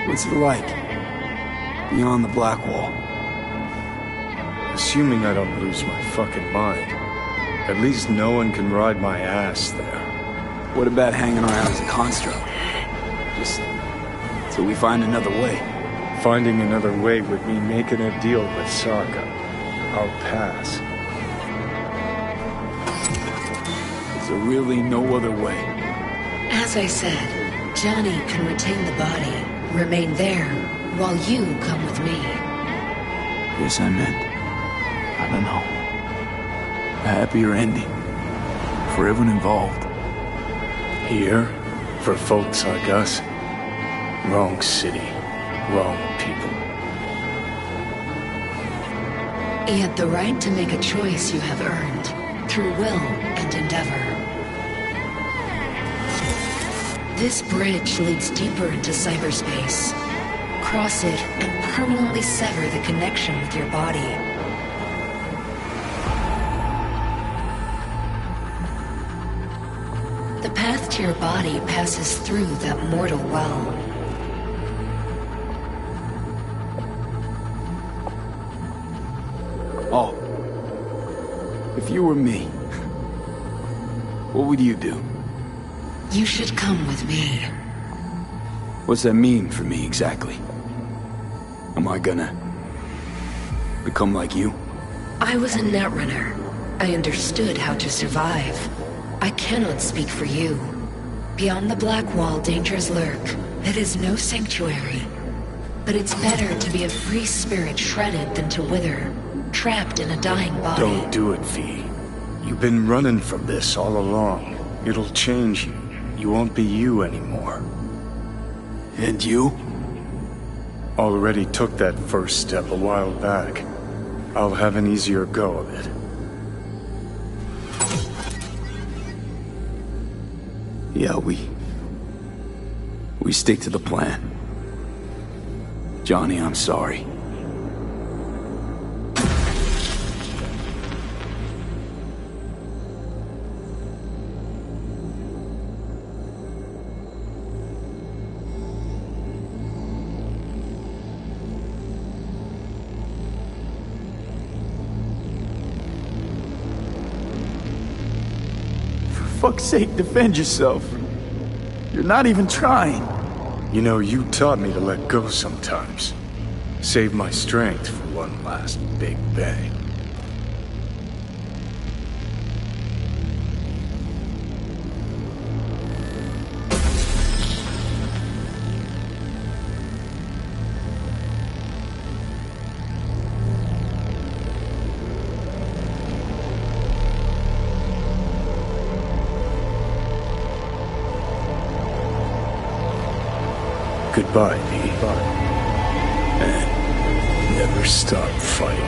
What's it like? Beyond the Black Wall? Assuming I don't lose my fucking mind. At least no one can ride my ass there. What about hanging around as a construct? Just till we find another way. Finding another way would mean making a deal with Sokka. I'll pass. Is there really no other way? As I said, Johnny can retain the body, remain there, while you come with me. Guess I meant, I don't know, a happier ending for everyone involved. Here? For folks like us, wrong city, wrong people. Yet the right to make a choice you have earned, through will and endeavor. This bridge leads deeper into cyberspace. Cross it and permanently sever the connection with your body. The path to your body passes through that mortal well. Oh. If you were me, what would you do? You should come with me. What's that mean for me exactly? Am I gonna become like you? I was a netrunner. I understood how to survive. I cannot speak for you. Beyond the Black Wall, dangers lurk. It is no sanctuary. But it's better to be a free spirit shredded than to wither, trapped in a dying body. Don't do it, V. You've been running from this all along. It'll change you. You won't be you anymore. And you? Already took that first step a while back. I'll have an easier go of it. Yeah, we stick to the plan. Johnny, I'm sorry. For fuck's sake, defend yourself. You're not even trying. You know, you taught me to let go sometimes. Save my strength for one last big bang. Goodbye, V. And never stop fighting.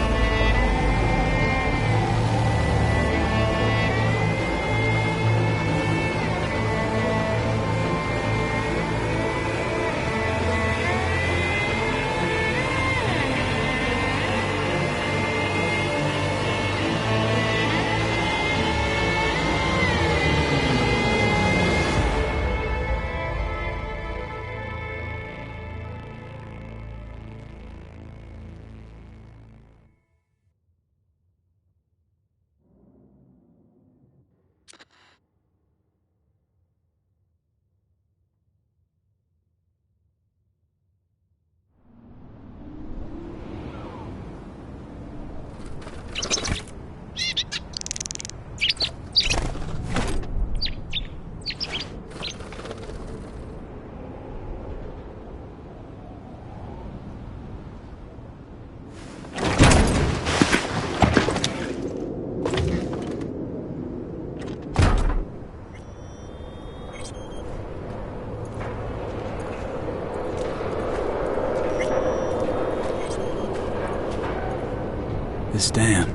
This dam.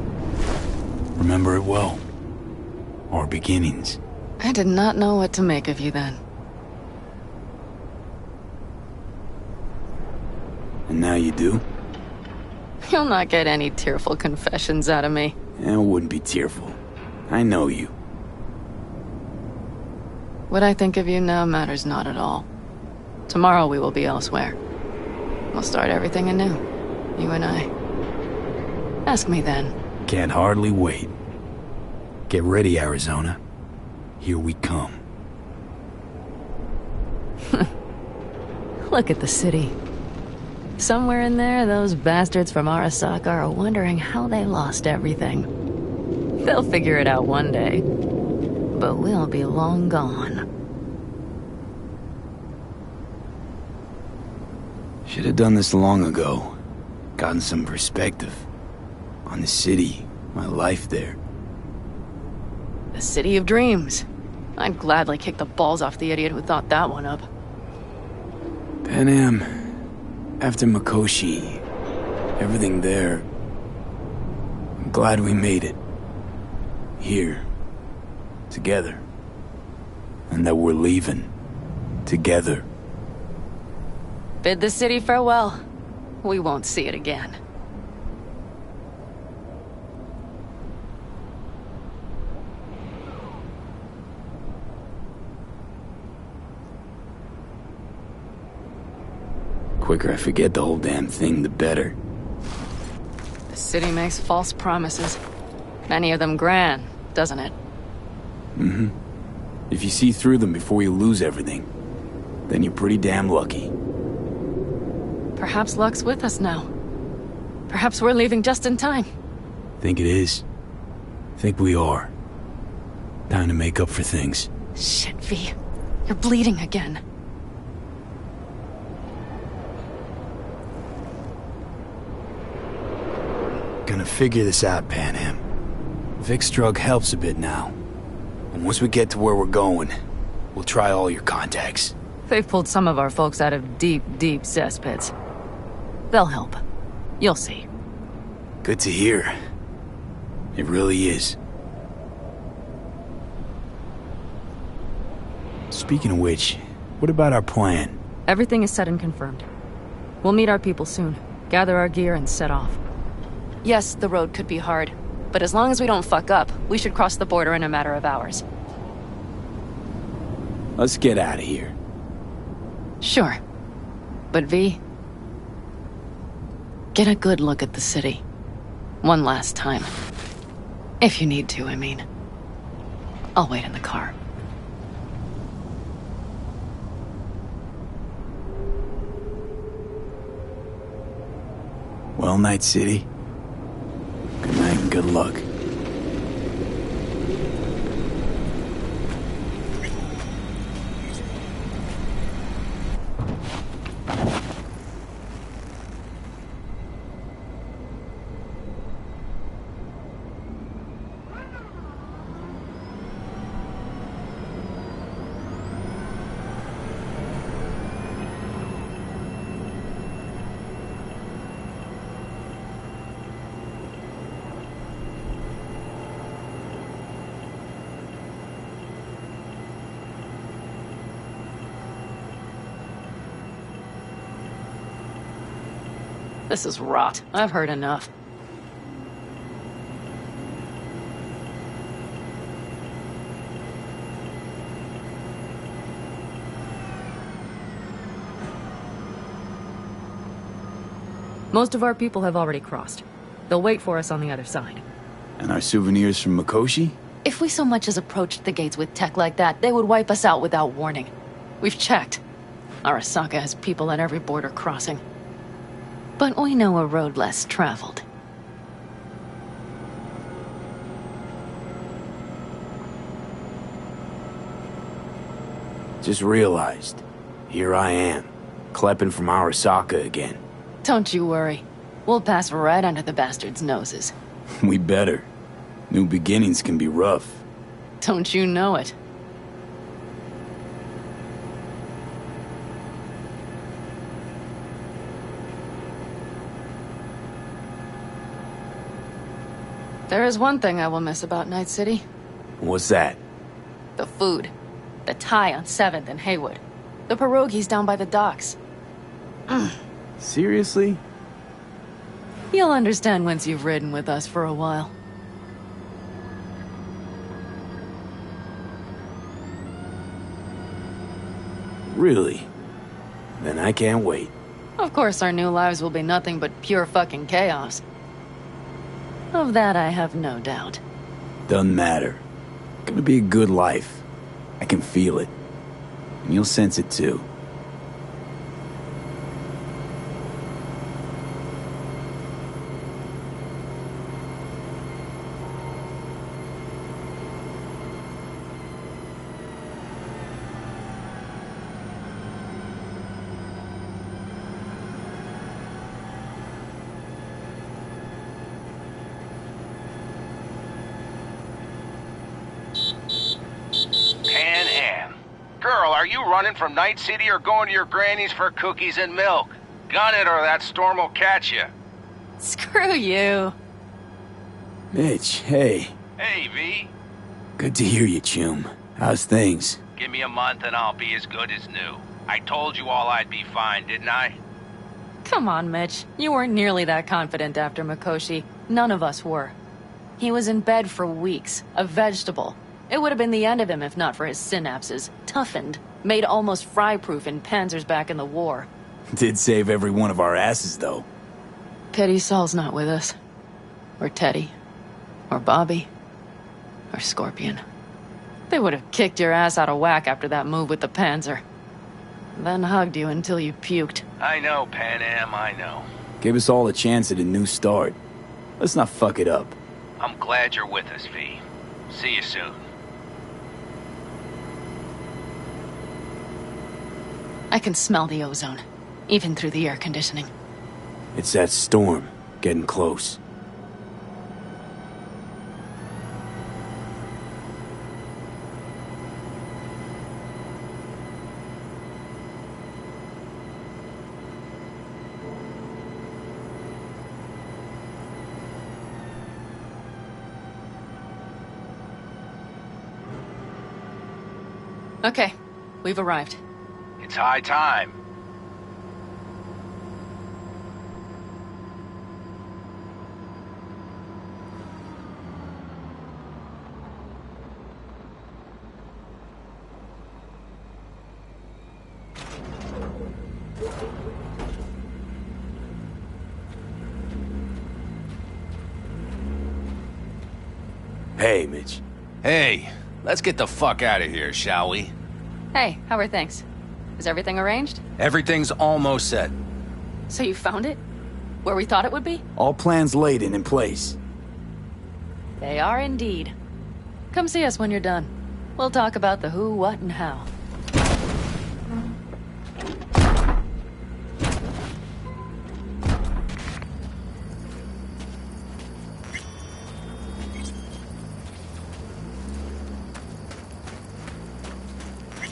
Remember it well. Our beginnings. I did not know what to make of you then. And now you do? You'll not get any tearful confessions out of me. It wouldn't be tearful. I know you. What I think of you now matters not at all. Tomorrow we will be elsewhere. We'll start everything anew. You and I. Ask me then. Can't hardly wait. Get ready, Arizona. Here we come. Look at the city. Somewhere in there, those bastards from Arasaka are wondering how they lost everything. They'll figure it out one day. But we'll be long gone. Should have done this long ago. Gotten some perspective. On the city, my life there. The city of dreams. I'd gladly kick the balls off the idiot who thought that one up. Panam, after Mikoshi, everything there... I'm glad we made it. Here. Together. And that we're leaving. Together. Bid the city farewell. We won't see it again. Quicker I forget the whole damn thing, the better. The city makes false promises. Many of them grand, doesn't it? Mm-hmm. If you see through them before you lose everything, then you're pretty damn lucky. Perhaps luck's with us now. Perhaps we're leaving just in time. Think it is. Think we are. Time to make up for things. Shit, V. You're bleeding again. Gonna figure this out, Panam. Vic's drug helps a bit now. And once we get to where we're going, we'll try all your contacts. They've pulled some of our folks out of deep, deep cesspits. They'll help. You'll see. Good to hear. It really is. Speaking of which, what about our plan? Everything is set and confirmed. We'll meet our people soon, gather our gear, and set off. Yes, the road could be hard, but as long as we don't fuck up, we should cross the border in a matter of hours. Let's get out of here. Sure. But V... get a good look at the city. One last time. If you need to, I mean. I'll wait in the car. Well, Night City. Good night and good luck. This is rot. I've heard enough. Most of our people have already crossed. They'll wait for us on the other side. And our souvenirs from Mikoshi? If we so much as approached the gates with tech like that, they would wipe us out without warning. We've checked. Arasaka has people at every border crossing. But we know a road less traveled. Just realized. Here I am, klepping from Arasaka again. Don't you worry. We'll pass right under the bastards' noses. We better. New beginnings can be rough. Don't you know it? There is one thing I will miss about Night City. What's that? The food. The Thai on 7th and Haywood. The pierogies down by the docks. Seriously? You'll understand once you've ridden with us for a while. Really? Then I can't wait. Of course our new lives will be nothing but pure fucking chaos. Of that I have no doubt. Doesn't matter. Gonna be a good life. I can feel it. And you'll sense it too. running from Night City or going to your granny's for cookies and milk? Gun it or that storm will catch you. Screw you. Mitch, hey. Hey, V. Good to hear you, chum. How's things? Give me a month and I'll be as good as new. I told you all I'd be fine, didn't I? Come on, Mitch. You weren't nearly that confident after Mikoshi. None of us were. He was in bed for weeks, a vegetable. It would have been the end of him if not for his synapses. Toughened, made almost fry-proof in panzers back in the war. Did save every one of our asses, though. Pity Saul's not with us. Or Teddy. Or Bobby. Or Scorpion. They would have kicked your ass out of whack after that move with the Panzer. Then hugged you until you puked. I know, Pan Am, I know. Gave us all a chance at a new start. Let's not fuck it up. I'm glad you're with us, V. See you soon. I can smell the ozone, even through the air conditioning. It's that storm, getting close. Okay, we've arrived. It's high time. Hey, Mitch. Hey, let's get the fuck out of here, shall we? Hey, how are things? Is everything arranged? Everything's almost set. So you found it? Where we thought it would be? All plans laid and in place. They are indeed. Come see us when you're done. We'll talk about the who, what, and how.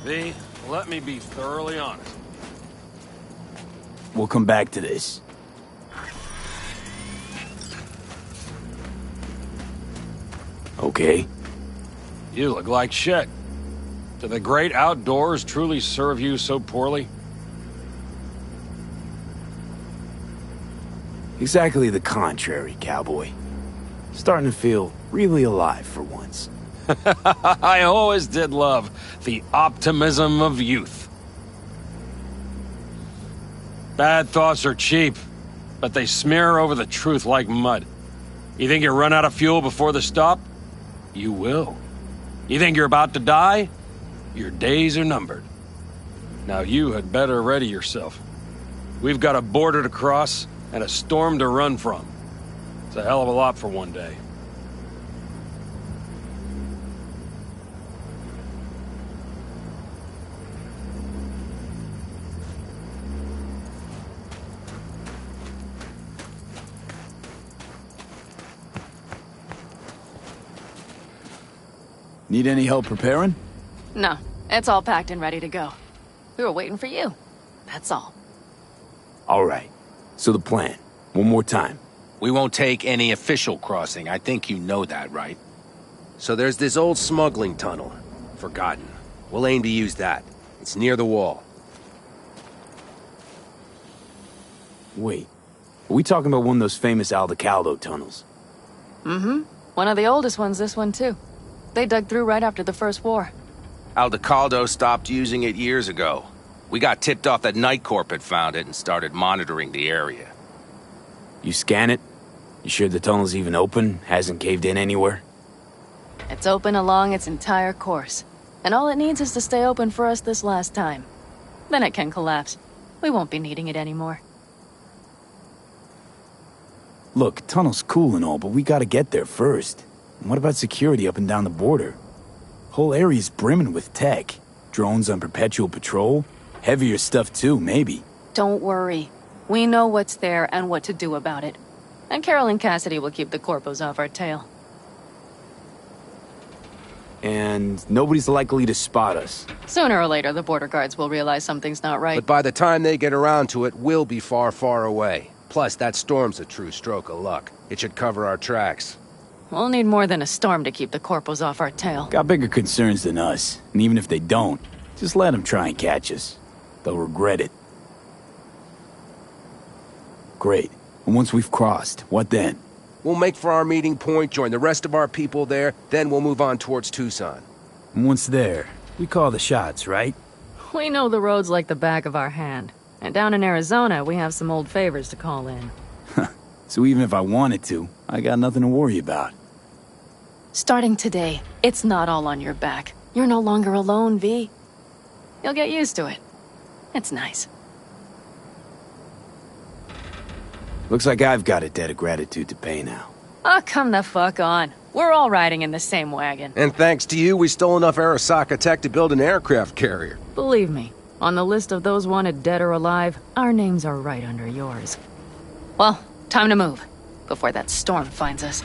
V, let me be thoroughly honest. We'll come back to this. Okay. You look like shit. Do the great outdoors truly serve you so poorly? Exactly the contrary, cowboy. Starting to feel really alive for once. I always did love the optimism of youth. Bad thoughts are cheap, but they smear over the truth like mud. You think you run out of fuel before the stop? You will. You think you're about to die? Your days are numbered. Now you had better ready yourself. We've got a border to cross and a storm to run from. It's a hell of a lot for one day. Need any help preparing? No, it's all packed and ready to go. We were waiting for you. That's all. All right. So the plan. One more time. We won't take any official crossing. I think you know that, right? So there's this old smuggling tunnel. Forgotten. We'll aim to use that. It's near the wall. Wait. Are we talking about one of those famous Aldecaldo tunnels? Mm-hmm. One of the oldest ones, this one too. They dug through right after the First War. Aldecaldo stopped using it years ago. We got tipped off that Night Corp had found it and started monitoring the area. You scan it? You sure the tunnel's even open? Hasn't caved in anywhere? It's open along its entire course. And all it needs is to stay open for us this last time. Then it can collapse. We won't be needing it anymore. Look, tunnel's cool and all, but we gotta get there first. And what about security up and down the border? Whole area's brimming with tech. Drones on perpetual patrol. Heavier stuff too, maybe. Don't worry. We know what's there and what to do about it. And Carol and Cassidy will keep the corpos off our tail. and nobody's likely to spot us. Sooner or later, the border guards will realize something's not right. But by the time they get around to it, we'll be far, far away. Plus, that storm's a true stroke of luck. It should cover our tracks. We'll need more than a storm to keep the corpos off our tail. Got bigger concerns than us, and even if they don't, just let them try and catch us. They'll regret it. Great. And once we've crossed, what then? We'll make for our meeting point, join the rest of our people there, then we'll move on towards Tucson. And once there, we call the shots, right? We know the roads like the back of our hand. And down in Arizona, we have some old favors to call in. So even if I wanted to, I got nothing to worry about. Starting today, it's not all on your back. You're no longer alone, V. You'll get used to it. It's nice. Looks like I've got a debt of gratitude to pay now. Oh, come the fuck on. We're all riding in the same wagon. And thanks to you, we stole enough Arasaka tech to build an aircraft carrier. Believe me, on the list of those wanted dead or alive, our names are right under yours. Well, time to move, before that storm finds us.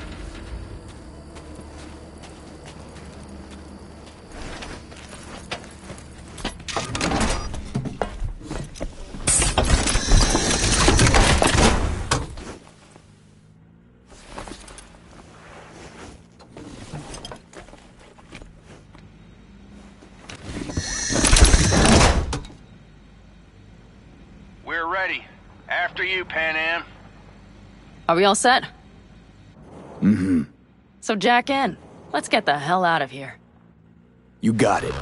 We're ready. After you, Pan Am. Are we all set? Mm-hmm. So jack in. Let's get the hell out of here. You got it.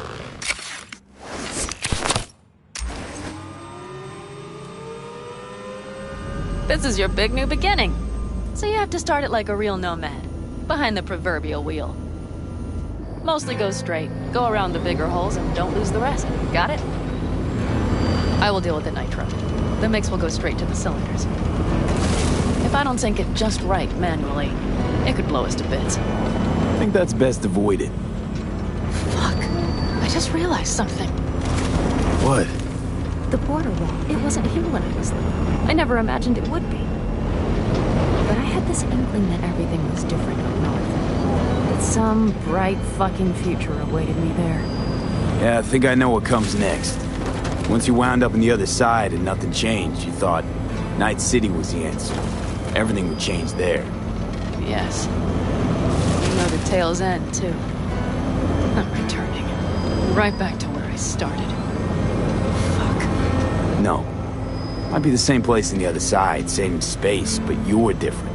This is your big new beginning. So you have to start it like a real nomad, behind the proverbial wheel. Mostly go straight, go around the bigger holes, and don't lose the rest. Got it? I will deal with the nitro. The mix will go straight to the cylinders. If I don't sync it just right manually, it could blow us to bits. I think that's best avoided. Fuck. I just realized something. What? The border wall. It wasn't here when I was little. I never imagined it would be. But I had this inkling that everything was different up north. That some bright fucking future awaited me there. Yeah, I think I know what comes next. Once you wound up on the other side and nothing changed, you thought Night City was the answer. Everything would change there. Yes. You know the tale's end, too. I'm returning. Right back to where I started. Fuck. No. Might be the same place on the other side, same space, but you're different.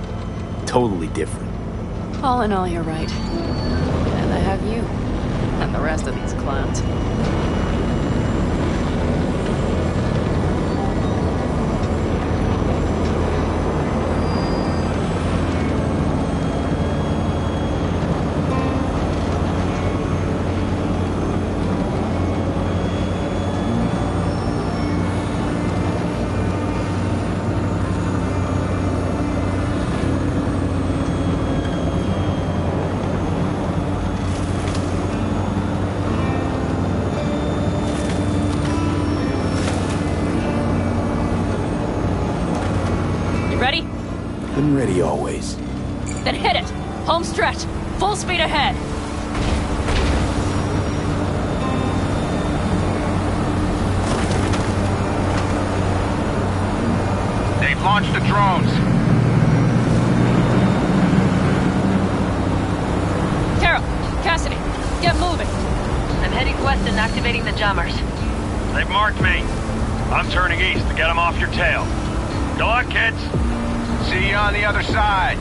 Totally different. All in all, you're right. And I have you. And the rest of these clowns. Been ready always. Then hit it! Home stretch! Full speed ahead! They've launched the drones. Carol, Cassidy, get moving. I'm heading west and activating the jammers. They've marked me. I'm turning east to get them off your tail. Good luck, kids. See you on the other side.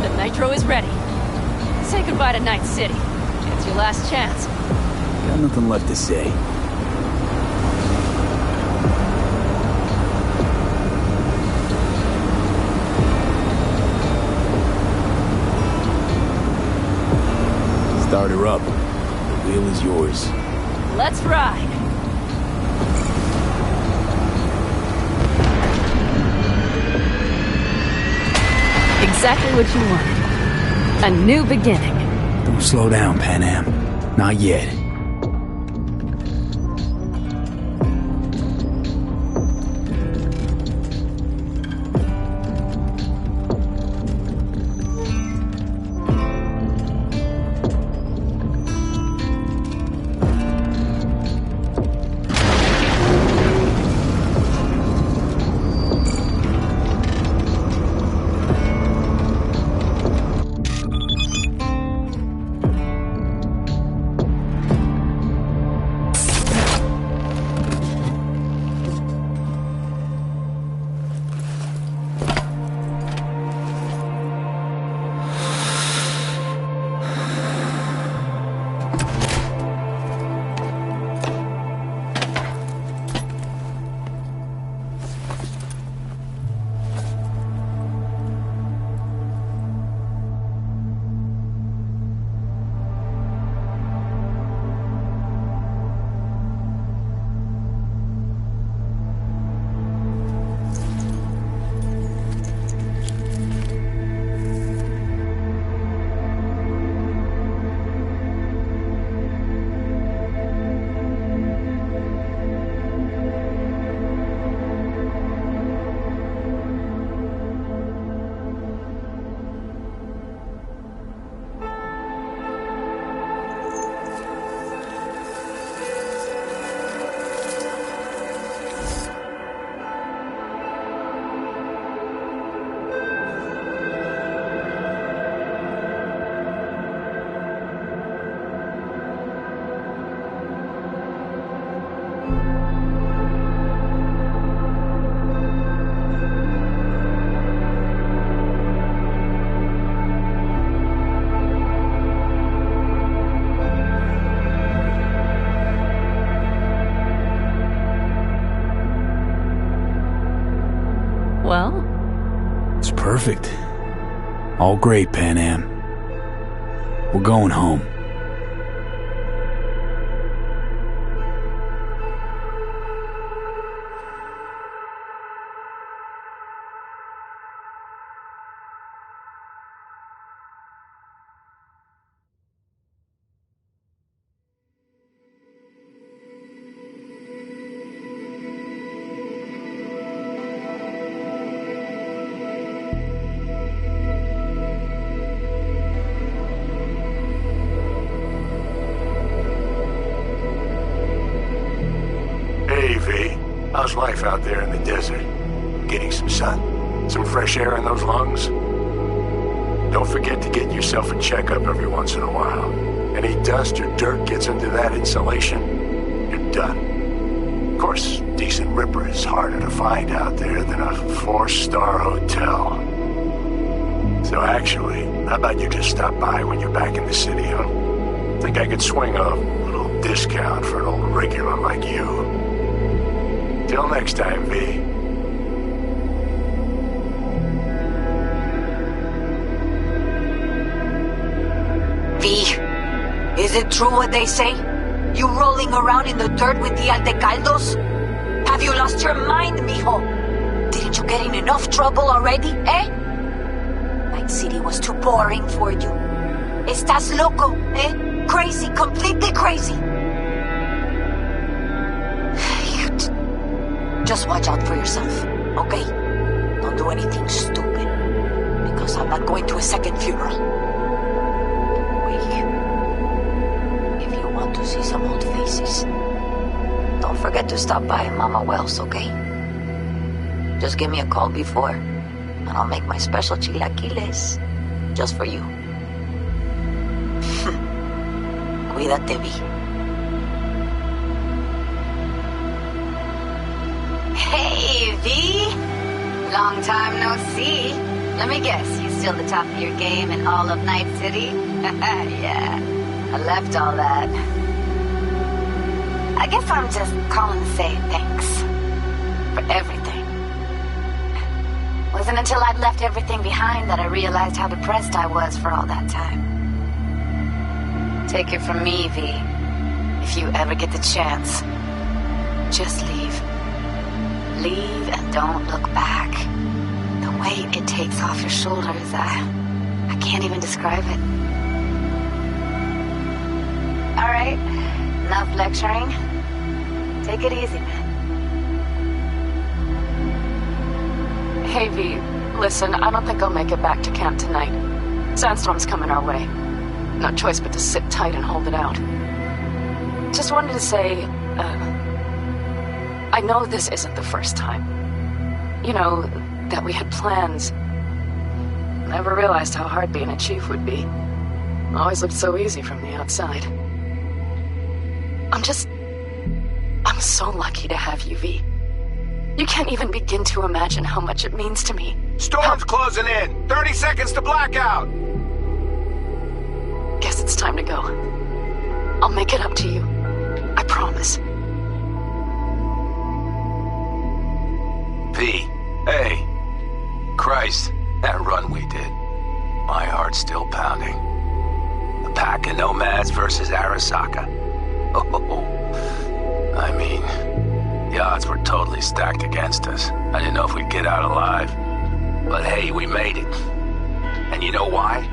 The nitro is ready. Say goodbye to Night City. It's your last chance. Got nothing left to say. Start her up. The wheel is yours. Let's ride. Exactly what you wanted. A new beginning. Don't slow down, Pan Am. Not yet. Perfect. All great, Pan Am. We're going home. Hey, V. How's life out there in the desert? Getting some sun? Some fresh air in those lungs? Don't forget to get yourself a checkup every once in a while. Any dust or dirt gets into that insulation, you're done. Of course, decent ripper is harder to find out there than a 4-star hotel. So actually, how about you just stop by when you're back in the city, huh? Think I could swing a little discount for an old regular like you. Till next time, V. V, is it true what they say? You rolling around in the dirt with the Aldecaldos? Have you lost your mind, mijo? Didn't you get in enough trouble already, eh? Night City was too boring for you. Estás loco, eh? Crazy, completely crazy. Just watch out for yourself, okay? Don't do anything stupid, because I'm not going to a second funeral. Wait. If you want to see some old faces, don't forget to stop by Mama Wells, okay? Just give me a call before, and I'll make my special chilaquiles just for you. Cuídate, Vi. Hey, V! Long time no see. Let me guess, you still the top of your game in all of Night City? Yeah, I left all that. I guess I'm just calling to say thanks. For everything. Wasn't until I'd left everything behind that I realized how depressed I was for all that time. Take it from me, V. If you ever get the chance, just leave. Leave and don't look back. The weight it takes off your shoulders, I can't even describe it. All right, enough lecturing. Take it easy, man. Hey, V, listen, I don't think I'll make it back to camp tonight. Sandstorm's coming our way. No choice but to sit tight and hold it out. Just wanted to say, I know this isn't the first time. You know, that we had plans. Never realized how hard being a chief would be. Always looked so easy from the outside. I'm so lucky to have you, V. You can't even begin to imagine how much it means to me. Storm's closing in! 30 seconds to blackout! Guess it's time to go. I'll make it up to you. I promise. V, hey. Christ, that run we did. My heart's still pounding. The pack of nomads versus Arasaka. Oh, I mean, the odds were totally stacked against us. I didn't know if we'd get out alive. But hey, we made it. And you know why?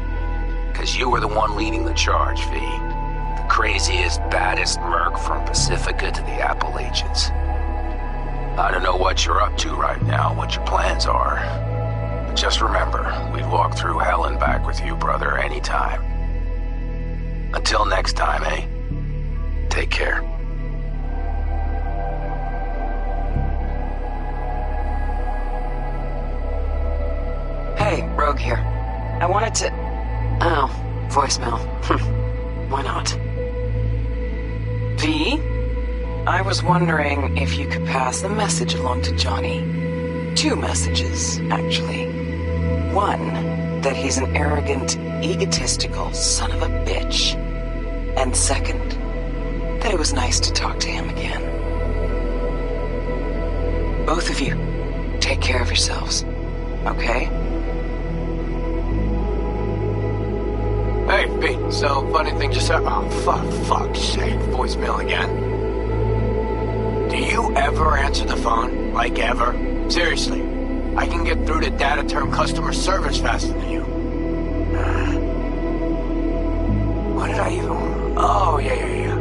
Because you were the one leading the charge, V. The craziest, baddest merc from Pacifica to the Appalachians. I don't know what you're up to right now, what your plans are. But just remember, we'd walk through hell and back with you, brother, anytime. Until next time, eh? Take care. Hey, Rogue here. I wanted to... Oh, voicemail. Why not? V? I was wondering if you could pass a message along to Johnny. 2 messages, actually. One, that he's an arrogant, egotistical son of a bitch. And second, that it was nice to talk to him again. Both of you, take care of yourselves, okay? So, funny thing just happened. Oh, fuck's sake. Voicemail again. Do you ever answer the phone? Like, ever? Seriously. I can get through to data term customer service faster than you. What did I even... Oh, yeah.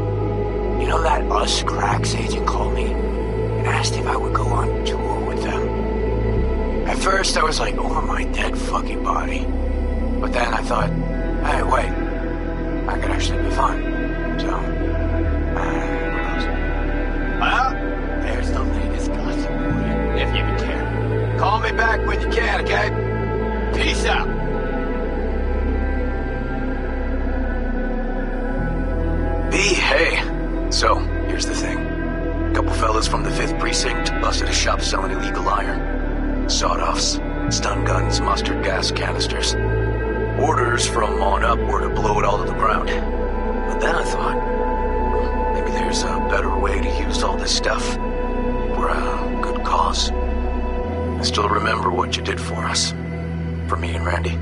You know that Us Cracks agent called me and asked if I would go on tour with them? At first, I was like, over my dead fucking body. But then I thought, hey, wait. I could actually be fun. So, who knows? Well, there's the latest gossip for you, if you even care. Call me back when you can, okay? Peace out. B, hey. So, here's the thing. A couple fellas from the 5th Precinct busted a shop selling illegal iron. Sawed-offs, stun guns, mustard gas canisters. Orders from on up were to blow it all to the ground. But then I thought, well, maybe there's a better way to use all this stuff for a good cause. I still remember what you did for us. For me and Randy.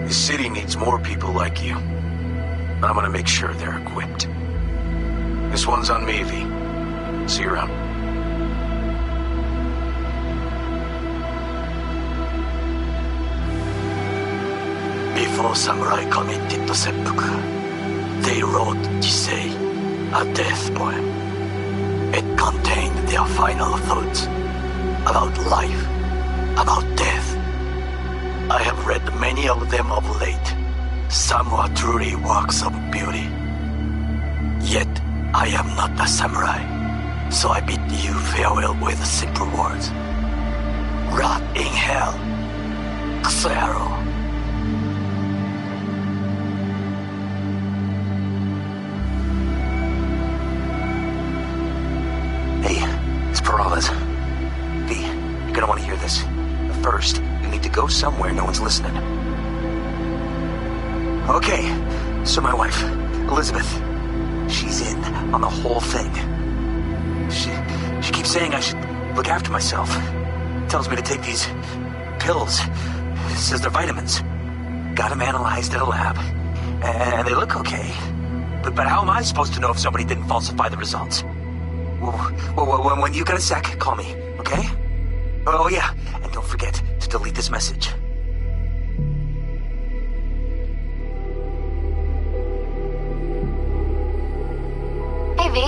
This city needs more people like you. And I'm gonna make sure they're equipped. This one's on me, V. See you around. Before samurai committed to seppuku, they wrote Jisei, a death poem. It contained their final thoughts about life, about death. I have read many of them of late. Some are truly works of beauty. Yet, I am not a samurai, so I bid you farewell with simple words. Rot in hell, Xero. V, you're gonna want to hear this. But first, you need to go somewhere no one's listening. Okay, so my wife, Elizabeth, she's in on the whole thing. She keeps saying I should look after myself. Tells me to take these pills. Says they're vitamins. Got them analyzed at a lab. And they look okay. But how am I supposed to know if somebody didn't falsify the results? Well, when you got a sec, call me, okay? Oh, yeah, and don't forget to delete this message. Hey, V.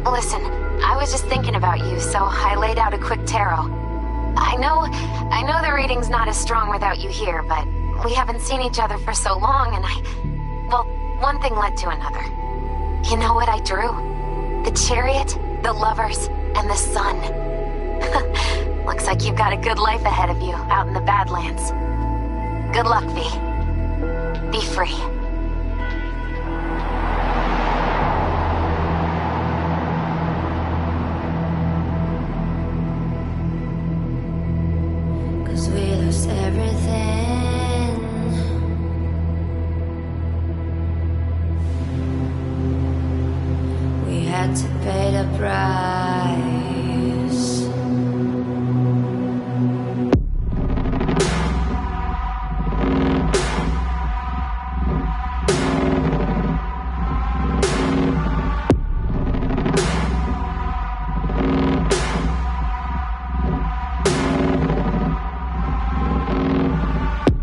Listen, I was just thinking about you, so I laid out a quick tarot. I know the reading's not as strong without you here, but we haven't seen each other for so long, and well, one thing led to another. You know what I drew? The chariot, the lovers, and the sun. Looks like you've got a good life ahead of you out in the Badlands. Good luck, V. Be free. Cause we lost everything. Had to pay the price.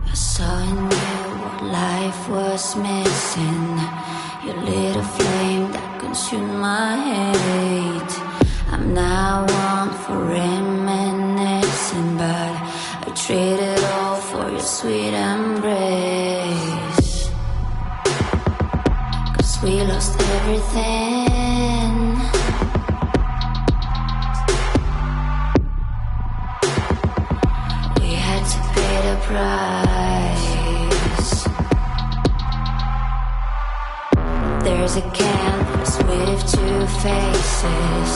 I saw in you what life was missing. You lit a flame that consumed my hate. I'm now one for reminiscing, but I traded all for your sweet embrace. Cause we lost everything. We had to pay the price. There's a canvas with two faces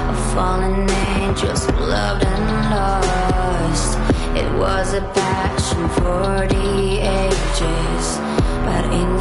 of fallen angels who loved and lost. It was a passion for the ages, but in